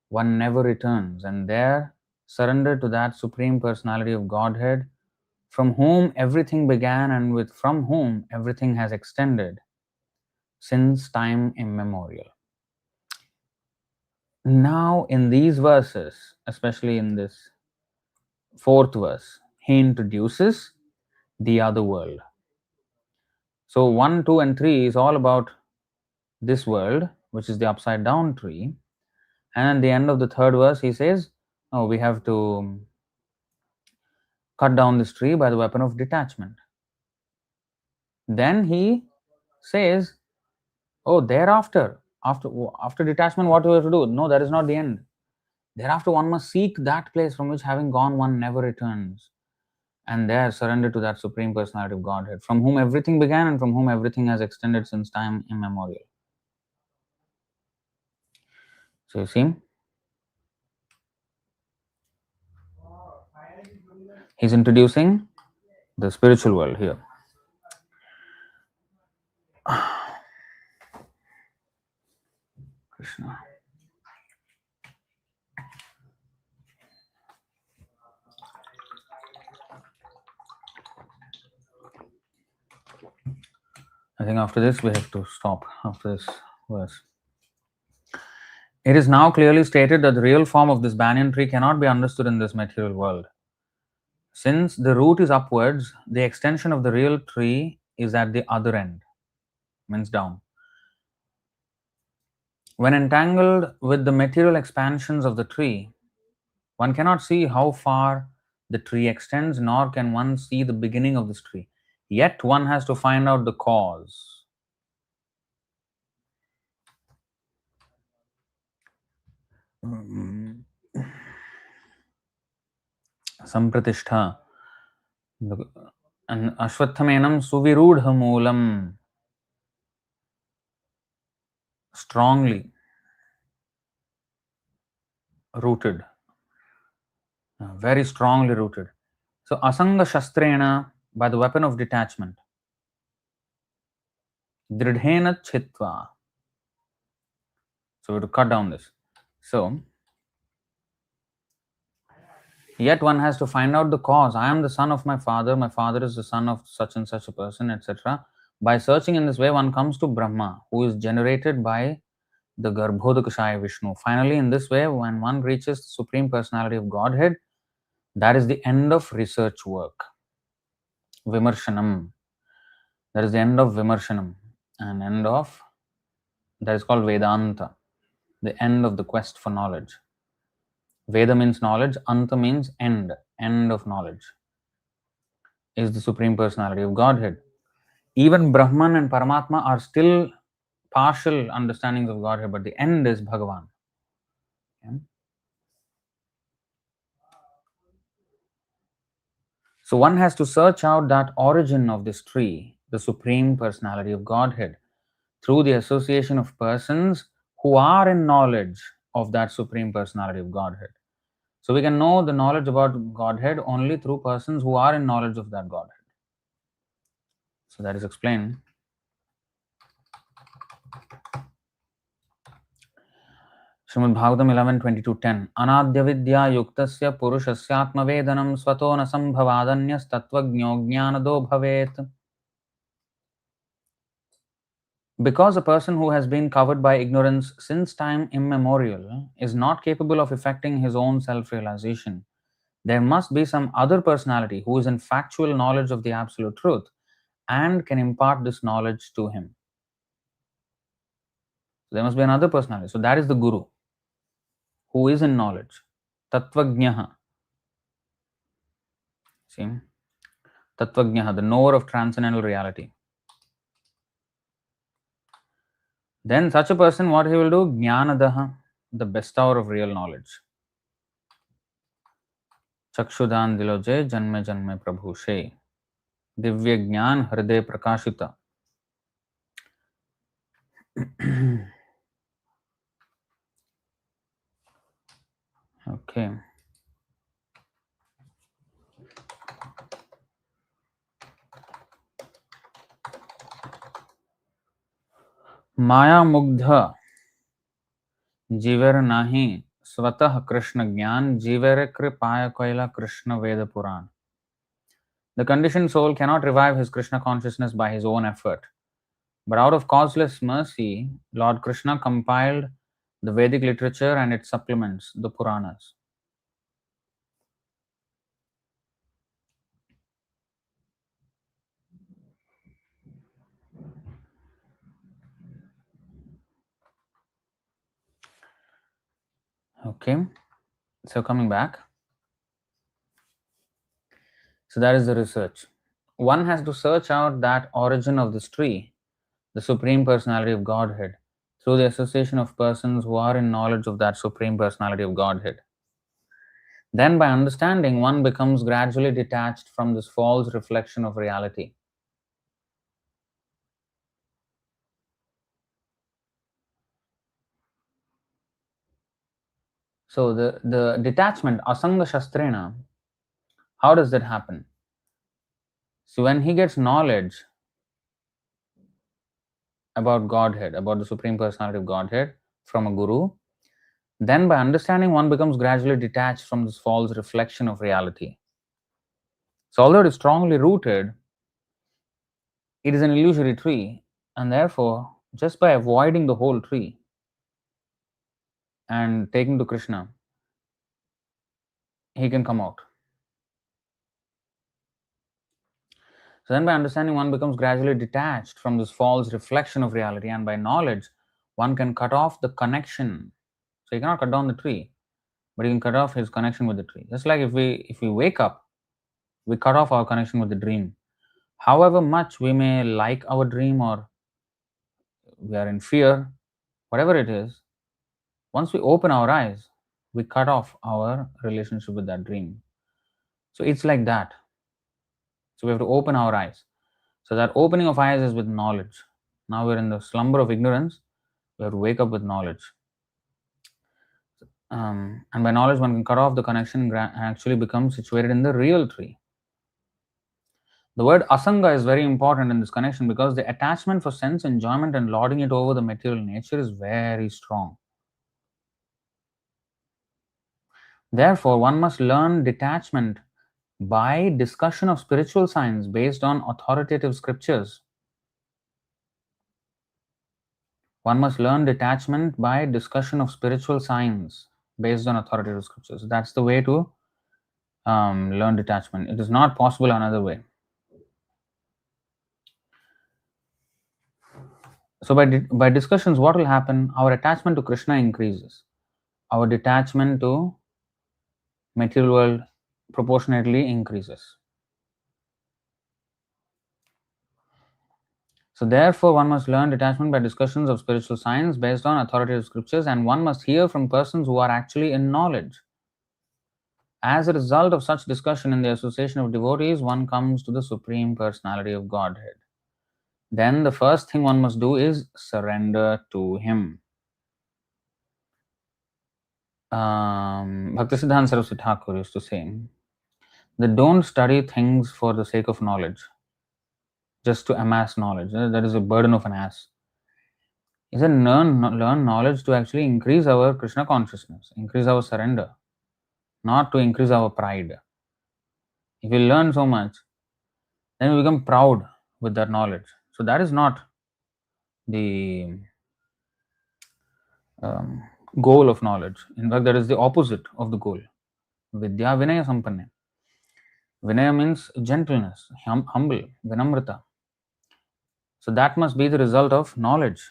one never returns, and there surrender to that Supreme Personality of Godhead, from whom everything began and from whom everything has extended since time immemorial. Now, in these verses, especially in this fourth verse, he introduces the other world. So 1, 2, and 3 is all about this world, which is the upside down tree. And at the end of the third verse, he says, oh, we have to cut down this tree by the weapon of detachment. Then he says, oh, thereafter, after detachment, what do we have to do? No, that is not the end. Thereafter, one must seek that place from which, having gone, one never returns, and there surrender to that Supreme Personality of Godhead, from whom everything began and from whom everything has extended since time immemorial. So you see, he's introducing the spiritual world here. Krishna. I think after this we have to stop after this verse. It is now clearly stated that the real form of this banyan tree cannot be understood in this material world. Since the root is upwards, the extension of the real tree is at the other end, means down. When entangled with the material expansions of the tree, one cannot see how far the tree extends, nor can one see the beginning of this tree. Yet one has to find out the cause. Sampratishtha. And Ashwattamenam suvirudha moolam. Strongly rooted. Very strongly rooted. So asanga shastrena, by the weapon of detachment. Dridhena chitva. So we have to cut down this. So yet one has to find out the cause. I am the son of my father is the son of such and such a person, etc. By searching in this way, one comes to Brahma, who is generated by the Garbhodakashaya Vishnu. Finally, in this way, when one reaches the Supreme Personality of Godhead, that is the end of research work. Vimarshanam. That is the end of Vimarshanam. And end of, that is called Vedanta. The end of the quest for knowledge. Veda means knowledge, Anta means end of knowledge, is the Supreme Personality of Godhead. Even Brahman and Paramatma are still partial understandings of Godhead, but the end is Bhagavan. Okay? So one has to search out that origin of this tree, the Supreme Personality of Godhead, through the association of persons who are in knowledge of that Supreme Personality of Godhead. So we can know the knowledge about Godhead only through persons who are in knowledge of that Godhead. So that is explained. Srimad Bhagavatam 11:22-10. Anadya vidya yuktasya puruṣasyatmavedanam svato na sambhavadanyas tattvajño jnanado bhavet. Because a person who has been covered by ignorance since time immemorial is not capable of effecting his own self-realization, there must be some other personality who is in factual knowledge of the absolute truth and can impart this knowledge to him. So there must be another personality. So that is the Guru, who is in knowledge. Tattvajñaha. See? Tattvajñaha, the knower of transcendental reality. Then such a person, what he will do? Jnanadaha, the bestower of real knowledge. Chakshudan diloje janme janme prabhushe. Divya jnana hriday prakashita. Okay. Maya Mugdha Jiver Nahi Swatah Krishna Gyan Jivere Kripaya Kaila Krishna Veda Puran. The conditioned soul cannot revive his Krishna consciousness by his own effort. But out of causeless mercy, Lord Krishna compiled the Vedic literature and its supplements, the Puranas. Okay, so coming back. So that is the research. One has to search out that origin of this tree, the Supreme Personality of Godhead, through the association of persons who are in knowledge of that Supreme Personality of Godhead. Then, by understanding, one becomes gradually detached from this false reflection of reality. So, the detachment, asanga shastrena, how does that happen? So, when he gets knowledge about Godhead, about the Supreme Personality of Godhead from a guru, then by understanding, one becomes gradually detached from this false reflection of reality. So, although it is strongly rooted, it is an illusory tree, and therefore, just by avoiding the whole tree and taking to Krishna, he can come out. So then, by understanding, one becomes gradually detached from this false reflection of reality, and by knowledge, one can cut off the connection. So he cannot cut down the tree, but he can cut off his connection with the tree. Just like if we wake up, we cut off our connection with the dream. However much we may like our dream or we are in fear, whatever it is, once we open our eyes, we cut off our relationship with that dream. So it's like that. So we have to open our eyes. So that opening of eyes is with knowledge. Now we're in the slumber of ignorance. We have to wake up with knowledge. And by knowledge, one can cut off the connection and actually become situated in the real tree. The word asanga is very important in this connection because the attachment for sense enjoyment and lording it over the material nature is very strong. Therefore, one must learn detachment by discussion of spiritual science based on authoritative scriptures. One must learn detachment by discussion of spiritual science based on authoritative scriptures. That's the way to learn detachment. It is not possible another way. So by discussions, what will happen? Our attachment to Krishna increases. Our detachment to material world proportionately increases. So therefore, one must learn detachment by discussions of spiritual science based on authoritative scriptures, and one must hear from persons who are actually in knowledge. As a result of such discussion in the association of devotees, one comes to the Supreme Personality of Godhead. Then the first thing one must do is surrender to Him. Bhaktisiddhanta Saraswati Thakur used to say that don't study things for the sake of knowledge, just to amass knowledge. That is a burden of an ass. He said, learn knowledge to actually increase our Krishna consciousness, increase our surrender, not to increase our pride. If we learn so much, then we become proud with that knowledge. So that is not the goal of knowledge. In fact, that is the opposite of the goal. Vidya Vinaya Sampanne. Vinaya means gentleness, humble, Vinamrita. So that must be the result of knowledge.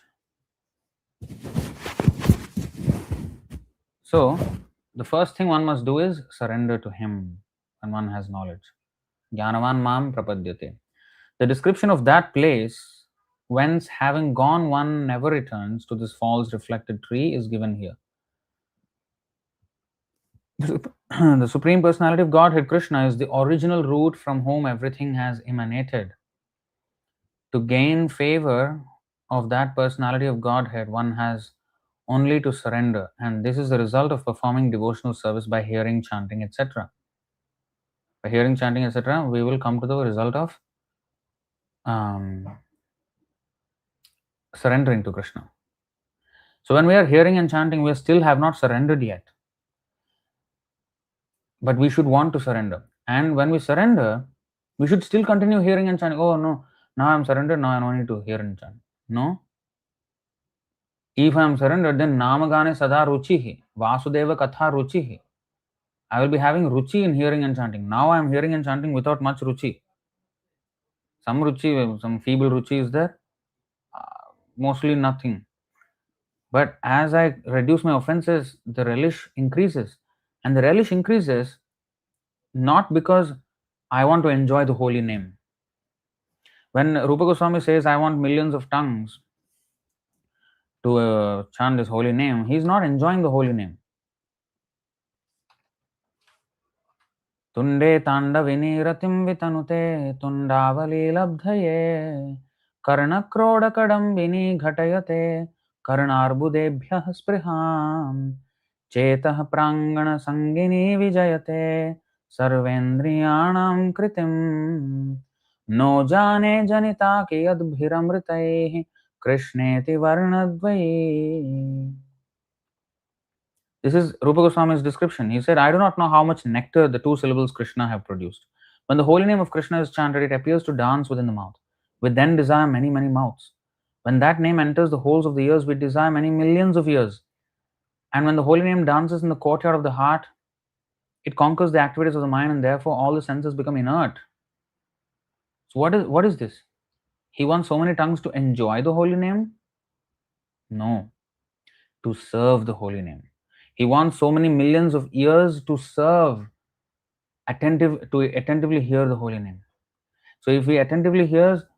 So the first thing one must do is surrender to Him when one has knowledge. Jnanavan mam prapadyate. The description of that place, whence having gone one never returns to this false reflected tree, is given here. The Supreme Personality of Godhead, Krishna, is the original root from whom everything has emanated. To gain favor of that personality of Godhead, one has only to surrender. And this is the result of performing devotional service by hearing, chanting, etc. By hearing, chanting, etc., we will come to the result of surrendering to Krishna. So when we are hearing and chanting, we still have not surrendered yet. But we should want to surrender. And when we surrender, we should still continue hearing and chanting. Oh no, now I'm surrendered, now I don't need to hear and chant. No. If I am surrendered, then Namagane Sada Ruchihi, Vasudeva Katha Ruchihi. I will be having ruchi in hearing and chanting. Now I am hearing and chanting without much ruchi. Some ruchi, some feeble ruchi is there, mostly nothing. But as I reduce my offenses, the relish increases. And the relish increases not because I want to enjoy the holy name. When Rupa Goswami says, I want millions of tongues to chant this holy name, he is not enjoying the holy name. Tunde tandavini ratim vitanute tundavali labdhaye karnakrodakadambini ghatayate karnarbudebhyah spriham chetah prangana sangini vijayate sarvendriyanam kritim no jane janita ki adbhiramritaihi krishneti varnadvai. This is Rupa Goswami's description. He said, I do not know how much nectar the two syllables Krishna have produced. When the holy name of Krishna is chanted, it appears to dance within the mouth. We then desire many, many mouths. When that name enters the holes of the ears, we desire many millions of ears. And when the holy name dances in the courtyard of the heart, it conquers the activities of the mind, and therefore all the senses become inert. So what is this? He wants so many tongues to enjoy the holy name? No, to serve the holy name. He wants so many millions of ears to serve, attentively hear the holy name. So if we attentively hear,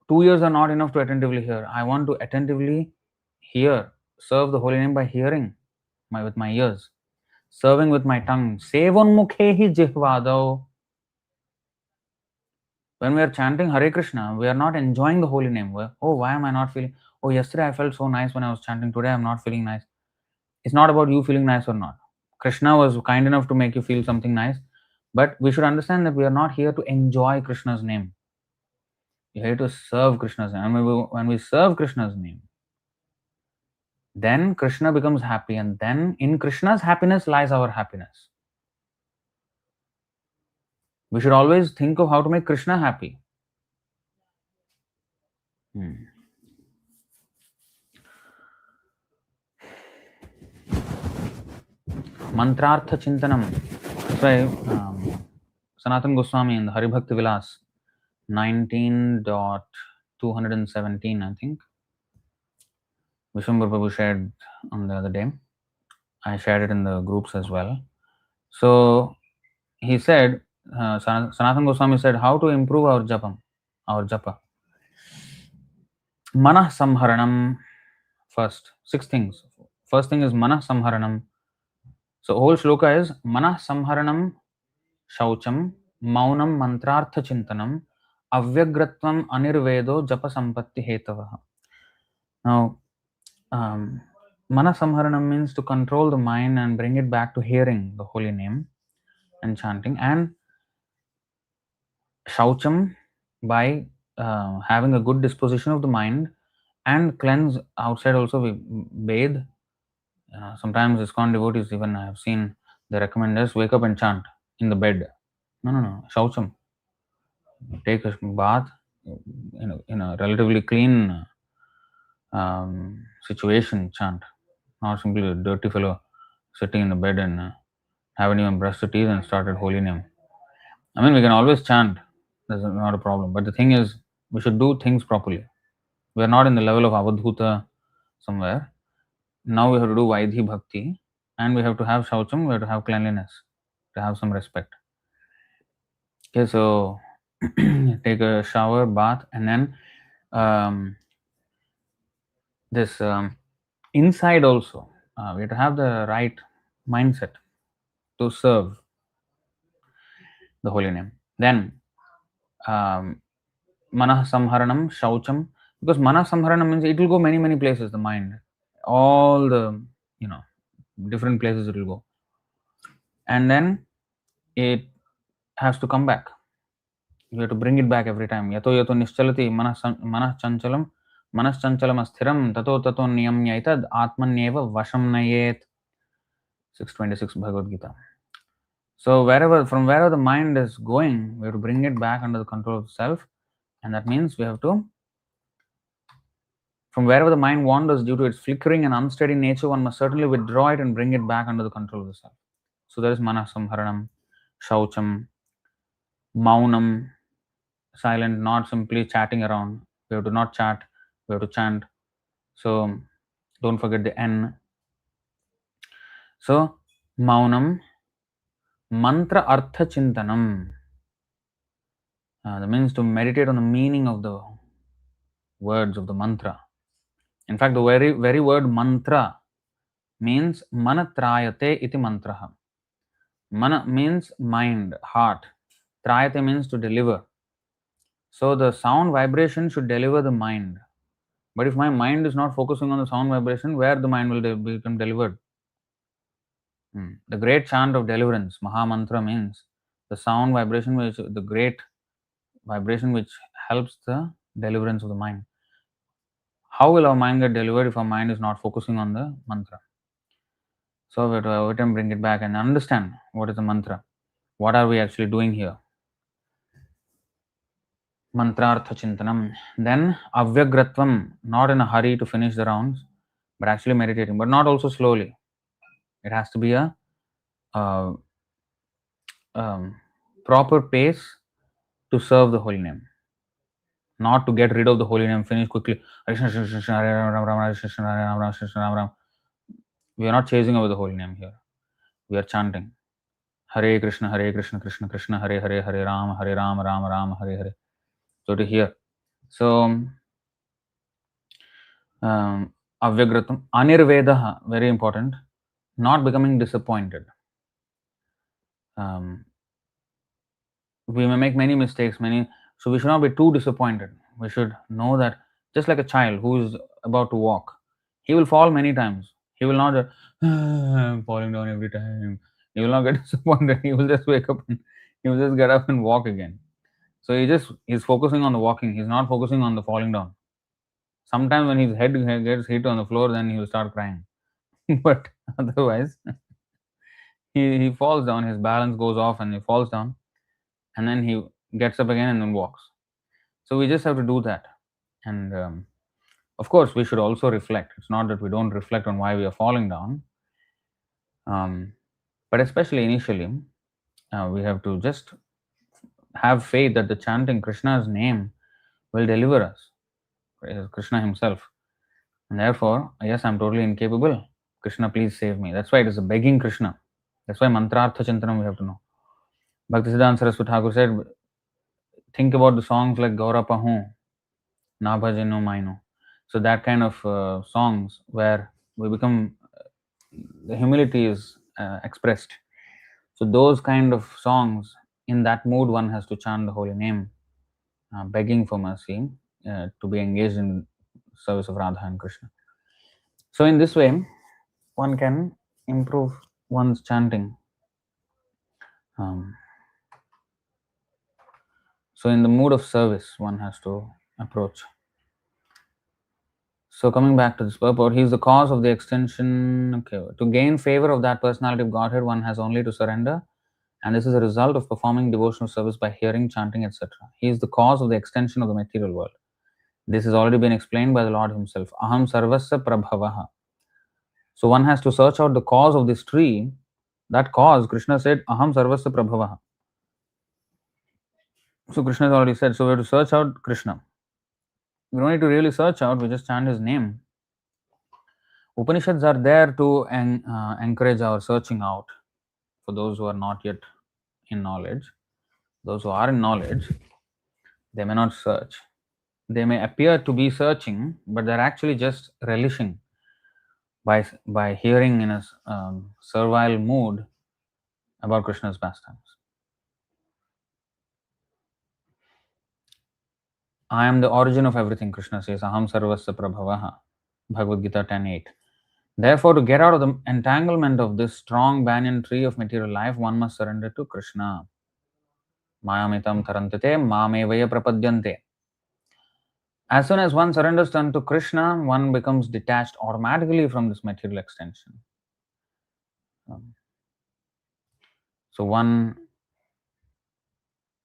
2 years are not enough to attentively hear. I want to attentively hear, serve the holy name by hearing with my ears, serving with my tongue. Sevonmukhehi jihvadau. When we are chanting Hare Krishna, we are not enjoying the holy name. Oh, why am I not feeling? Oh, yesterday I felt so nice when I was chanting. Today I'm not feeling nice. It's not about you feeling nice or not. Krishna was kind enough to make you feel something nice. But we should understand that we are not here to enjoy Krishna's name. We are here to serve Krishna's name. And when we serve Krishna's name, then Krishna becomes happy. And then in Krishna's happiness lies our happiness. We should always think of how to make Krishna happy. Mantrartha Chintanam. That's why Sanatana Goswami in the Hari Bhakti Vilas 19.217, I think, Vishwambara Prabhu shared on the other day. I shared it in the groups as well. So he said, Sanatana Goswami said, how to improve our japa. Manah samharanam first. 6 things. First thing is manah samharanam. So whole shloka is manah samharanam shaucham maunam mantrartha chintanam avyagratvam anirvedo japa sampatti hetavaha. Now, mana samharanam means to control the mind and bring it back to hearing the holy name and chanting, and shaucham by having a good disposition of the mind, and cleanse outside also. We bathe. Sometimes ISKCON devotees, even I have seen, they recommend us wake up and chant in the bed. No. Shaucham. Take a bath in a relatively clean situation, chant. Not simply a dirty fellow sitting in the bed and haven't even brushed the teeth and started holy name. I mean, we can always chant. That's not a problem. But the thing is, we should do things properly. We are not in the level of Avadhuta somewhere. Now we have to do Vaidhi Bhakti, and we have to have Shaucham, we have to have cleanliness, to have some respect. Okay, so take a shower, bath, and then this inside also, we have to have the right mindset to serve the holy name. Then manah samharanam shaucham, because manah samharanam means it will go many places, the mind. all the, you know, different places it will go. And then it has to come back. You have to bring it back every time. Yato yato nischalati manah chanchalam asthiram tato tato niyamya itad atmanyeva vasham nayet. 626 Bhagavad Gita. So from wherever the mind is going, we have to bring it back under the control of the self, and that means we have to, from wherever the mind wanders due to its flickering and unsteady nature, one must certainly withdraw it and bring it back under the control of the self. So there is manasamharanam, shaucham, maunam, silent, not simply chatting around. We have to not chat, we have to chant. So don't forget the N. So maunam, mantra artha chintanam. That means to meditate on the meaning of the words of the mantra. In fact, the very word mantra means manatrayate iti mantraha. Mana means mind, heart. Trayate means to deliver. So the sound vibration should deliver the mind. But if my mind is not focusing on the sound vibration, where the mind will become delivered? The great chant of deliverance, Maha Mantra, means the sound vibration, the great vibration which helps the deliverance of the mind. How will our mind get delivered if our mind is not focusing on the mantra? So we have to every time bring it back and understand what is the mantra. What are we actually doing here? Mantrartha Chintanam. Then Avyagratvam, not in a hurry to finish the rounds, but actually meditating, but not also slowly. It has to be a uh, proper pace to serve the holy name, not to get rid of the holy name, finish quickly. We are not chasing over the holy name here. We are chanting Hare Krishna, Krishna Krishna, Hare Hare, Hare Rama, Rama Rama, Hare Hare. So to hear. So Avyagratam, Anirvedaha, very important, not becoming disappointed. We may make many mistakes, so we should not be too disappointed. We should know that just like a child who is about to walk, he will fall many times. He will not I'm falling down every time. He will not get disappointed. He will just wake up and he will just get up and walk again. So he's focusing on the walking. He's not focusing on the falling down. Sometimes when his head gets hit on the floor, then he will start crying. But otherwise, he falls down. His balance goes off and he falls down, and then he gets up again and then walks. So we just have to do that. And of course, we should also reflect. It's not that we don't reflect on why we are falling down, but especially initially, we have to just have faith that the chanting Krishna's name will deliver us. Krishna himself. And therefore, yes, I'm totally incapable. Krishna, please save me. That's why it is a begging Krishna. That's why mantrartha chintanam we have to know. Bhaktisiddhanta Saraswati Thakur said, think about the songs like Gaura Pahu, Na Bhajano Maino. So that kind of songs where we become, the humility is expressed. So those kind of songs, in that mood, one has to chant the holy name, begging for mercy, to be engaged in service of Radha and Krishna. So in this way, one can improve one's chanting. So in the mood of service, one has to approach. So coming back to this purport, he is the cause of the extension. Okay, to gain favor of that personality of Godhead, one has only to surrender, and this is a result of performing devotional service by hearing, chanting, etc. He is the cause of the extension of the material world. This has already been explained by the Lord himself. Aham sarvasya prabhavaha. So one has to search out the cause of this tree. That cause, Krishna said, Aham sarvasya prabhavaha. So Krishna has already said, so we have to search out Krishna. We don't need to really search out, we just chant his name. Upanishads are there to encourage our searching out for those who are not yet in knowledge. Those who are in knowledge, they may not search. They may appear to be searching, but they're actually just relishing by hearing in a servile mood about Krishna's pastimes. I am the origin of everything, Krishna says. Aham sarvasya prabhavaha. Bhagavad Gita 10:8. Therefore, to get out of the entanglement of this strong banyan tree of material life, one must surrender to Krishna. Mayamitam tarantate mamevaya prapadyante. As soon as one surrenders to Krishna, one becomes detached automatically from this material extension. So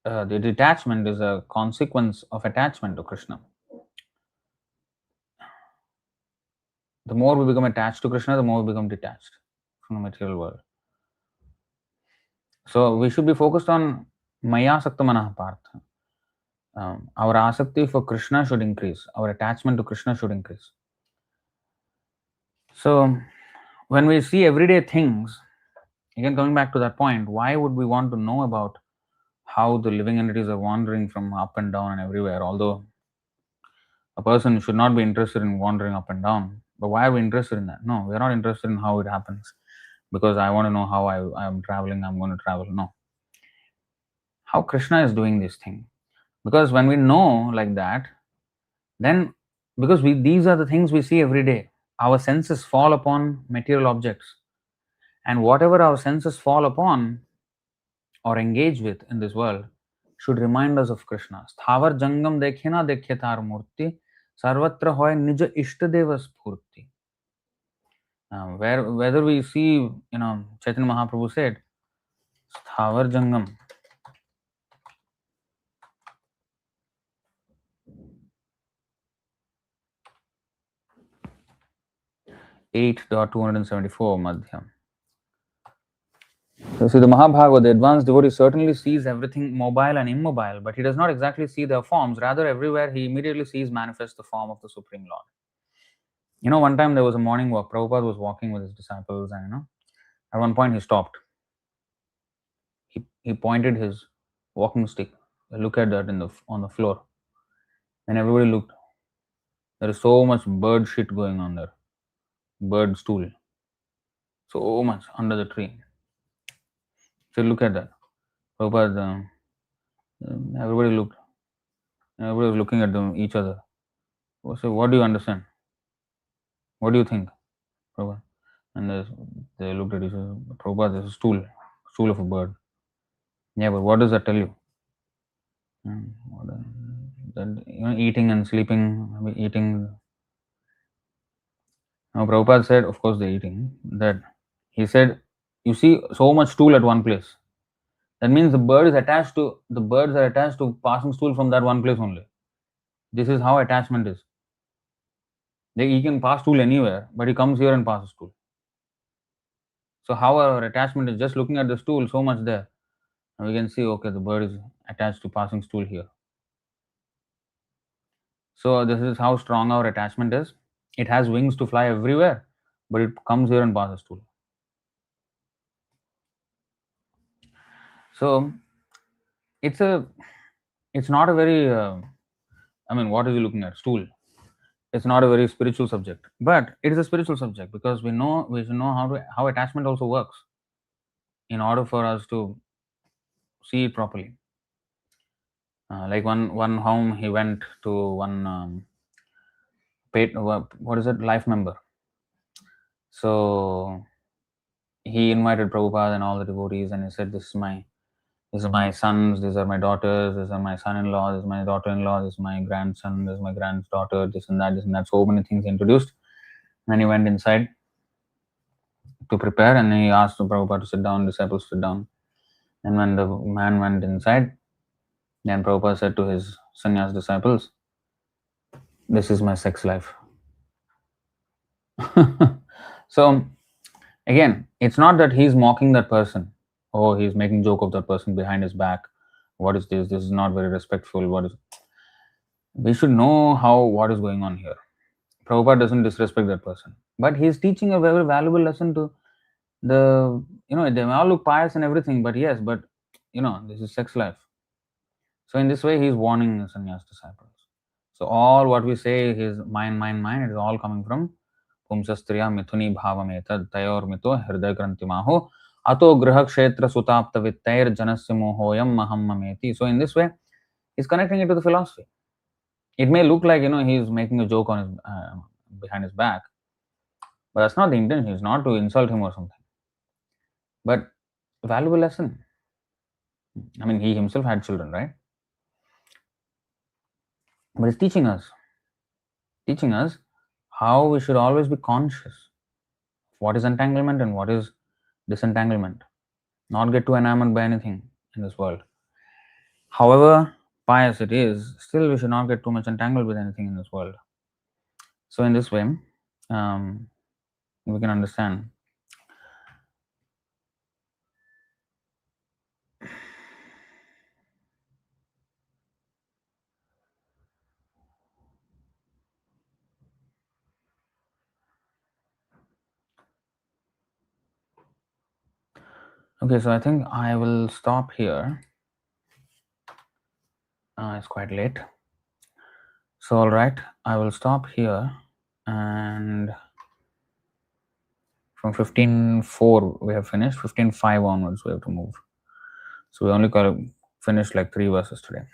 the detachment is a consequence of attachment to Krishna. The more we become attached to Krishna, the more we become detached from the material world. So we should be focused on Maya Saktamana Partha. Our asakti for Krishna should increase. Our attachment to Krishna should increase. So when we see everyday things, again coming back to that point, why would we want to know about how the living entities are wandering from up and down and everywhere? Although a person should not be interested in wandering up and down, but why are we interested in that? No, we are not interested in how it happens because I want to know how I am traveling, I'm going to travel. No. How Krishna is doing this thing. Because when we know like that, then because these are the things we see every day, our senses fall upon material objects. And whatever our senses fall upon or engage with in this world should remind us of Krishna. Sthavar jangam dekhe na dekhe tar murti, sarvatra hoy nij ishtadeva spurti. Whether we see, Chaitanya Mahaprabhu said, Sthavar jangam. 8.274 Madhyam. So see, the Mahabharata, the advanced devotee certainly sees everything mobile and immobile, but he does not exactly see their forms. Rather, everywhere he immediately sees manifest the form of the Supreme Lord. One time there was a morning walk. Prabhupada was walking with his disciples, and at one point he stopped. He pointed his walking stick. Look at that on the floor, and everybody looked. There is so much bird shit going on there, bird stool, so much under the tree. So look at that. Prabhupada, everybody looked. Everybody was looking at them, each other. So, what do you understand? What do you think, Prabhupada? And they looked at each other. Prabhupada, there's a stool of a bird. Yeah, but what does that tell you? That eating and sleeping, eating. Now, Prabhupada said, of course, they're eating. That he said, you see so much stool at one place. That means the birds are attached to passing stool from that one place only. This is how attachment is. He can pass stool anywhere, but he comes here and passes stool. So how our attachment is just looking at the stool, so much there. And we can see, okay, the bird is attached to passing stool here. So this is how strong our attachment is. It has wings to fly everywhere, but it comes here and passes stool. So it's not a very, what is he looking at? Stool. It's not a very spiritual subject, but it is a spiritual subject because we should know how attachment also works in order for us to see it properly. Like one home, he went to one life member. So he invited Prabhupada and all the devotees, and he said, "This is my sons, these are my daughters, this are my son-in-law, this is my daughter-in-law, this is my grandson, this is my granddaughter, this and that, this and that." So many things introduced. And then he went inside to prepare, and then he asked Prabhupada to sit down, disciples sit down. And when the man went inside, then Prabhupada said to his sannyas disciples, "This is my sex life." So again, it's not that he's mocking that person or he's making joke of that person behind his back. What is this? This is not very respectful. We should know what is going on here. Prabhupada doesn't disrespect that person, but he's teaching a very valuable lesson to they may all look pious and everything, but yes, but this is sex life. So in this way, he's warning the sannyas disciples. So all what we say is mind, it is all coming from Pumsastriya mithuni bhavametad tayor mito hriday grantimaho ato graha kshetra sutapta vittair janasya mohoyam maham mameti. So in this way, he's connecting it to the philosophy. It may look like he's making a joke on his behind his back, But that's not the intention. It's not to insult him or something. But valuable lesson. I mean, he himself had children, right? But it's teaching us how we should always be conscious of what is entanglement and what is disentanglement. Not get too enamored by anything in this world. However pious it is, still we should not get too much entangled with anything in this world. So in this way, we can understand. Okay, so I think I will stop here. It's quite late. So all right, I will stop here, and from 15:4 we have finished. 15:5 onwards we have to move. So we only finished like 3 verses today.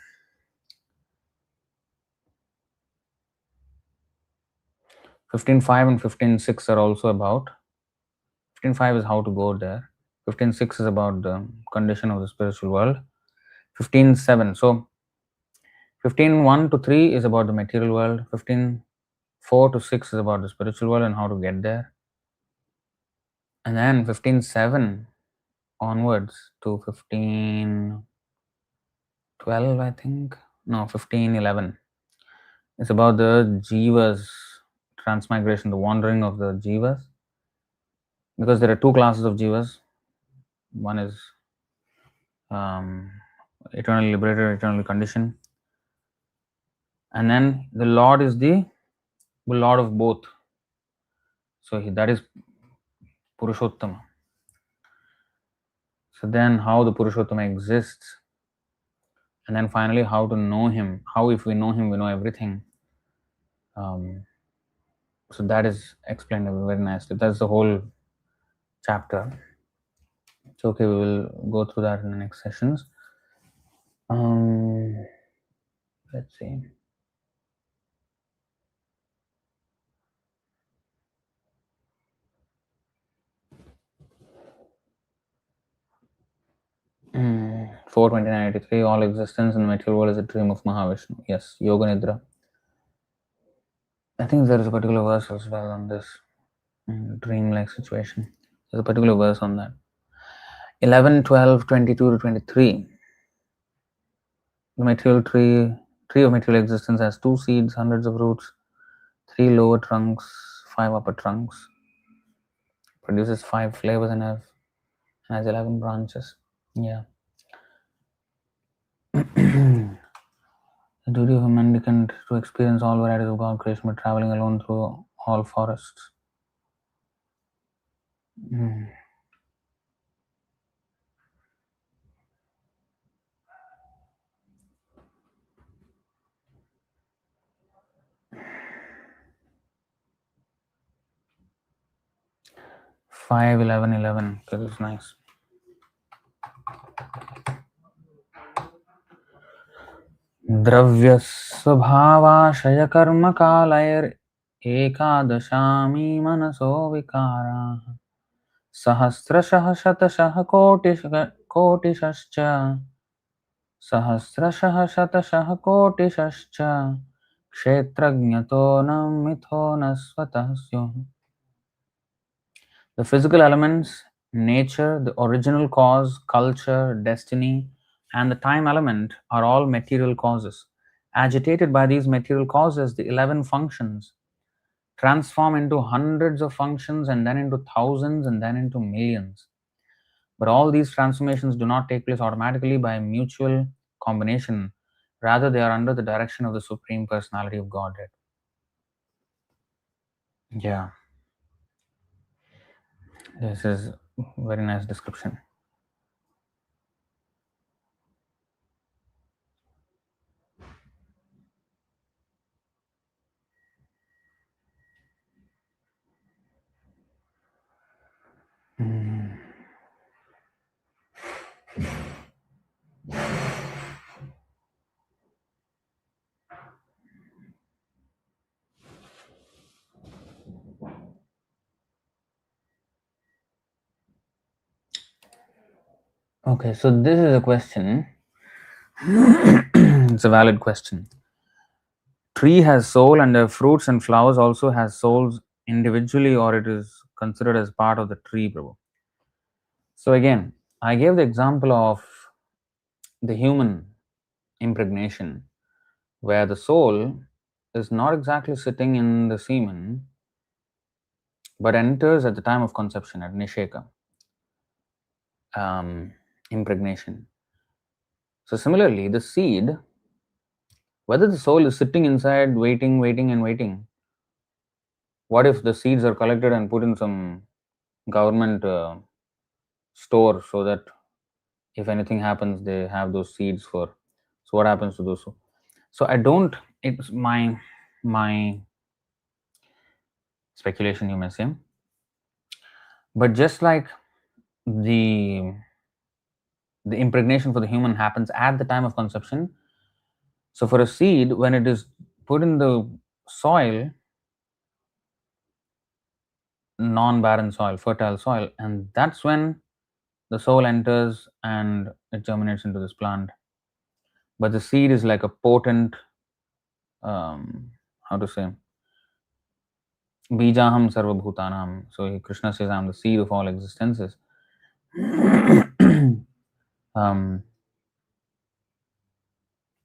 15:5 and 15:6 are also about. 15:5 is how to go there. 15:6 is about the condition of the spiritual world. 15:7. So 15:1 to 3 is about the material world. 15:4 to 6 is about the spiritual world and how to get there. And then 15:7 onwards to 15:12, I think. No, 15:11. It's about the jivas transmigration, the wandering of the jivas. Because there are 2 classes of jivas. One is eternally liberated, eternally conditioned. And then the Lord is the Lord of both. So that is Puruṣottama. So then how the Puruṣottama exists, and then finally how to know him, how if we know him, we know everything. So that is explained very nicely. That's the whole chapter. So okay, we will go through that in the next sessions. Let's see. Mm, 42983, all existence in the material world is a dream of Mahavishnu. Yes, Yoga Nidra. I think there is a particular verse as well on this dream-like situation. There's a particular verse on that. 11, 12, 22 to 23. The material tree of material existence has 2 seeds, hundreds of roots, 3 lower trunks, 5 upper trunks. Produces 5 flavors and has 11 branches. Yeah. The duty of a mendicant to experience all varieties of God creation by traveling alone through all forests. 5, 11, 11. Okay, this is nice. द्रव्यस्वभावाशय कर्म कालैर् एकादशामी मनसो विकाराः सहस्रशः शतशः कोटिशश्च सहस्रशः शतशः कोटिशश्च क्षेत्रज्ञतो न मिथो न स्वतः स्युः. The physical elements, nature, the original cause, culture, destiny, and the time element are all material causes. Agitated by these material causes, the 11 functions transform into hundreds of functions and then into thousands and then into millions. But all these transformations do not take place automatically by mutual combination. Rather, they are under the direction of the Supreme Personality of Godhead. Yeah. This is a very nice description. Okay, so this is a question. It's a valid question. Tree has soul, and the fruits and flowers also has souls individually, or it is considered as part of the tree, Prabhu. So again, I gave the example of the human impregnation, where the soul is not exactly sitting in the semen, but enters at the time of conception, at Nisheka, impregnation. So similarly, the seed, whether the soul is sitting inside, waiting, waiting, and waiting, what if the seeds are collected and put in some government store so that if anything happens, they have those seeds for. So what happens to those? So I don't. It's my speculation, you may say. But just like the the impregnation for the human happens at the time of conception, so for a seed, when it is put in the soil, non-barren soil, fertile soil, and that's when the soul enters and it germinates into this plant. But the seed is like a potent, how to say, Bijaham Sarvabhutanam. So Krishna says, I'm the seed of all existences. um,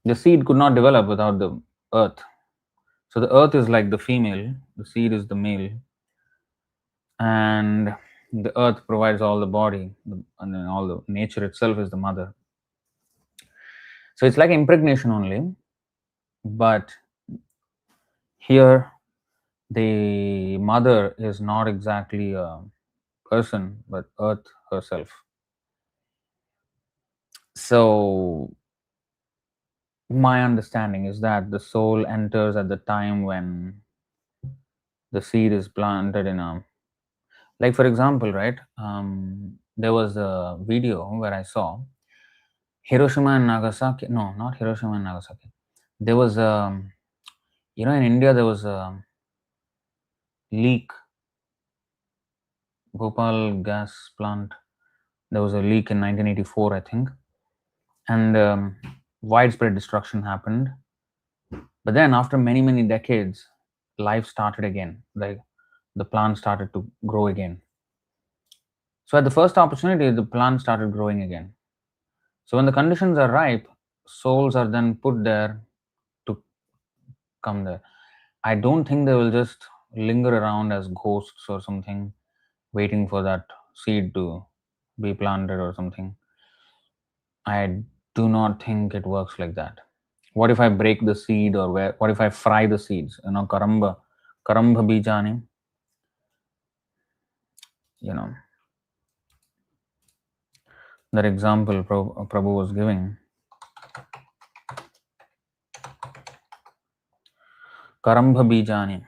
the seed could not develop without the earth. So the earth is like the female, the seed is the male, and the earth provides all the body, and then all the nature itself is the mother. So it's like impregnation only, but here the mother is not exactly a person, but earth herself. So my understanding is that the soul enters at the time when the seed is planted in a, like for example, right, there was a video where I saw Hiroshima and Nagasaki. No, not Hiroshima and Nagasaki. There was a, in India there was a leak, Bhopal gas plant. There was a leak in 1984, I think, and widespread destruction happened. But then, after many many decades, life started again. Like the plant started to grow again. So at the first opportunity, the plant started growing again. So when the conditions are ripe, souls are then put there to come there. I don't think they will just linger around as ghosts or something, waiting for that seed to be planted or something. I do not think it works like that. What if I break the seed, or what if I fry the seeds? Karamba bijani, you know, that example Prabhu was giving. Karamba bijani,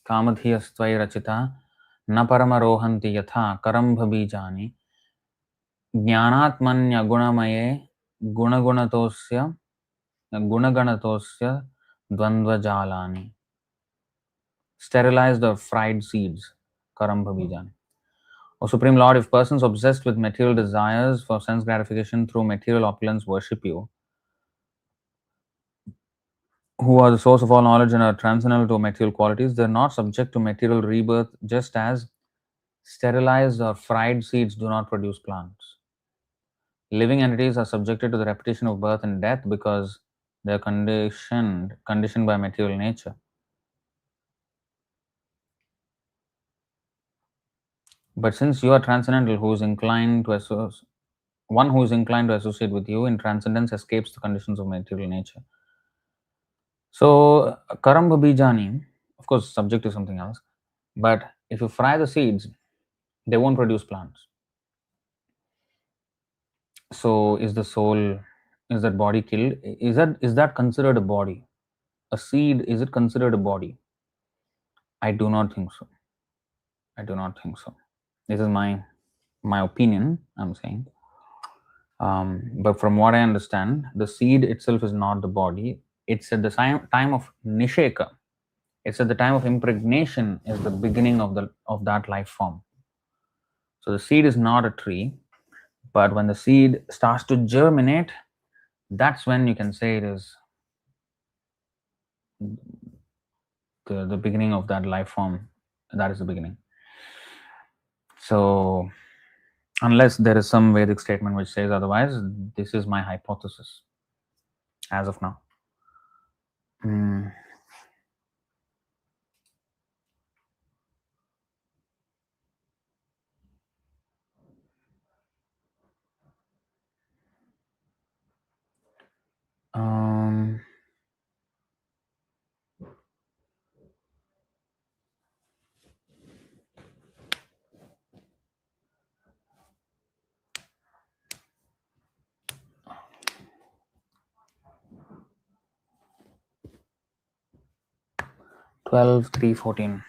kamadhiyastvai न परमरोहन्ति यथा करम्भबीजानि ज्ञानात्मन्यगुणमये गुणगुणतोस्य गुणगणतोस्य द्वन्द्वजालानि. Sterilized or fried seeds, karambhabijani. O Supreme Lord, if persons obsessed with material desires for sense gratification through material opulence worship you, who are the source of all knowledge and are transcendental to material qualities, they are not subject to material rebirth, just as sterilized or fried seeds do not produce plants. Living entities are subjected to the repetition of birth and death because they are conditioned by material nature. But since you are transcendental, who is inclined to one who is inclined to associate with you in transcendence escapes the conditions of material nature. So karamba bijani, of course, subject to something else. But if you fry the seeds, they won't produce plants. So is the soul, is that body killed? Is that considered a body? A seed, is it considered a body? I do not think so. I do not think so. This is my opinion, I'm saying. But from what I understand, the seed itself is not the body. It's at the time of nisheka. It's at the time of impregnation is the beginning of that life form. So the seed is not a tree. But when the seed starts to germinate, that's when you can say it is the beginning of that life form. That is the beginning. So, unless there is some Vedic statement which says otherwise, this is my hypothesis as of now. 12:3:14.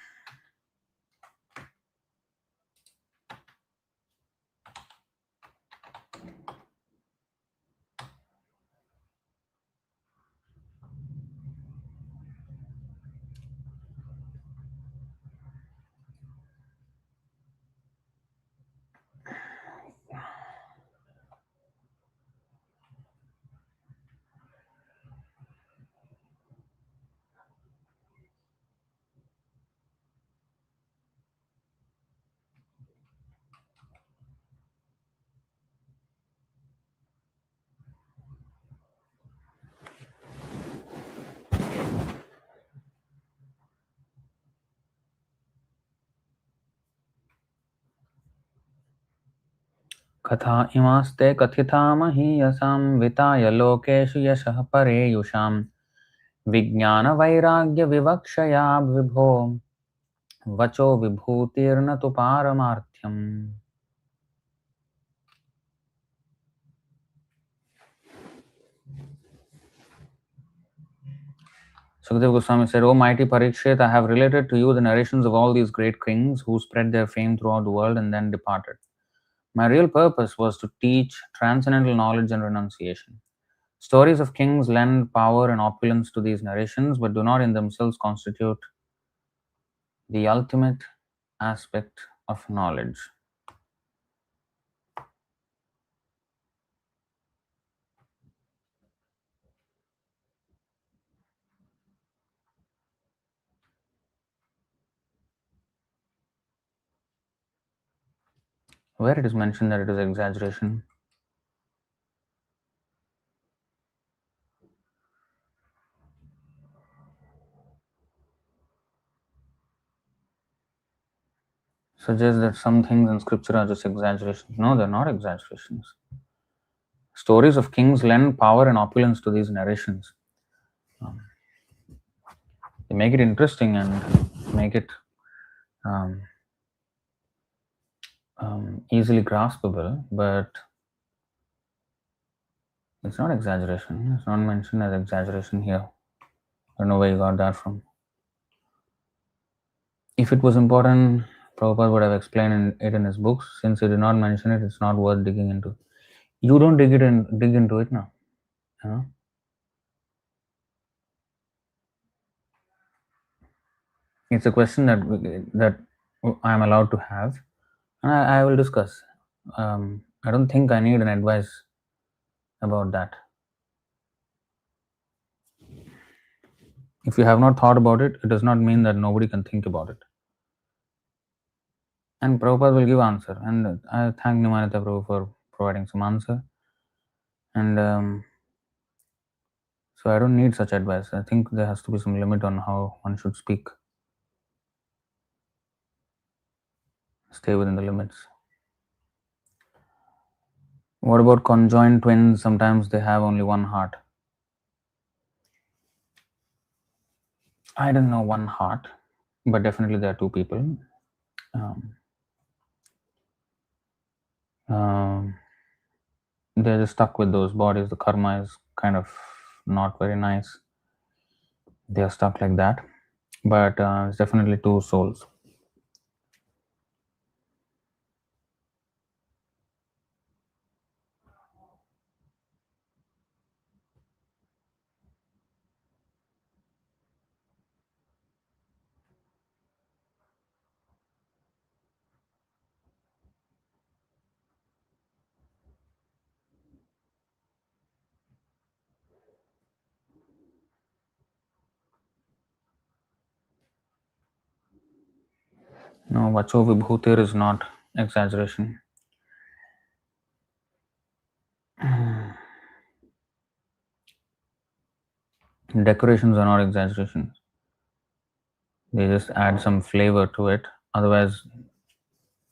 कथा इमास्ते कथितामहीयसां विताय लोकेषु यशः परेयुषां विज्ञानवैराग्यविवक्षया विभो वचो विभूतिर्न तु पारमार्थ्यम्. Sukadeva Goswami said, O mighty Parikshit, I have related to you the narrations of all these great kings who spread their fame throughout the world and then departed. My real purpose was to teach transcendental knowledge and renunciation. Stories of kings lend power and opulence to these narrations, but do not in themselves constitute the ultimate aspect of knowledge. Where it is mentioned that it is exaggeration. Suggests that some things in scripture are just exaggerations. No, they're not exaggerations. Stories of kings lend power and opulence to these narrations. They make it interesting and make it easily graspable, but it's not exaggeration. It's not mentioned as exaggeration here. I don't know where you got that from. If it was important, Prabhupada would have explained it in his books. Since he did not mention it, it's not worth digging into. You don't dig into it now. You know? It's a question that I am allowed to have, and I will discuss. I don't think I need an advice about that. If you have not thought about it, it does not mean that nobody can think about it. And Prabhupada will give answer. And I thank Nimanita Prabhu for providing some answer. And so I don't need such advice. I think there has to be some limit on how one should speak. Stay within the limits. What about conjoined twins? Sometimes they have only one heart. I don't know one heart, but definitely there are two people. They're just stuck with those bodies. The karma is kind of not very nice. They are stuck like that. But it's definitely two souls. No, Vacho Vibhutir is not exaggeration. Decorations are not exaggerations. They just add some flavor to it. Otherwise,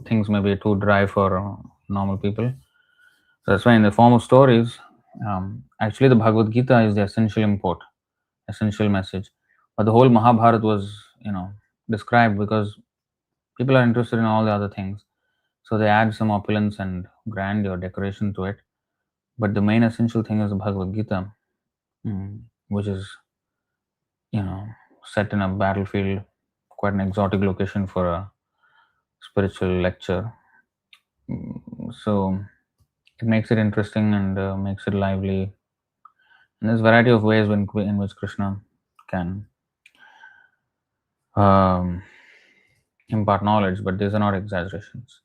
things may be too dry for normal people. So that's why in the form of stories, actually the Bhagavad Gita is the essential import, essential message. But the whole Mahabharata was, described because people are interested in all the other things. So they add some opulence and grandeur, decoration to it. But the main essential thing is the Bhagavad Gita, which is, set in a battlefield, quite an exotic location for a spiritual lecture. So it makes it interesting and makes it lively. And there's a variety of ways in which Krishna can impart knowledge, but these are not exaggerations.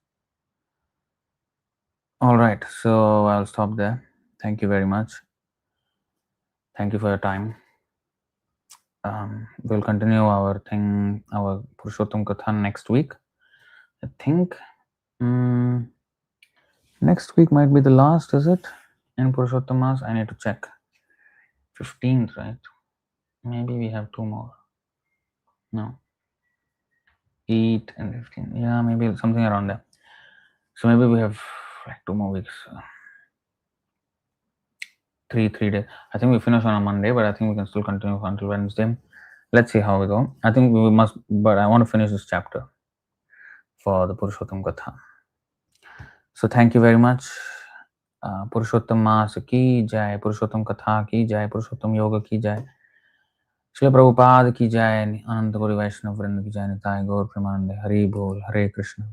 All right, so I'll stop there. Thank you very much. Thank you for your time. We'll continue our Puruṣottama-kathā next week. I think next week might be the last, is it? In Puruṣottamas, I need to check. 15th, right? Maybe we have 2 more. No. 8 and 15. Yeah, maybe something around there. So maybe we have like 2 more weeks. 3 days. I think we finish on a Monday, but I think we can still continue until Wednesday. Let's see how we go. I think we must, but I want to finish this chapter for the Puruṣottama-kathā. So thank you very much. Puruṣottama ki jai, Puruṣottama-kathā ki jai, Puruṣottama-yoga ki jai, Srila Prabhupada ki jai, Ananta Gauri Vaishnava Vrinda ki jai, Nitai Gaur Premanande, Hari Bol, Hare Krishna.